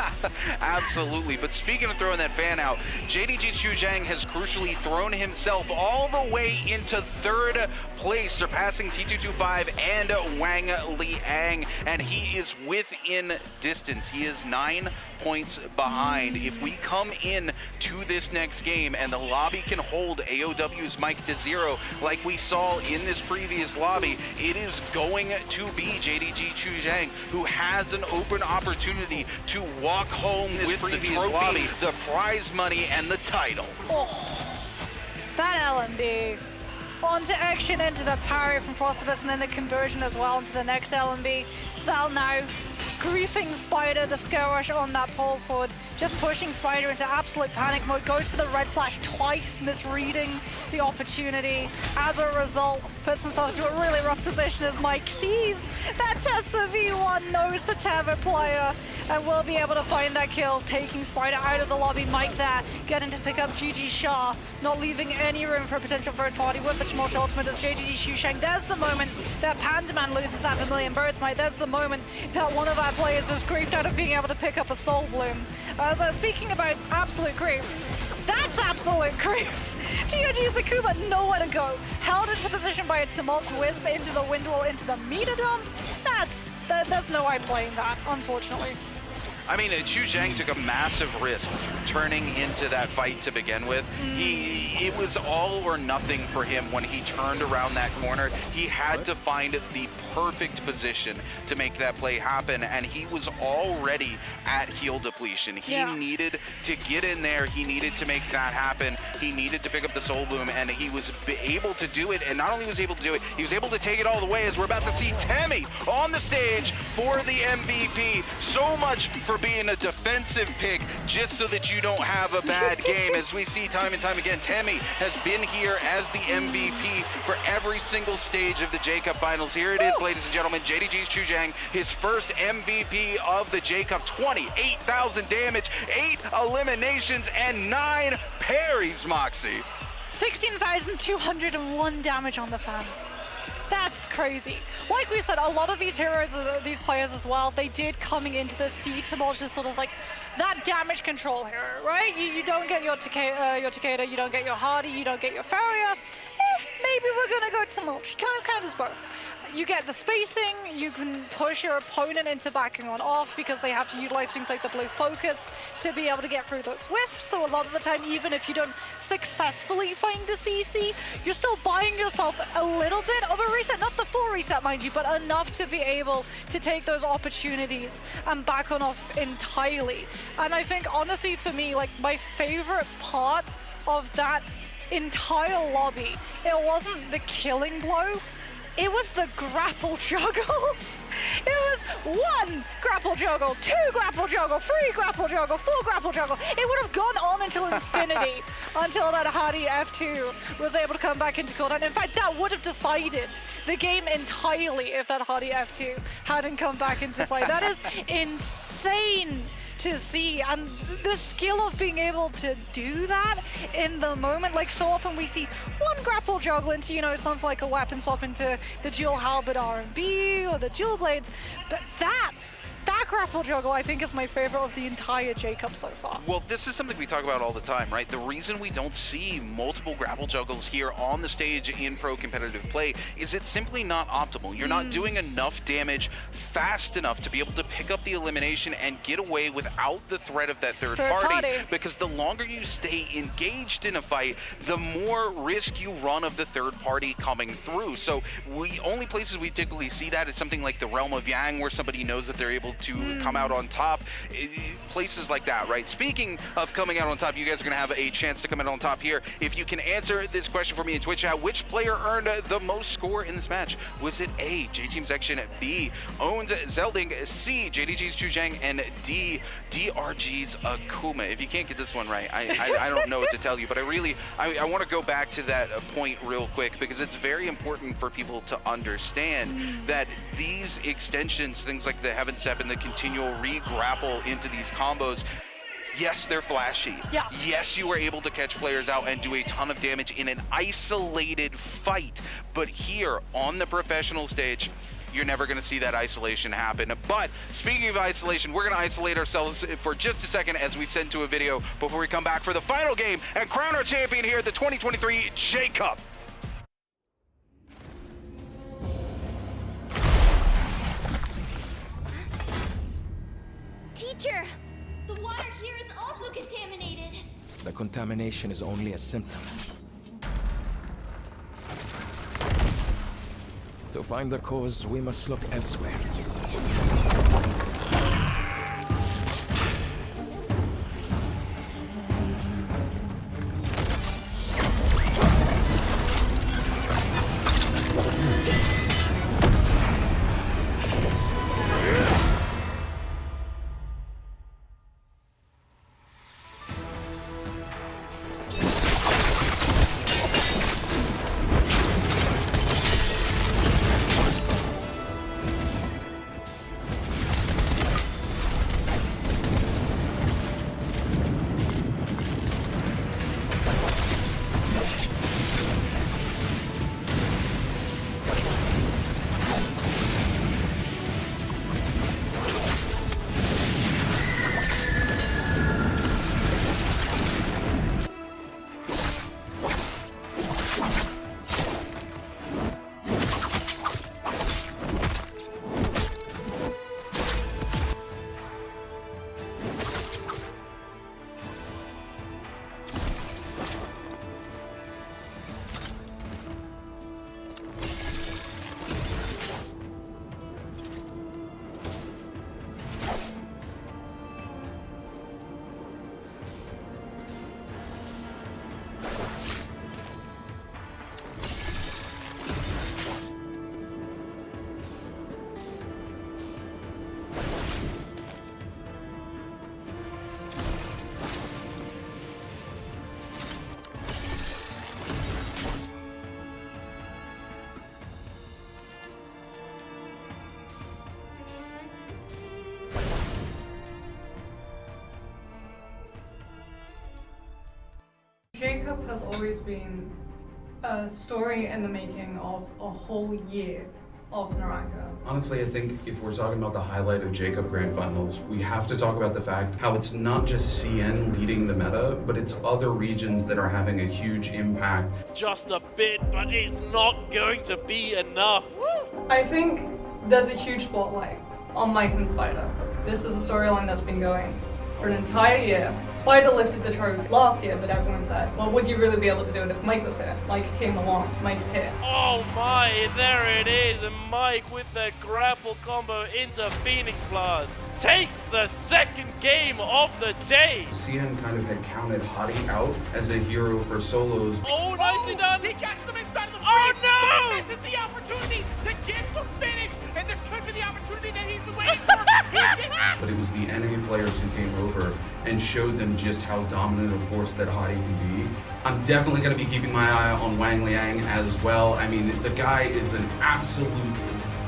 Absolutely. But speaking of throwing that fan out, JDG's Xu Zhang has crucially thrown himself all the way into 3rd place, surpassing T225 and Wang Liang, and he is within distance. He is 9 points behind. If we come in to this next game and the lobby can hold AOW's mic to 0 like we saw in this previous lobby, it is going to be JDG Xu Zhang who has an open opportunity to walk home with the trophy, the prize money, and the title. Oh, that LMB. Onto action, into the parry from Frostabus, and then the conversion as well into the next LMB. Zal now griefing Spider, the skill rush on that pole sword, just pushing Spider into absolute panic mode, goes for the red flash twice, misreading the opportunity. As a result, puts himself into a really rough position as Mike sees that Tessa V1 knows the Tava player and will be able to find that kill, taking Spider out of the lobby. Mike there, getting to pick up GG Shah, not leaving any room for a potential third party with the Smosh ultimate as JDG Xu Zhang. There's the moment that Pandaman loses that Vermilion Birds Mite. There's the moment that one of our players is griefed out of being able to pick up a Soul Bloom. Speaking about absolute grief, that's absolute grief. TOG's Akuma nowhere to go. Held into position by a Tumultuous Wisp into the wind wall, into the meter dump. There's no way playing that, unfortunately. I mean, Xu Zhang took a massive risk turning into that fight to begin with. It was all or nothing for him when he turned around that corner. He had to find the perfect position to make that play happen, and he was already at heal depletion. He needed to get in there. He needed to make that happen. He needed to pick up the Soul Bloom, and he was able to do it. And not only was he able to do it, he was able to take it all the way, as we're about to see Temmie on the stage for the MVP. So much for being a defensive pick, just so that you don't have a bad game. As we see time and time again, Temmie has been here as the MVP for every single stage of the J-Cup Finals. Here it is, ladies and gentlemen, JDG's Xu Zhang, his first MVP of the J-Cup. 28,000 damage, 8 eliminations, and 9 parries, Moxie. 16,201 damage on the fan. That's crazy. Like we said, a lot of these heroes, these players as well, they did coming into the Siege Tumultuous sort of like that damage control hero, right? You don't get your Takeda, you don't get your Hardy, you don't get your Farrier. Maybe we're gonna go Tumultuous. Kind of both. You get the spacing, you can push your opponent into backing on off because they have to utilize things like the blue focus to be able to get through those wisps. So a lot of the time, even if you don't successfully find the CC, you're still buying yourself a little bit of a reset, not the full reset, mind you, but enough to be able to take those opportunities and back on off entirely. And I think, honestly, for me, like my favorite part of that entire lobby, it wasn't the killing blow, it was the grapple juggle. It was 1 grapple juggle, 2 grapple juggle, 3 grapple juggle, 4 grapple juggle. It would have gone on until infinity, until that Hardy F2 was able to come back into cooldown. In fact, that would have decided the game entirely if that Hardy F2 hadn't come back into play. That is insane to see, and the skill of being able to do that in the moment. Like, so often we see 1 grapple juggle into, you know, something like a weapon swap into the dual halberd R&B or the dual blades, but that grapple juggle, I think, is my favorite of the entire J-Cup so far. Well, this is something we talk about all the time, right? The reason we don't see multiple grapple juggles here on the stage in pro competitive play is it's simply not optimal. You're not doing enough damage fast enough to be able to pick up the elimination and get away without the threat of that third party. Because the longer you stay engaged in a fight, the more risk you run of the third party coming through. So only places we typically see that is something like the Realm of Yang, where somebody knows that they're able to come out on top. Places like that, right? Speaking of coming out on top, you guys are going to have a chance to come out on top here. If you can answer this question for me in Twitch chat, which player earned the most score in this match? Was it A, J-Team Section, B, Owns Zelding, C, JDG's Xu Zhang, and D, DRG's Akuma? If you can't get this one right, I don't know what to tell you, but I want to go back to that point real quick, because it's very important for people to understand that these extensions, things like the Heaven Step and the continual re-grapple into these combos. Yes, they're flashy. Yeah. Yes, you were able to catch players out and do a ton of damage in an isolated fight. But here on the professional stage, you're never going to see that isolation happen. But speaking of isolation, we're going to isolate ourselves for just a second as we send to a video before we come back for the final game and crown our champion here at the 2023 J-Cup. Teacher, the water here is also contaminated. The contamination is only a symptom. To find the cause, we must look elsewhere. J-Cup has always been a story in the making of a whole year of Naraka. Honestly, I think if we're talking about the highlight of J-Cup Grand Finals, we have to talk about the fact how it's not just CN leading the meta, but it's other regions that are having a huge impact. Just a bit, but it's not going to be enough. I think there's a huge spotlight on Mike and Spider. This is a storyline that's been going for an entire year. Spider lifted the trophy last year, but everyone said, well, would you really be able to do it if Mike was here? Mike came along, Mike's here. Oh my, there it is, and Mike with the grapple combo into Phoenix Blast takes the second game of the day. CN kind of had counted Hottie out as a hero for solos. Oh, nicely done. He gets him inside of the freeze. Oh no! This is the opportunity to get the finish, and this could be the opportunity that he's been waiting for. But it was the NA players who came over and showed them just how dominant a force that Hottie can be. I'm definitely going to be keeping my eye on Wang Liang as well. I mean, the guy is an absolute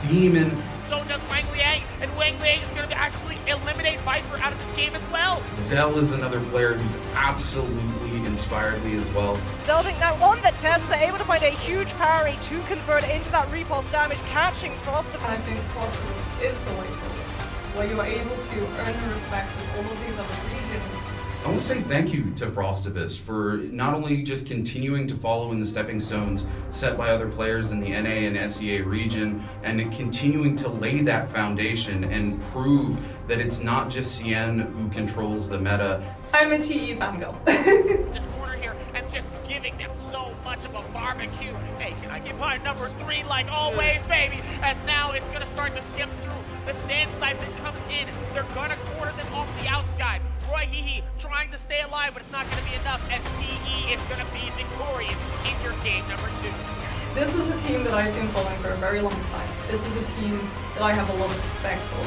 demon. So does Wang Liang, and Wang Liang is going to actually eliminate Viper out of this game as well. Zell is another player who's absolutely inspired me as well. Zelding now on the test, are able to find a huge parry to convert into that repulse damage, catching Frosted. I think Frosted is the way forward, where you are able to earn the respect of all of these other regions. I want to say thank you to Frostivus for not only just continuing to follow in the stepping stones set by other players in the NA and SEA region, and continuing to lay that foundation and prove that it's not just CN who controls the meta. I'm a TE fangirl. This corner here, and just giving them so much of a barbecue. Hey, can I get my number 3 like always, baby? As now it's going to start to skip through. The Sand Siphon comes in. They're going to corner them off the outside. Roy Hehe trying to stay alive, but it's not going to be enough. STE is going to be victorious in your game number 2. This is a team that I've been following for a very long time. This is a team that I have a lot of respect for.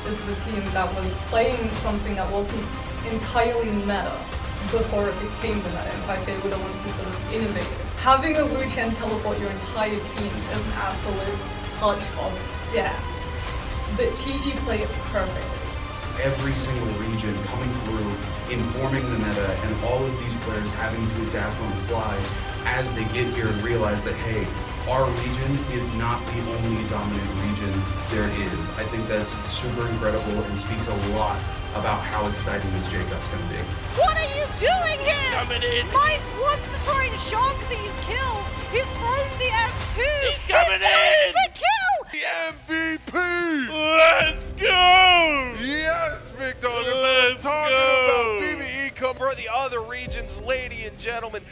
This is a team that was playing something that wasn't entirely meta before it became the meta. In fact, they were the ones who sort of innovated. Having a Wu Chen teleport your entire team is an absolute touch of death. the TE play it perfectly. Every single region coming through, informing the meta, and all of these players having to adapt on the fly as they get here and realize that, hey, our region is not the only dominant region there is. I think that's super incredible and speaks a lot about how exciting this J-Cup's going to be. What are you doing here? He's coming in. Mike wants to try and shock these kills. He's thrown the F2. He's coming in. The kill. The MVP. Let's go. Yes, Big Dog. That's what I'm talking about. BBE come for the other regions, ladies and gentlemen.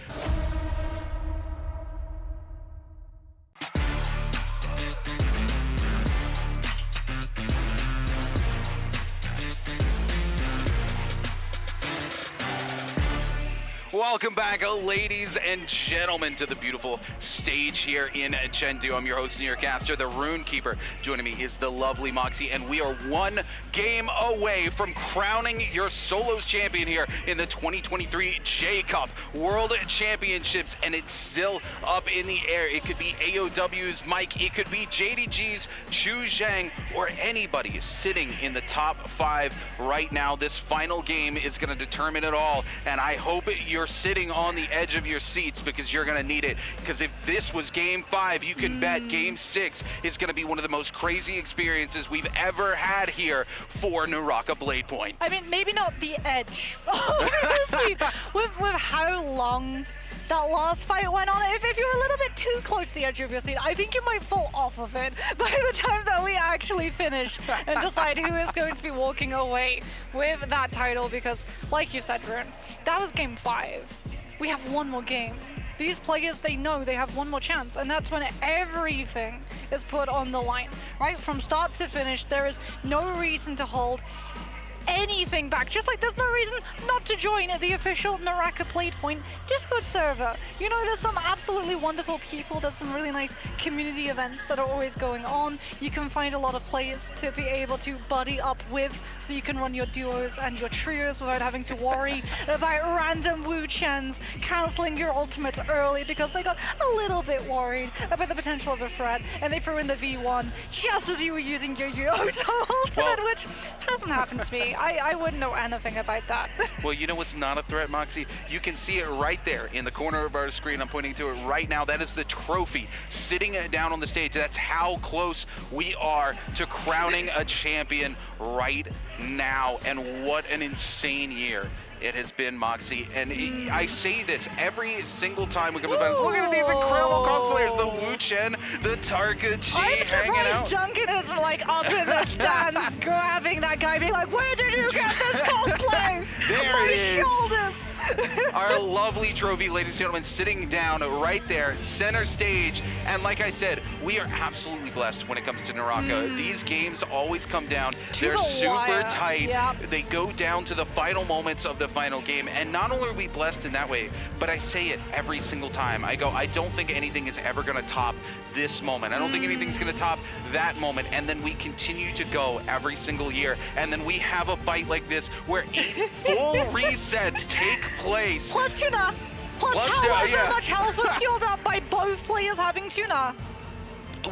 Welcome back, ladies and gentlemen, to the beautiful stage here in Chengdu. I'm your host and your caster, the Runekeeper. Joining me is the lovely Moxie, and we are one game away from crowning your solos champion here in the 2023 J-Cup World Championships, and it's still up in the air. It could be AOW's Mike, it could be JDG's Chu Zhang, or anybody sitting in the top 5 right now. This final game is going to determine it all, and I hope you're sitting on the edge of your seats because you're going to need it. Because if this was game 5, you can bet game 6 is going to be one of the most crazy experiences we've ever had here for Naraka Bladepoint. I mean, maybe not the edge. Honestly, with how long that last fight went on, if you're a little bit too close to the edge of your seat, I think you might fall off of it by the time that we actually finish and decide who is going to be walking away with that title, because like you said, Rune, that was game 5. We have one more game. These players, they know they have one more chance, and that's when everything is put on the line, right? From start to finish, there is no reason to hold anything back. Just like there's no reason not to join the official Naraka Bladepoint Discord server. You know, there's some absolutely wonderful people. There's some really nice community events that are always going on. You can find a lot of players to be able to buddy up with, so you can run your duos and your trios without having to worry about random Wu Chens cancelling your ultimates early because they got a little bit worried about the potential of a threat, and they threw in the V1 just as you were using your Yoto ultimate, which hasn't happened to me. I wouldn't know anything about that. Well, you know what's not a threat, Moxie? You can see it right there in the corner of our screen. I'm pointing to it right now. That is the trophy sitting down on the stage. That's how close we are to crowning a champion right now. And what an insane year it has been, Moxie. And I say this every single time we come to events. Look at these incredible cosplayers. The Wu Chen, the Tarka Chi hanging out. I'm surprised Duncan is like up in the stands grabbing that guy, being like, where did you get this cosplay? There it is. Shoulders. Our lovely trophy, ladies and gentlemen, sitting down right there, center stage. And like I said, we are absolutely blessed when it comes to Naraka. These games always come down. They're super tight. Yep. They go down to the final moments of the final game. And not only are we blessed in that way, but I say it every single time. I go, I don't think anything is ever going to top this moment. I don't think anything's going to top that moment. And then we continue to go every single year. And then we have a fight like this where 8 full resets take place. Plus tuna. Plus however much health was healed up by both players having tuna.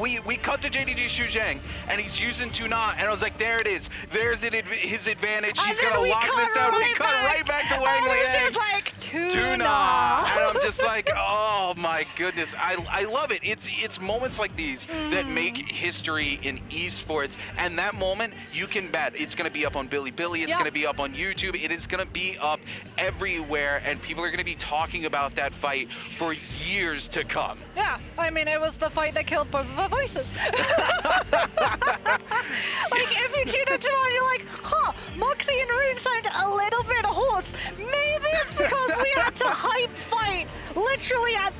We cut to JDG Xu Zhang, and he's using Tuna, and I was like, there it is. There's his advantage. He's going to lock this down. We cut right back to Wang Liang. And it's like, tuna. And I'm just like, oh my goodness. I love it. It's moments like these that make history in esports, and that moment, you can bet it's going to be up on Bilibili. It's going to be up on YouTube. It is going to be up everywhere, and people are going to be talking about that fight for years to come. Yeah, I mean, it was the fight that killed both of our voices. Like, if you tune into it, you're like, huh, Moxie and Rune sound a little bit hoarse. Maybe it's because we had to hype fight literally at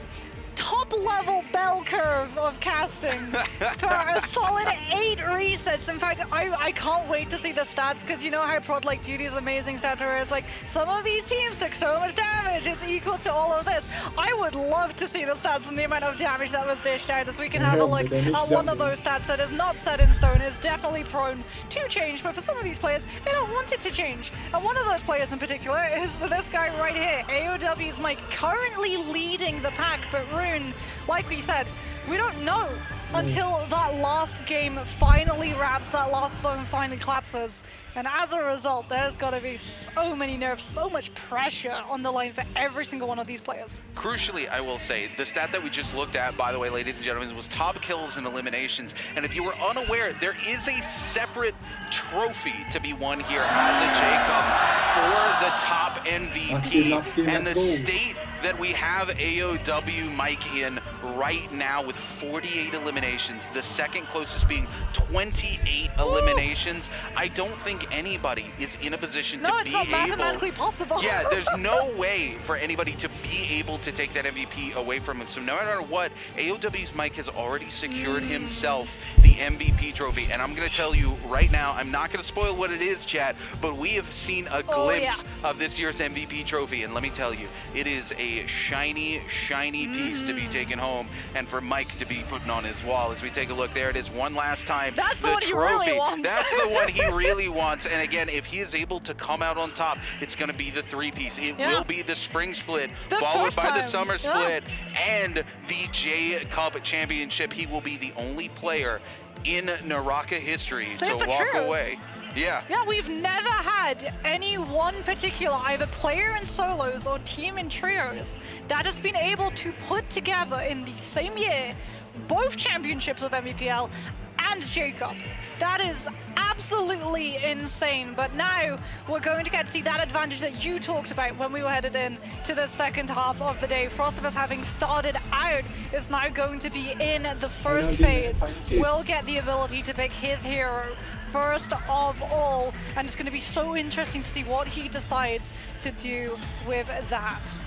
top level bell curve of casting for a solid 8 resets. In fact, I can't wait to see the stats, because you know how Prod Like Duty's amazing stats where it's like, some of these teams took so much damage, it's equal to all of this. I would love to see the stats and the amount of damage that was dished out, as we can have a look at one of those stats that is not set in stone, is definitely prone to change, but for some of these players, they don't want it to change. And one of those players in particular is this guy right here, AOW's Mike, currently leading the pack, but Rune, like we said, we don't know until that last game finally wraps, that last zone finally collapses. And as a result, there's got to be so many nerves, so much pressure on the line for every single one of these players. Crucially, I will say, the stat that we just looked at, by the way, ladies and gentlemen, was top kills and eliminations. And if you were unaware, there is a separate trophy to be won here at the J Cup for the top MVP. And the state that we have AOW Mike in right now with 48 eliminations, the second closest being 28 eliminations. I don't think anybody is in a position to be able... No, it's not mathematically possible. Yeah, there's no way for anybody to be able to take that MVP away from him. So no matter what, AOW's Mike has already secured himself the MVP trophy. And I'm going to tell you right now, I'm not going to spoil what it is, chat, but we have seen a glimpse of this year's MVP trophy. And let me tell you, it is a shiny, shiny piece to be taken home and for Mike to be putting on his wall. As we take a look, there it is one last time. That's the one he really wants. That's the one he really wants. And again, if he is able to come out on top, it's going to be the three-piece. It will be the spring split, followed by the summer split, and the J Cup championship. He will be the only player in Naraka history to walk away. Yeah, we've never had any one particular, either player in solos or team in trios, that has been able to put together in the same year both championships of MVPL and J-Cup. That is absolutely insane, but now we're going to get to see that advantage that you talked about when we were headed in to the second half of the day. Frostivus, having started out, is now going to be in the first phase. Will get the ability to pick his hero first of all, and it's going to be so interesting to see what he decides to do with that.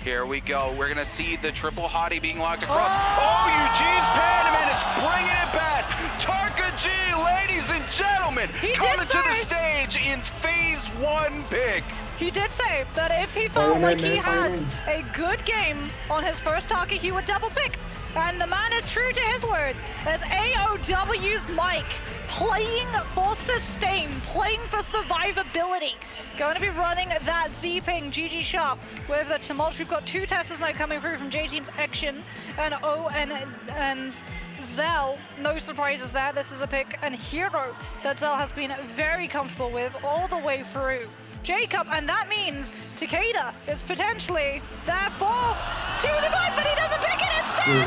Here we go. We're going to see the triple hottie being locked across. Oh, UG's Panaman is bringing it back. Tarka G, ladies and gentlemen, coming to the stage in phase 1 pick. He did say that if he felt like he had a good game on his first target, he would double pick. And the man is true to his word. As AOW's Mike playing for sustain, playing for survivability. Going to be running that Z-Ping, GG Sharp with the Tumult. We've got two testers now coming through from J-Team's Action and and Zell. No surprises there. This is a pick and hero that Zell has been very comfortable with all the way through J-Cup, and that means Takeda is potentially there for 2-5, but he doesn't pick it instead.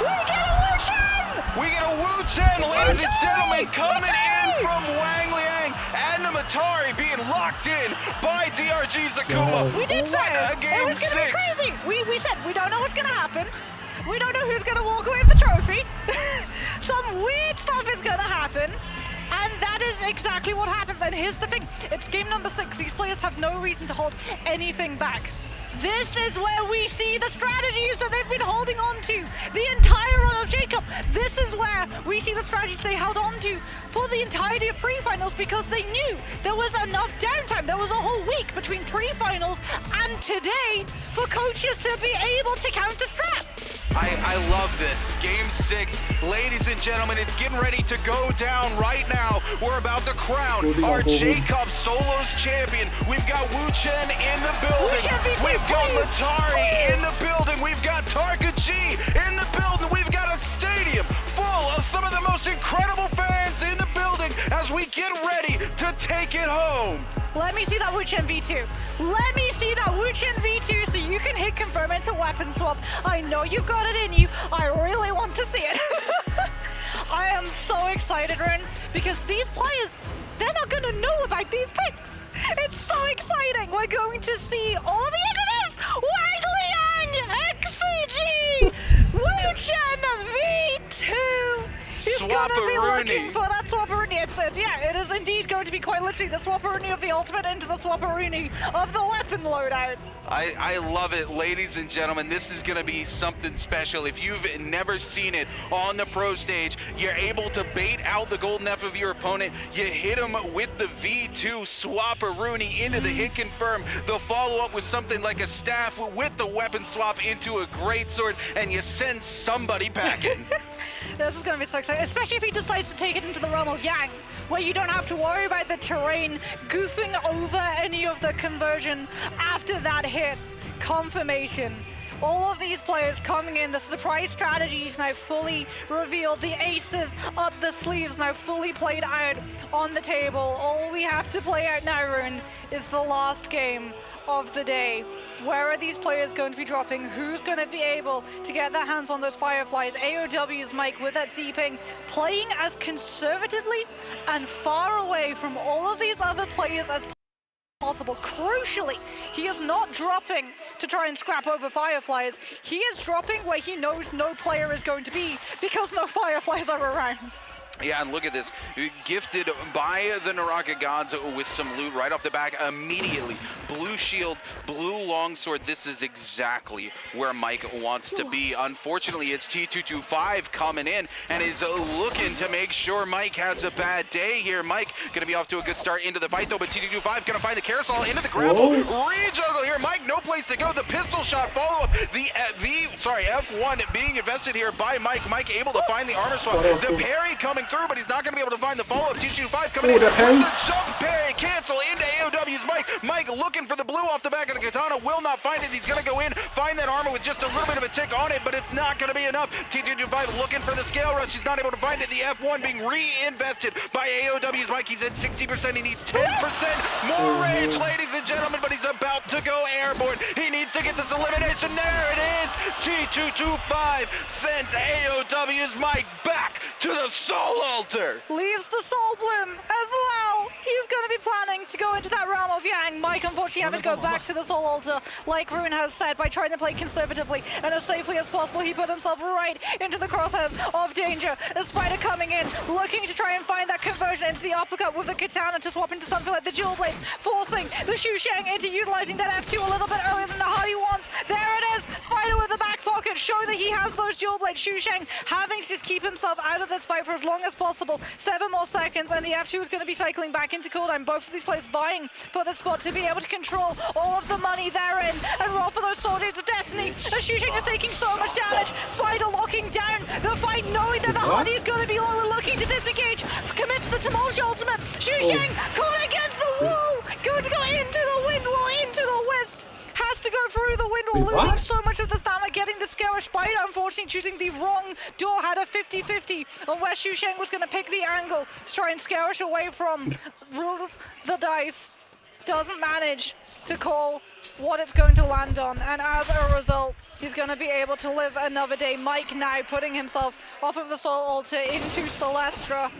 We get a Wu Chen! We get a Wu Chen, ladies and gentlemen, coming in from Wang Liang and the Matari being locked in by DRG Zakuma. We did say a game it was going to be 6. crazy. We said we don't know what's going to happen. We don't know who's going to walk away with the trophy. Some weird stuff is going to happen. And that is exactly what happens. And here's the thing. It's game number 6. These players have no reason to hold anything back. This is where we see the strategies that they've been holding on to the entire run of J-Cup. This is where we see the strategies they held on to for the entirety of pre-finals, because they knew there was enough downtime. There was a whole week between pre-finals and today for coaches to be able to counter-strat. I love this. Game 6, ladies and gentlemen, it's getting ready to go down right now. We're about to crown our J-Cup Solos champion. We've got Wu Chen in the building. We've got Matari in the building. We've got Tarka G in the building. We've got a stadium full of some of the most incredible fans in the building as we get ready to take it home. Let me see that Wu Chen V2. Let me see that Wu Chen V2 so you can hit confirm into weapon swap. I know you've got it in you. I really want to see it. I am so excited, Rune, because these players, they're not going to know about these picks. It's so exciting. We're going to see all the it is! Wang Liang, XCG, Wu Chen V2. He's going to be looking for that Swapperoonie. Yeah, it is indeed going to be quite literally the Swapperoonie of the ultimate into the Swapperoonie of the weapon loadout. I love it, ladies and gentlemen. This is going to be something special. If you've never seen it on the pro stage, you're able to bait out the golden F of your opponent. You hit him with the V2 Swapperoonie into the hit confirm. They'll follow up with something like a staff with the weapon swap into a greatsword, and you send somebody packing. This is going to be so exciting, especially if he decides to take it into the realm of Yang, where you don't have to worry about the terrain goofing over any of the conversion after that hit. Confirmation. All of these players coming in, the surprise strategies now fully revealed, the aces up the sleeves now fully played out on the table. All we have to play out now, Rune, is the last game of the day. Where are these players going to be dropping? Who's going to be able to get their hands on those Fireflies? AOW's Mike with that Z-Ping, playing as conservatively and far away from all of these other players as possible. Crucially, he is not dropping to try and scrap over Fireflies. He is dropping where he knows no player is going to be because no Fireflies are around. Yeah, and look at this. Gifted by the Naraka gods with some loot right off the back immediately. Blue shield, blue longsword. This is exactly where Mike wants to be. Unfortunately, it's T225 coming in and is looking to make sure Mike has a bad day here. Mike going to be off to a good start into the fight though, but T225 going to find the carousel into the grapple. Rejuggle here. Mike, no place to go. The pistol shot follow-up. The F1 being invested here by Mike. Mike able to find the armor swap. The parry coming through, but he's not going to be able to find the follow-up. T225 coming in with the jump parry cancel into AOW's Mike. Mike looking for the blue off the back of the katana, will not find it. He's going to go in, find that armor with just a little bit of a tick on it, but it's not going to be enough. T225 looking for the scale rush. He's not able to find it. The F1 being reinvested by AOW's Mike. He's at 60%. He needs 10% more rage, ladies and gentlemen, but he's about to go airborne. He needs to get this elimination. There it is. T225 sends AOW's Mike back to the soul altar. Leaves the Soul Bloom as well. He's going to be planning to go into that realm of Yang. Mike unfortunately having to go back to the Soul Altar, like Rune has said, by trying to play conservatively and as safely as possible. He put himself right into the crosshairs of danger. The Spider coming in, looking to try and find that conversion into the uppercut with the katana to swap into something like the Jewel Blades, forcing the Xu Sheng into utilizing that F2 a little bit earlier than the Hardy wants. There it is. Spider with the back pocket, show that he has those Jewel Blades. Xu Sheng having to just keep himself out of this fight for as long as possible. 7 more seconds and the F2 is going to be cycling back into cooldown. Both of these players vying for the spot to be able to control all of the money therein and roll for those Swords of Destiny. The Xu Sheng is taking so much damage. Spider locking down the fight, knowing that the Hardy is going to be low, looking to disengage. Commits the Tumultuous ultimate. Xu Sheng caught against the wall. Going to go into the wind wall, into the wisp. Has to go through the wind wall, losing so much of the stamina, getting the Scarish Spider, unfortunately choosing the wrong door, had a 50-50 on where Xu Sheng was going to pick the angle to try and Scarish away from. Rules the dice, doesn't manage to call what it's going to land on, and as a result, he's going to be able to live another day. Mike now putting himself off of the Soul Altar into Celestra.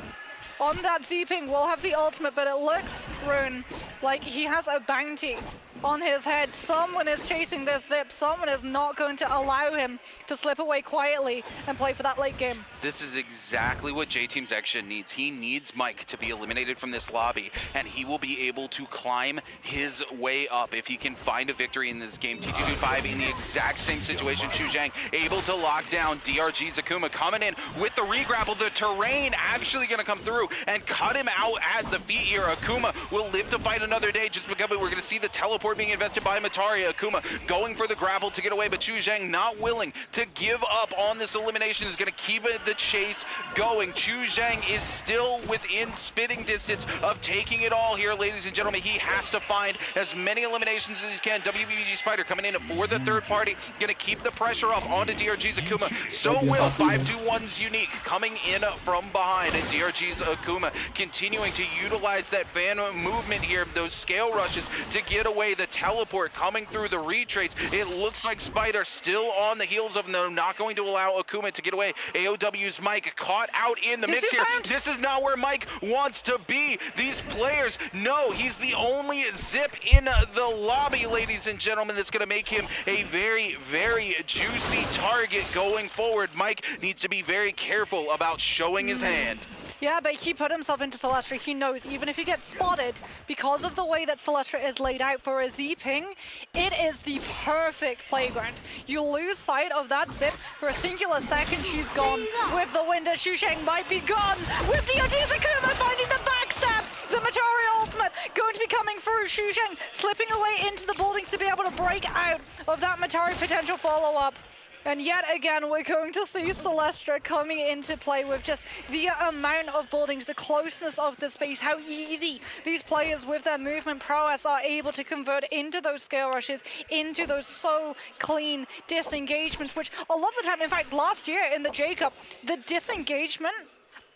On that Z-Ping will have the ultimate, but it looks, Rune, like he has a bounty on his head. Someone is chasing this zip. Someone is not going to allow him to slip away quietly and play for that late game. This is exactly what J-Team's Action needs. He needs Mike to be eliminated from this lobby, and he will be able to climb his way up if he can find a victory in this game. T225 in the exact same situation. Xu Sheng able to lock down DRG's Akuma, coming in with the re-grapple. The terrain actually going to come through and cut him out at the feet here. Akuma will live to fight another day just because we're going to see the teleport being invested by Matari. Akuma going for the grapple to get away, but Xu Sheng not willing to give up on this elimination, is going to keep the chase going. Xu Sheng is still within spitting distance of taking it all here, ladies and gentlemen. He has to find as many eliminations as he can. WBG Spider coming in for the third party, going to keep the pressure up onto DRG's Akuma. So will 521's Unique coming in from behind, and DRG's Akuma continuing to utilize that fan movement here, those scale rushes to get away. The teleport coming through the retrace. It looks like Spider still on the heels of them, not going to allow Akuma to get away. AOW's Mike caught out in the mix here. This is not where Mike wants to be. These players know he's the only zip in the lobby, ladies and gentlemen, that's going to make him a very, very juicy target going forward. Mike needs to be very careful about showing his hand. Yeah, but he put himself into Celestra. He knows even if he gets spotted, because of the way that Celestra is laid out for a Z-Ping, it is the perfect playground. You lose sight of that zip for a singular second, she's gone. With the wind, Xu Sheng might be gone. With the Akuma finding the backstab, the Matari ultimate going to be coming through. Xu Sheng slipping away into the buildings to be able to break out of that Matari potential follow-up. And yet again, we're going to see Celestra coming into play with just the amount of buildings, the closeness of the space, how easy these players with their movement prowess are able to convert into those scale rushes, into those so clean disengagements, which a lot of the time, in fact, last year in the J-Cup, the disengagement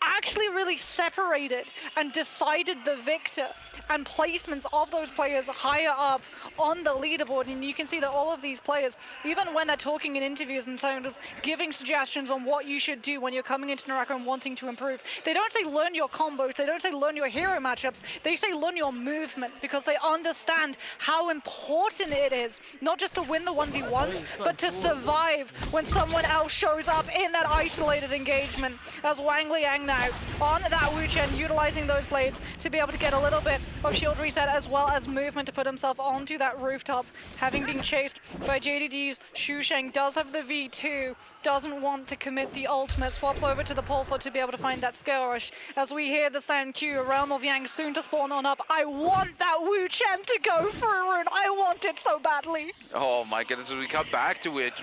actually really separated and decided the victor, and placements of those players higher up on the leaderboard. And you can see that all of these players, even when they're talking in interviews and kind of giving suggestions on what you should do when you're coming into Naraka and wanting to improve, they don't say learn your combos, they don't say learn your hero matchups, they say learn your movement, because they understand how important it is, not just to win the 1v1s, but to survive when someone else shows up in that isolated engagement. As Wang Liang now on that Wu Chen, utilizing those blades to be able to get a little bit of shield reset as well as movement to put himself onto that rooftop, having been chased by JDD's Xu Sheng, does have the V2, doesn't want to commit the ultimate, swaps over to the pulsar to be able to find that scale rush. As we hear the sound cue, Realm of Yang soon to spawn on up. I want that Wu Chen to go for a rune. I want it so badly. Oh my goodness, as we come back to it,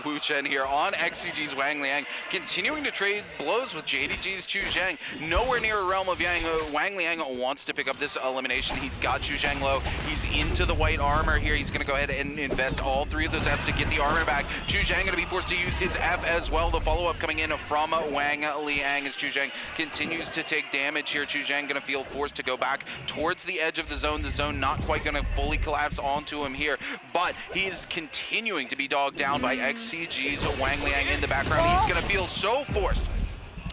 Wu Chen here on XCG's Wang Liang, continuing to trade blows with JDG's Xu Zhang. Nowhere near a Realm of Yang. Wang Liang wants to pick up this elimination. He's got Xu Zhang low. He's into the white armor here. He's going to go ahead and invest all three of those Fs to get the armor back. Xu Zhang going to be forced to use his F as well. The follow-up coming in from Wang Liang as Xu Zhang continues to take damage here. Xu Zhang going to feel forced to go back towards the edge of the zone. The zone not quite going to fully collapse onto him here, but he is continuing to be dogged down by XCG's Wang Liang in the background. He's going to feel so forced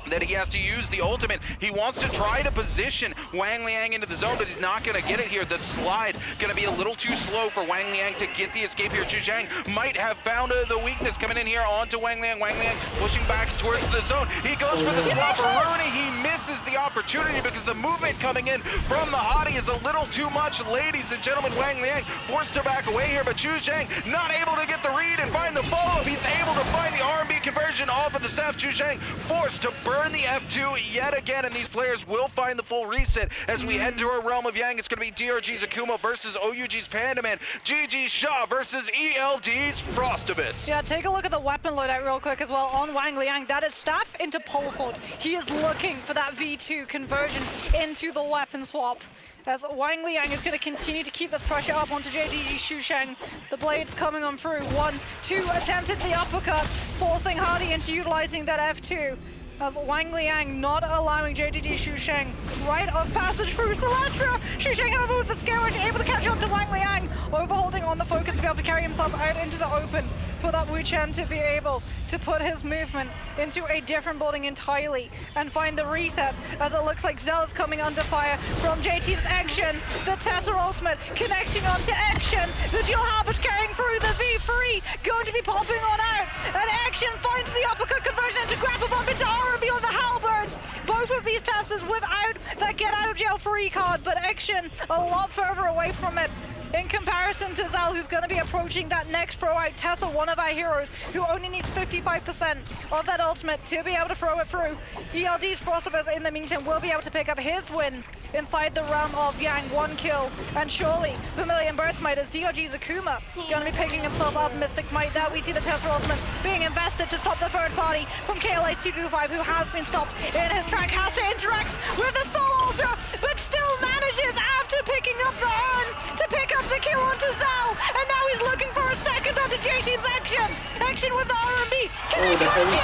that he has to use the ultimate. He wants to try to position Wang Liang into the zone, but he's not going to get it here. The slide going to be a little too slow for Wang Liang to get the escape here. Xu Zhang might have found the weakness coming in here onto Wang Liang. Wang Liang pushing back towards the zone. He goes for the swap for Rooney. He misses the opportunity because the movement coming in from the Hottie is a little too much. Ladies and gentlemen, Wang Liang forced to back away here, but Xu Zhang not able to get the read and find the follow-up. He's able to find the R&B conversion off of the staff. Xu Zhang forced to burn the F2 yet again, and these players will find the full reset as we head to a Realm of Yang. It's going to be DRG's Akuma versus OUG's Pandaman, GG's Shaw versus ELD's Frostabus. Yeah, take a look at the weapon loadout real quick as well on Wang Liang. That is staff into pole sword. He is looking for that V2 conversion into the weapon swap, as Wang Liang is going to continue to keep this pressure up onto JDG Xu Sheng. The blades coming on through. 1, 2, attempted the uppercut, forcing Hardy into utilizing that F2. As Wang Liang not allowing JDG Xu Sheng right of passage through Celestra. Xu Sheng, however, with the scale rush, able to catch up to Wang Liang, overholding on the focus to be able to carry himself out into the open for that Wu Chen to be able to put his movement into a different building entirely and find the reset, as it looks like Zell is coming under fire from J-Team's Action. The Tesser ultimate connecting onto Action. The dual habits carrying through the V3, going to be popping on out, and Action finds the uppercut conversion into grapple bump into R&B on the halberds. Both of these Tessers without that get out of jail free card, but Action a lot further away from it in comparison to Zal, who's going to be approaching that next throw out. Tessa, one of our heroes, who only needs 55% of that ultimate to be able to throw it through. ELD's Frostabus, in the meantime, will be able to pick up his win inside the realm of Yang. 1 kill, and surely Vermilion Birdsmite as DRG's Akuma going to be picking himself up. Mystic Might, that we see the Tesla ultimate being invested to stop the third party from KLA's 225, who has been stopped in his track, has to interact with the Soul Altar, but still manages, after picking up the urn, to pick up the kill onto Zal, and now he's looking for a second onto J-Team's Action. Action with the R&B, connecting onto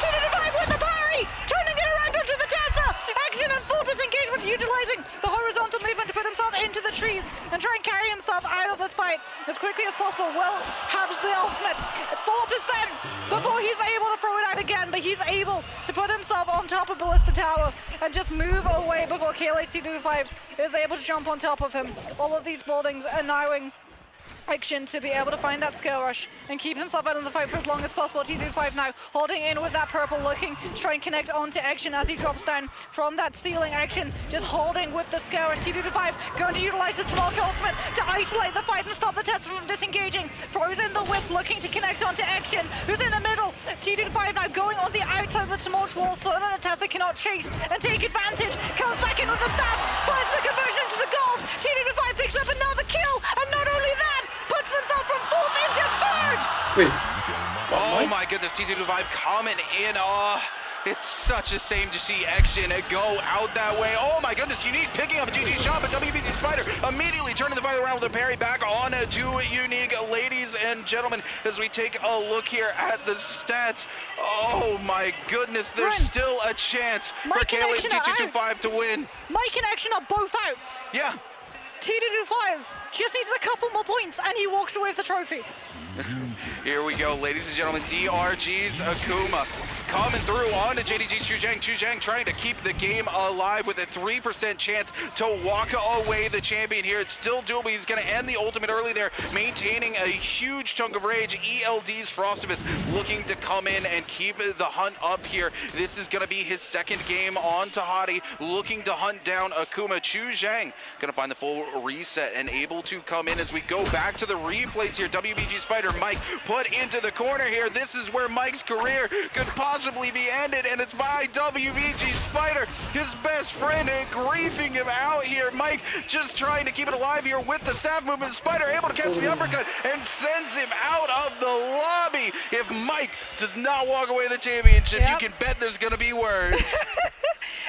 225 with the parry, turning it around onto the Tessa. Action and full disengagement, utilizing the horizontal movement to put himself into the trees and try and carry himself out of this fight as quickly as possible. Will have the ultimate at 4% before he's able to throw it out again, but he's able to put himself on top of Ballista Tower and just move away before KLA C25 is able to jump on top of him. All of these buildings allowing Action to be able to find that scale rush and keep himself out of the fight for as long as possible. T25 now holding in with that purple, looking to try and connect onto Action as he drops down from that ceiling. Action just holding with the scale rush. T25 going to utilize the Tumult ultimate to isolate the fight and stop the Tesla from disengaging. Throws in the Wisp, looking to connect onto Action, who's in the middle. T25 now going on the outside of the Tumult wall so that the Tesla cannot chase and take advantage. Comes back in with the staff, finds the conversion into the gold. T25 picks up another kill, and not only that, puts himself from 4th into 3rd! Wait, Oh my goodness, T225 coming in. It's such a shame to see action go out that way. Oh my goodness, Unique picking up a GG shot, but WBG Spider immediately turning the fight around with a parry back on to Unique. Ladies and gentlemen, as we take a look here at the stats, oh my goodness, there's still a chance for KLA's T225 to win. Mike and Action are both out. Yeah. T225 just needs a couple more points and he walks away with the trophy. Here we go, ladies and gentlemen, DRG's Akuma coming through on to JDG's Chuzhang. Chuzhang trying to keep the game alive with a 3% chance to walk away the champion here. It's still doable. He's going to end the ultimate early there, maintaining a huge chunk of rage. ELD's Frostivus looking to come in and keep the hunt up here. This is going to be his second game on Tahati, looking to hunt down Akuma. Chuzhang going to find the full reset and able to come in as we go back to the replays here. WBG Spider, Mike put into the corner here. This is where Mike's career could possibly be ended, and it's by WBG Spider, his best friend, and griefing him out here. Mike just trying to keep it alive here with the staff movement. Spider able to catch the uppercut and sends him out of the lobby. If Mike does not walk away the championship, you can bet there's going to be words.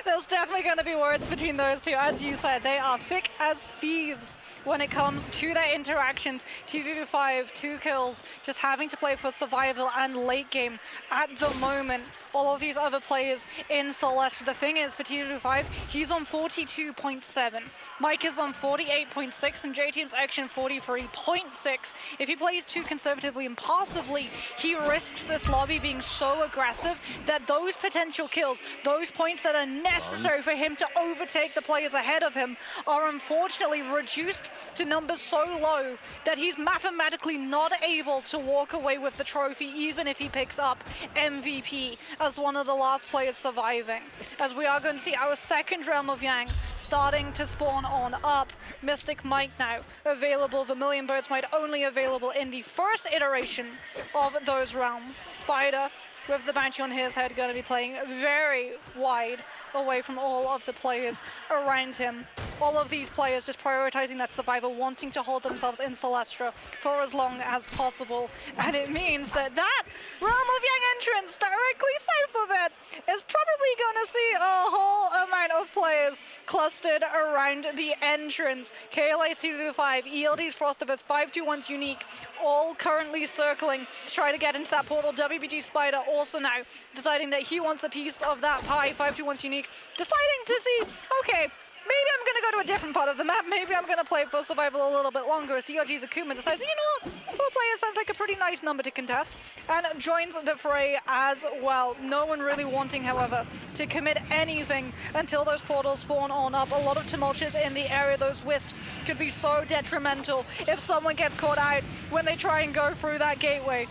There's definitely going to be words between those two. As you said, they are thick as thieves when it comes to their interactions. T225, 2 kills, just having to play for survival and late game at the moment. All of these other players in Solestra. The thing is, for T225, he's on 42.7. Mike is on 48.6, and JTeam's Action 43.6. If he plays too conservatively and passively, he risks this lobby being so aggressive that those potential kills, those points that are necessary for him to overtake the players ahead of him, are unfortunately reduced to numbers so low that he's mathematically not able to walk away with the trophy, even if he picks up MVP as one of the last players surviving. As we are going to see our second Realm of Yang starting to spawn on up. Mystic Mike now available. Vermilion Bird's Might only available in the first iteration of those realms. Spider with the bounty on his head, going to be playing very wide away from all of the players around him. All of these players just prioritizing that survival, wanting to hold themselves in Solestra for as long as possible. And it means that that Realm of Yang entrance directly south of it is probably going to see a whole amount of players clustered around the entrance. KLA C25, ELD's Frostivus, 521's Unique, all currently circling to try to get into that portal. WBG Spider also now deciding that he wants a piece of that pie. 521's Unique deciding to see, okay, maybe I'm going to go to a different part of the map. Maybe I'm going to play for survival a little bit longer as DRG's Akuma decides, you know what, 4 players sounds like a pretty nice number to contest, and joins the fray as well. No one really wanting, however, to commit anything until those portals spawn on up. A lot of tumultuous in the area. Those wisps could be so detrimental if someone gets caught out when they try and go through that gateway.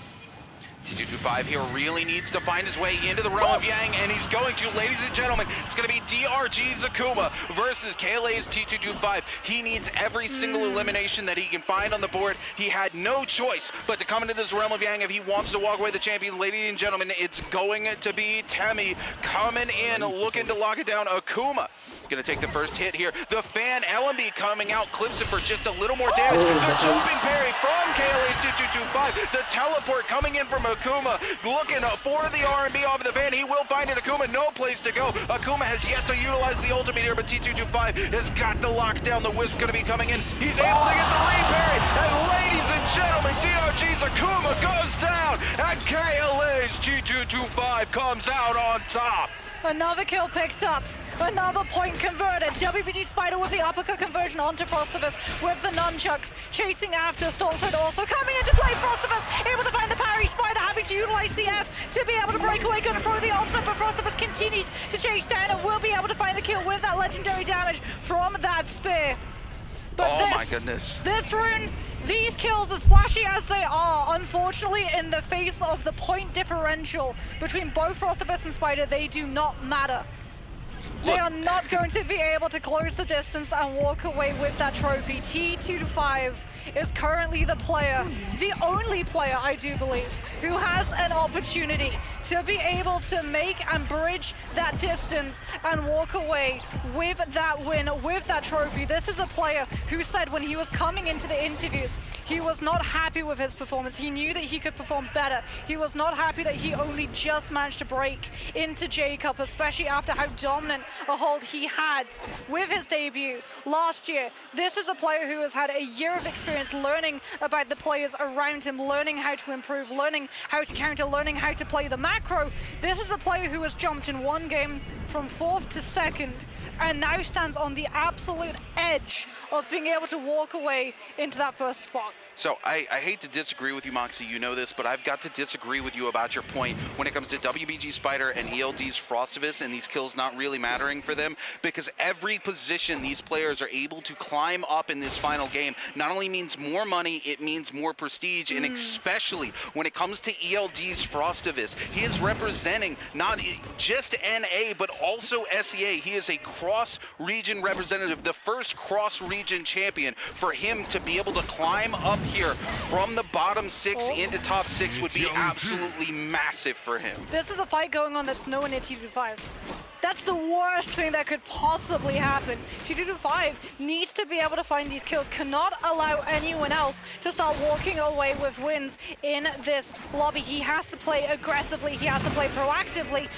T225 here really needs to find his way into the Realm of Yang, and he's going to. Ladies and gentlemen, it's going to be DRG's Akuma versus KLA's T225. He needs every single elimination that he can find on the board. He had no choice but to come into this Realm of Yang if he wants to walk away the champion. Ladies and gentlemen, it's going to be Temi coming in, looking to lock it down. Akuma going to take the first hit here. The fan LMB coming out, clips it for just a little more damage. The jumping parry from KLA's T225. The teleport coming in from Akuma, looking for the R&B off of the fan. He will find it. Akuma, no place to go. Akuma has yet to utilize the ultimate here, but T225 has got the lockdown. The Wisp going to be coming in. He's able to get the re-parry. And ladies and gentlemen, DRG's Akuma goes down, and KLA's T225 comes out on top. Another kill picked up, another point converted. WBG Spider with the uppercut conversion onto Frostivus with the nunchucks, chasing after Stormford also coming into play. Frostivus able to find the parry. Spider having to utilize the F to be able to break away, going to throw the ultimate, but Frostivus continues to chase down and will be able to find the kill with that legendary damage from that spear. But my goodness. This rune, these kills, as flashy as they are, unfortunately, in the face of the point differential between both Frostivus and Spider, they do not matter. They are not going to be able to close the distance and walk away with that trophy. T225 is currently the player, the only player, I do believe, who has an opportunity to be able to make and bridge that distance and walk away with that win, with that trophy. This is a player who said when he was coming into the interviews, he was not happy with his performance. He knew that he could perform better. He was not happy that he only just managed to break into J-Cup, especially after how dominant a hold he had with his debut last year. This is a player who has had a year of experience learning about the players around him, learning how to improve, learning how to counter, learning how to play the macro. This is a player who has jumped in one game from 4th to 2nd and now stands on the absolute edge of being able to walk away into that first spot. So I hate to disagree with you, Moxie, you know this, but I've got to disagree with you about your point when it comes to WBG Spider and ELD's Frostivus and these kills not really mattering for them, because every position these players are able to climb up in this final game not only means more money, it means more prestige, and especially when it comes to ELD's Frostivus, he is representing not just NA, but also SEA. He is a cross-region representative, the first cross-region champion. For him to be able to climb up here from the bottom 6 into top 6 would be absolutely massive for him. This is a fight going on that's nowhere near T225. That's the worst thing that could possibly happen. T225 needs to be able to find these kills, cannot allow anyone else to start walking away with wins in this lobby. He has to play aggressively, he has to play proactively.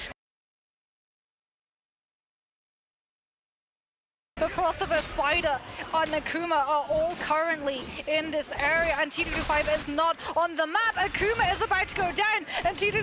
But Frostivus, Spider, and Akuma are all currently in this area, and T225 is not on the map. Akuma is about to go down, and T225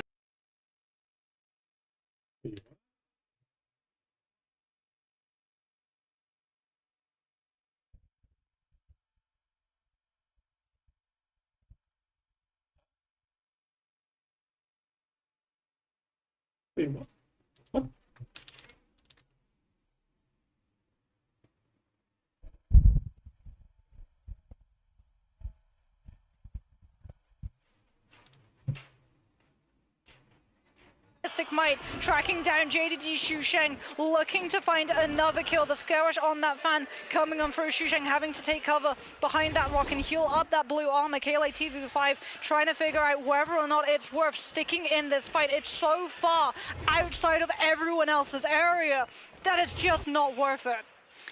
Might tracking down JDG Xusheng, looking to find another kill. The skirmish on that fan coming on through. Xusheng having to take cover behind that rock and heal up that blue armor. KLA T225 trying to figure out whether or not it's worth sticking in this fight. It's so far outside of everyone else's area that it's just not worth it.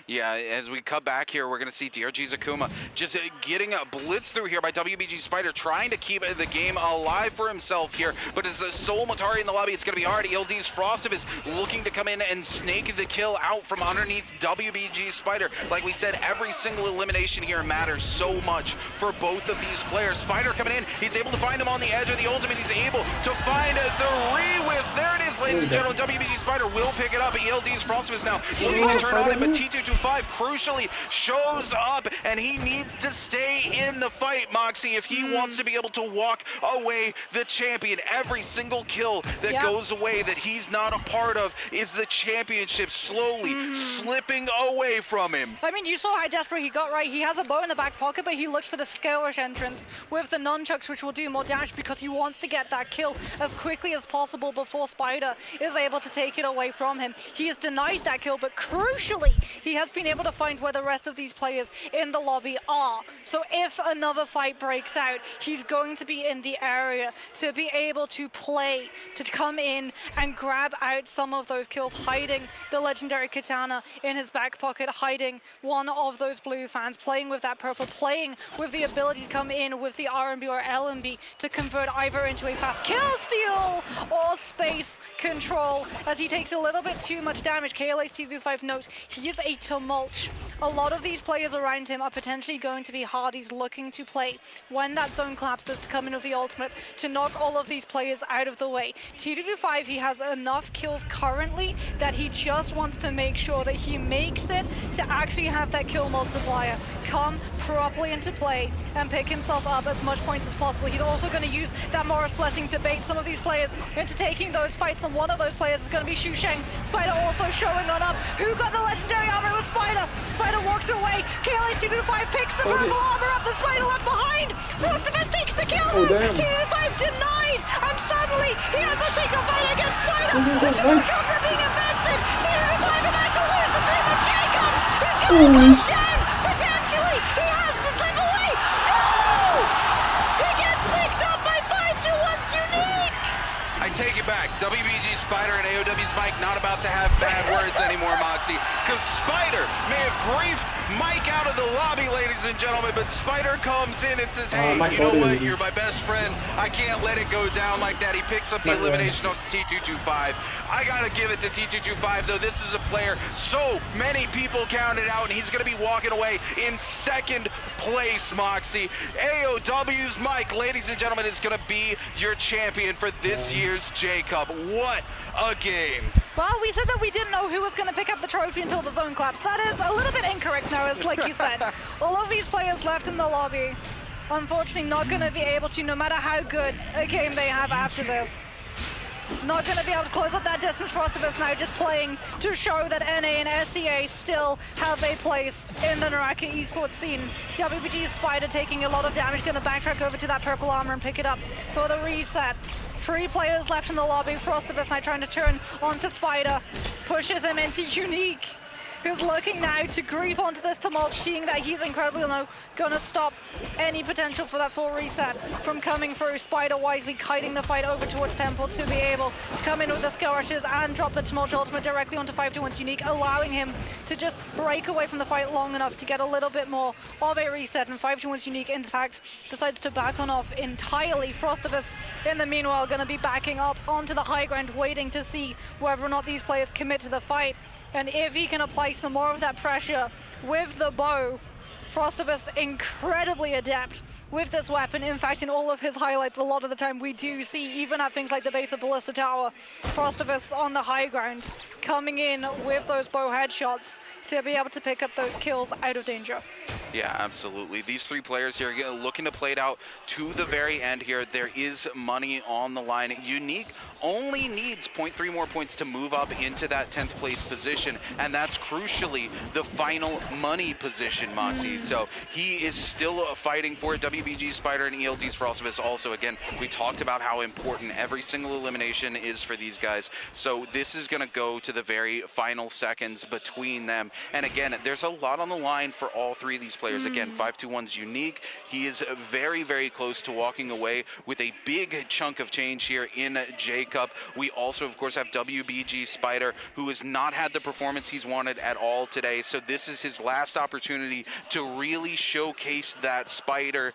Yeah, as we cut back here, we're going to see DRG's Akuma just getting a blitz through here by WBG Spider, trying to keep the game alive for himself here. But as a Soul Matari in the lobby, it's going to be hard. ELD's Frostivus looking to come in and snake the kill out from underneath WBG Spider. Like we said, every single elimination here matters so much for both of these players. Spider coming in, he's able to find him on the edge of the ultimate. He's able to find the re-whip. There it is, ladies and gentlemen. WBG Spider will pick it up. ELD's Frostivus now looking to turn on him, but T225 crucially shows up, and he needs to stay in the fight, Moxie, if he wants to be able to walk away the champion. Every single kill that goes away that he's not a part of is the championship slowly slipping away from him. I mean, you saw how desperate he got, right? He has a bow in the back pocket, but he looks for the skirmish entrance with the nunchucks, which will do more damage because he wants to get that kill as quickly as possible before Spider is able to take it away from him. He is denied that kill, but crucially, he has been able to find where the rest of these players in the lobby are. So if another fight breaks out, he's going to be in the area to be able to play, to come in and grab out some of those kills, hiding the legendary katana in his back pocket, hiding one of those blue fans, playing with that purple, playing with the ability to come in with the RMB or LMB to convert either into a fast kill steal or space control as he takes a little bit too much damage. KLA T225 knows he is a mulch. A lot of these players around him are potentially going to be hardies looking to play when that zone collapses to come in with the ultimate to knock all of these players out of the way. T225, he has enough kills currently that he just wants to make sure that he makes it to actually have that kill multiplier come properly into play and pick himself up as much points as possible. He's also going to use that Morris Blessing to bait some of these players into taking those fights, and one of those players is going to be Xusheng. Spider also showing on up. Who got the legendary armor with Spider? Spider walks away. KLA T225 picks the purple armor up. The Spider left behind. Frostivus takes the kill. T225 denied. And suddenly he has to take a fight against Spider. The two shots were being invested. T225 about to lose the team of Jacob. He's going to go down. Potentially he has to slip away. No! He gets picked up by 5-2-1's Unique. I take it back. WBG Spider and AOW's Mike not about to have bad words anymore, Moxie, because Spider may have griefed Mike out of the lobby, ladies and gentlemen, but Spider comes in and says, hey, you know what, you're my best friend, I can't let it go down like that. He picks up the elimination on T225. I gotta give it to T225, though. This is a player so many people counted out, and he's gonna be walking away in second place, Moxie. AOW's Mike, ladies and gentlemen, is gonna be your champion for this year's J Cup. What a game. Well, we said that we didn't know who was going to pick up the trophy until the zone collapsed. That is a little bit incorrect now, as like you said. All of these players left in the lobby, unfortunately not going to be able to, no matter how good a game they have after this. Not going to be able to close up that distance. Frostivus now just playing to show that NA and SEA still have a place in the Naraka esports scene. WBG's Spider taking a lot of damage, going to backtrack over to that purple armor and pick it up for the reset. 3 players left in the lobby. Frostivus now trying to turn onto Spider, pushes him into Unique, who's looking now to grief onto this tumult, seeing that he's incredibly low, gonna stop any potential for that full reset from coming through. Spider wisely kiting the fight over towards Temple to be able to come in with the skill rushes and drop the tumult ultimate directly onto 521's Unique, allowing him to just break away from the fight long enough to get a little bit more of a reset. And 521's Unique, in fact, decides to back on off entirely. Frostivus, in the meanwhile, gonna be backing up onto the high ground, waiting to see whether or not these players commit to the fight. And if he can apply some more of that pressure with the bow, Frostivus incredibly adept with this weapon. In fact, in all of his highlights, a lot of the time we do see, even at things like the base of Ballista Tower, Frostivus on the high ground, coming in with those bow headshots to be able to pick up those kills out of danger. Yeah, absolutely. These 3 players here looking to play it out to the very end here. There is money on the line. Unique only needs 0.3 more points to move up into that 10th place position, and that's crucially the final money position, Moxie. So he is still fighting for it. WBG Spider and ELD's Frostivus also, again, we talked about how important every single elimination is for these guys. So this is going to go to the very final seconds between them. And again, there's a lot on the line for all 3 of these players. Again, 521's Unique. He is very, very close to walking away with a big chunk of change here in J Cup. We also, of course, have WBG Spider, who has not had the performance he's wanted at all today. So this is his last opportunity to really showcase that Spider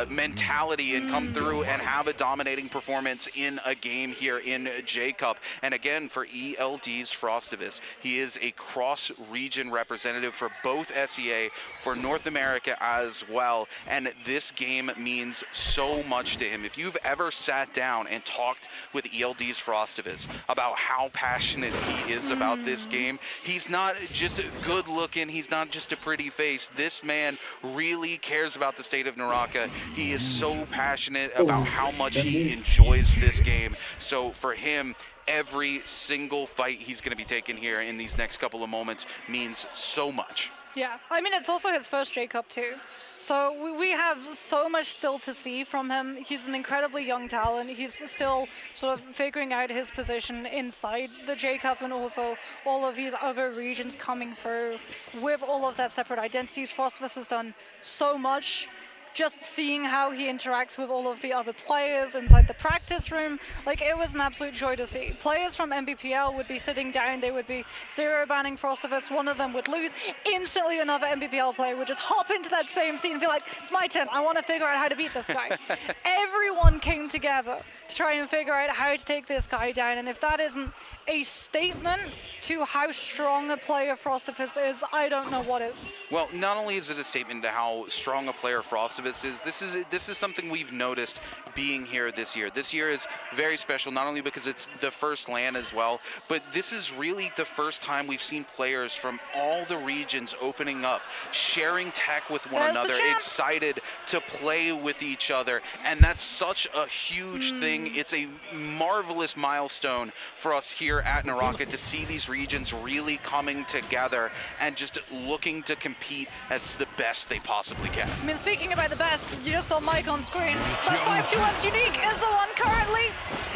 mentality and come through and have a dominating performance in a game here in J Cup. And again, for ELD's Frostivus, he is a cross-region representative for both SEA, for North America as well, and this game means so much to him. If you've ever sat down and talked with ELD's Frostivus about how passionate he is about this game, he's not just good looking, he's not just a pretty face. This man really cares about the state of Naraka. He is so passionate about how much he enjoys this game. So for him, every single fight he's going to be taking here in these next couple of moments means so much. Yeah, I mean, it's also his first J Cup too. So we have so much still to see from him. He's an incredibly young talent. He's still sort of figuring out his position inside the J Cup, and also all of these other regions coming through with all of their separate identities. Frostivus has done so much. Just seeing how he interacts with all of the other players inside the practice room, like, it was an absolute joy to see. Players from MBPL would be sitting down, they would be zero banning Frostivus, one of them would lose, instantly another MBPL player would just hop into that same scene and be like, it's my turn, I want to figure out how to beat this guy. Everyone came together to try and figure out how to take this guy down, and if that isn't a statement to how strong a player Frostivus is, I don't know what is. Well, not only is it a statement to how strong a player Frostivus is, this is something we've noticed being here this year. This year is very special, not only because it's the first LAN as well, but this is really the first time we've seen players from all the regions opening up, sharing tech with one another, excited to play with each other, and that's such a huge thing. It's a marvelous milestone for us here at Naraka to see these regions really coming together and just looking to compete as the best they possibly can. I mean, speaking about the best, you just saw Mike on screen, but 521's Unique is the one currently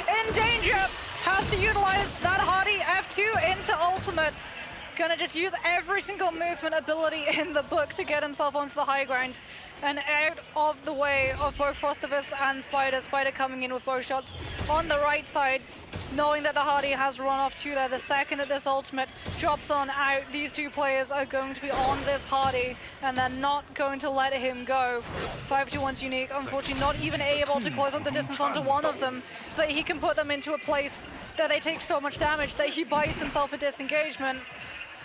in danger. Has to utilize that hardy F2 into ultimate. Gonna just use every single movement ability in the book to get himself onto the high ground and out of the way of both Frostivus and Spider. Spider coming in with bow shots on the right side. knowing that the Hardy has run off two there. The second that this ultimate drops on out, these two players are going to be on this Hardy, and they're not going to let him go. 5-2-1's Unique, unfortunately not even able to close up the distance onto one of them, so that he can put them into a place that they take so much damage that he buys himself a disengagement.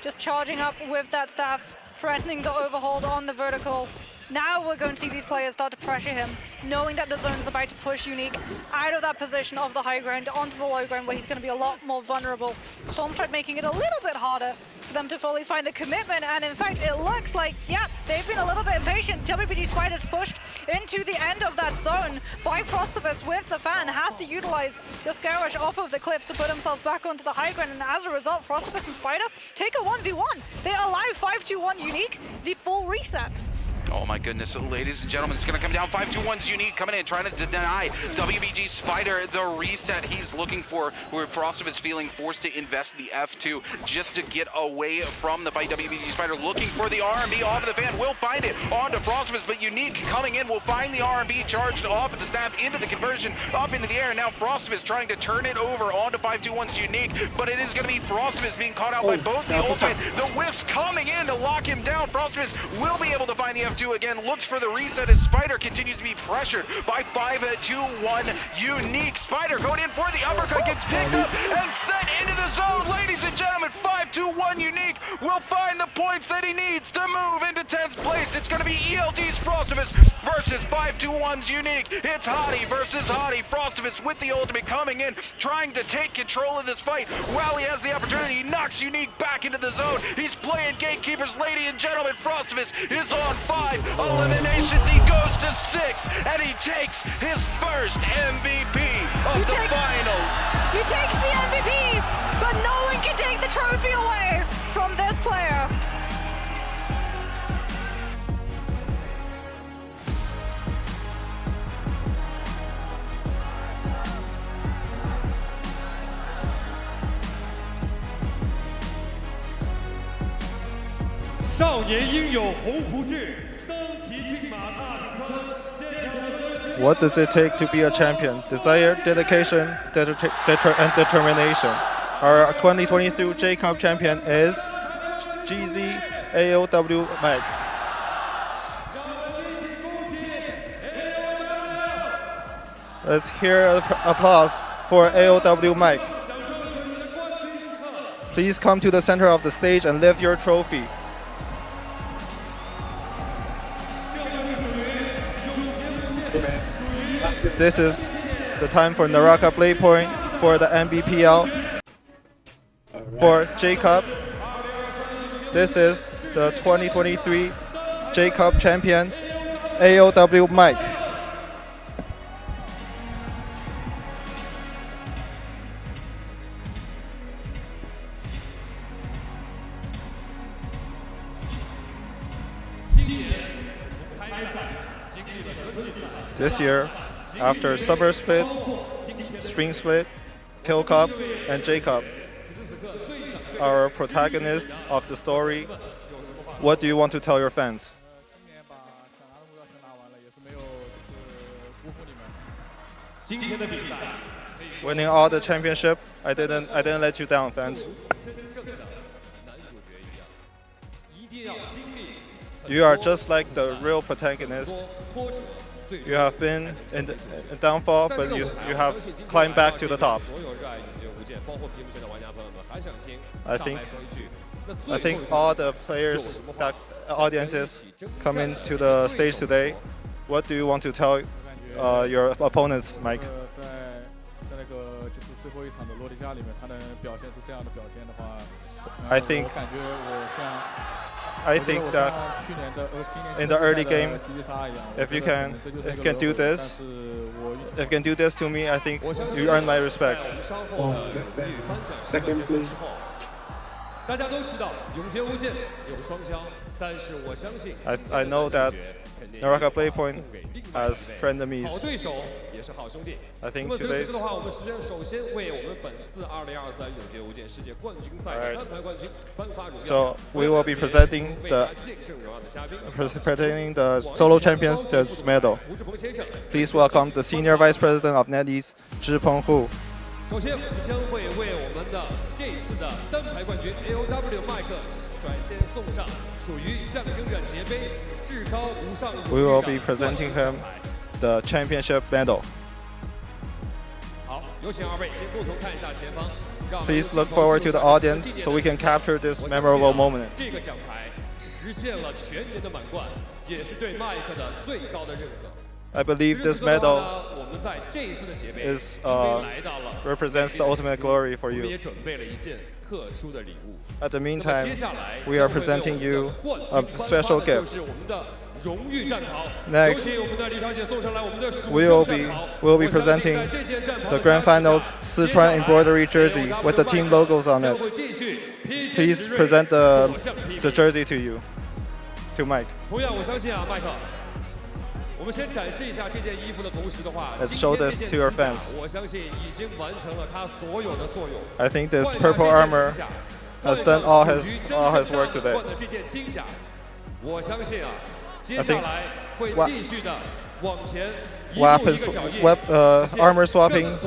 Just charging up with that staff, threatening the overhold on the vertical. Now we're going to see these players start to pressure him, knowing that the zone's about to push Unique out of that position of the high ground onto the low ground, where he's going to be a lot more vulnerable. Stormstrike making it a little bit harder for them to fully find the commitment, and in fact it looks like, yeah, they've been a little bit impatient. WBG Spider's pushed into the end of that zone by Frostivus with the fan, has to utilize the Scourge off of the cliffs to put himself back onto the high ground, and as a result, Frostivus and Spider take a 1v1. They allow 5-2-1 Unique the full reset. Oh my goodness, ladies and gentlemen, it's gonna come down. 5-2-1's Unique coming in, trying to deny WBG Spider the reset he's looking for, where Frostive is feeling forced to invest the F2 just to get away from the fight. WBG Spider looking for the R&B off of the fan, will find it onto Frostivus, but Unique coming in will find the R&B charged off of the staff into the conversion, up into the air, and now Frostivus trying to turn it over onto 5-2-1's Unique, but it is gonna be Frostivus being caught out by both the ultimate, the whiffs coming in to lock him down. Frostivus will be able to find the F2 again, looks for the reset as Spider continues to be pressured by 5-2-1 Unique. Spider going in for the uppercut, gets picked up and sent into the zone. Ladies and gentlemen, 5-2-1 Unique will find the points that he needs to move into 10th place. It's going to be ELT's Frostivus versus 5-2-1's Unique. It's Hottie versus Hottie. Frostivus with the ultimate coming in, trying to take control of this fight while he has the opportunity. He knocks Unique back into the zone. He's playing gatekeepers, ladies and gentlemen. Frostivus is on 5 eliminations. He goes to 6, and he takes his first MVP of the finals. He takes the MVP, but no one can take the trophy away from this player. What does it take to be a champion? Desire, dedication, and determination. Our 2022 J-Cup champion is GZ AOW Mag. Let's hear applause for AOW Mag. Please come to the center of the stage and lift your trophy. This is the time for Naraka Bladepoint for the MBPL. For J-Cup, this is the 2023 J-Cup champion, AOW Mike. This year, after Summer Split, Spring Split, Kill Cup, and J Cup, our protagonist of the story, what do you want to tell your fans? Winning all the championship, I didn't let you down, fans. You are just like the real protagonist. You have been in the downfall, but you have climbed back to the top. I think all the players, that audiences coming to the stage today, what do you want to tell your opponents, Mike? I think that in the early game, if you can do this to me, I think you earn my respect. Second, please. I know that Naraka Bladepoint has frenemies. I think today's... Alright. So we will be presenting the solo champions the medal. Please welcome the Senior Vice President of NetEase, Zhipeng Hu. 首先，我们将会为我们的这一次的单排冠军 AOW 麦克率先送上属于象征着节杯至高无上。We will be presenting him the championship medal. 好，有请二位先共同看一下前方。 Please look forward to the audience so we can capture this memorable moment. 这个奖牌实现了全年的满贯，也是对麦克的最高的认可。 I believe this medal is represents the ultimate glory for you. At the meantime, we are presenting you a special gift. Next, we'll be presenting the Grand Finals Sichuan embroidery jersey with the team logos on it. Please present the jersey to Mike. 同样，我相信啊，麦克。 我们先展示一下这件衣服的同时的话 Let's show this to your fans. 我相信已经完成了它所有的作用。 I think this purple armor has done all his work today. 这件金甲，我相信啊，接下来会继续的往前。 armor swapping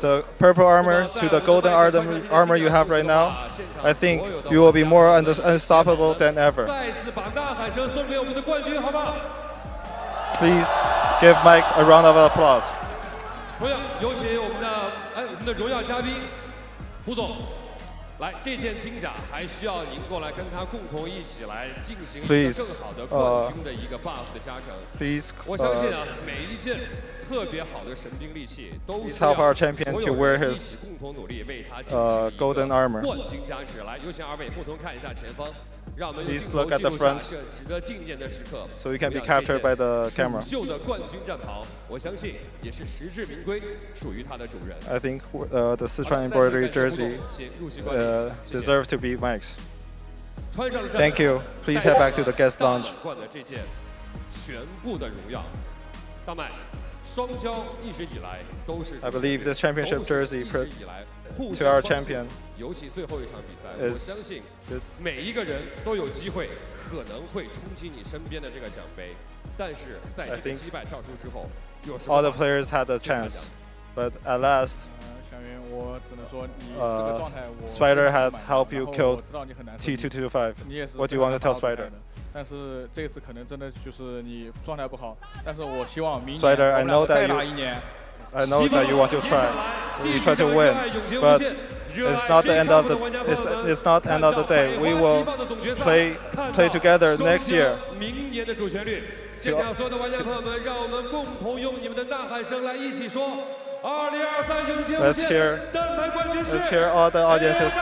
the purple armor to the golden armor you have right now. I think you will be more unstoppable than ever. 再次把呐喊声送给我们的冠军，好不好？ Please give Mike a round of applause. 同样有请我们的荣耀嘉宾胡总，来这件金甲还需要您过来跟他共同一起来进行一个更好的冠军的一个 buff 的加成。Please, 我相信啊，每一件特别好的神兵利器都是 help our champion to wear his 共同努力为他进行 golden armor. 冠军加持。来，有请二位共同看一下前方。 Please look at the front so you can be captured by the camera. I think the Sichuan embroidery jersey deserves to be Mike's. Thank you. Please head back to the guest lounge. I believe this championship jersey to our champion 尤其最后一场比赛，我相信每一个人都有机会可能会冲击你身边的这个奖杯，但是在这个击败跳出之后，有什么 all the players had a chance, but at last, 小云，我只能说你这个状态， Spider had helped you kill T225. What do you want to tell Spider? 但是这次可能真的就是你状态不好，但是我希望明年 Spider, I know that 再打一年。 I know that you want to try. You try to win, but it's not the end of the it's not the end of the day. We will play together next year. 明年的主旋律。现场所有的玩家朋友们，让我们共同用你们的呐喊声来一起说：2023永劫无间单排冠军是。Let's hear all the audiences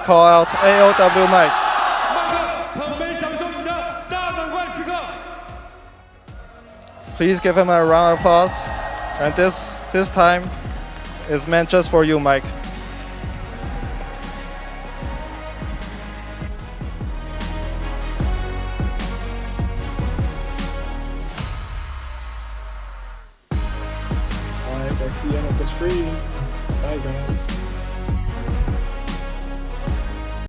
call out AOW Mike. 麦克，捧杯享受你的大满贯时刻。 Please give him a round of applause. And this time is meant just for you, Mike.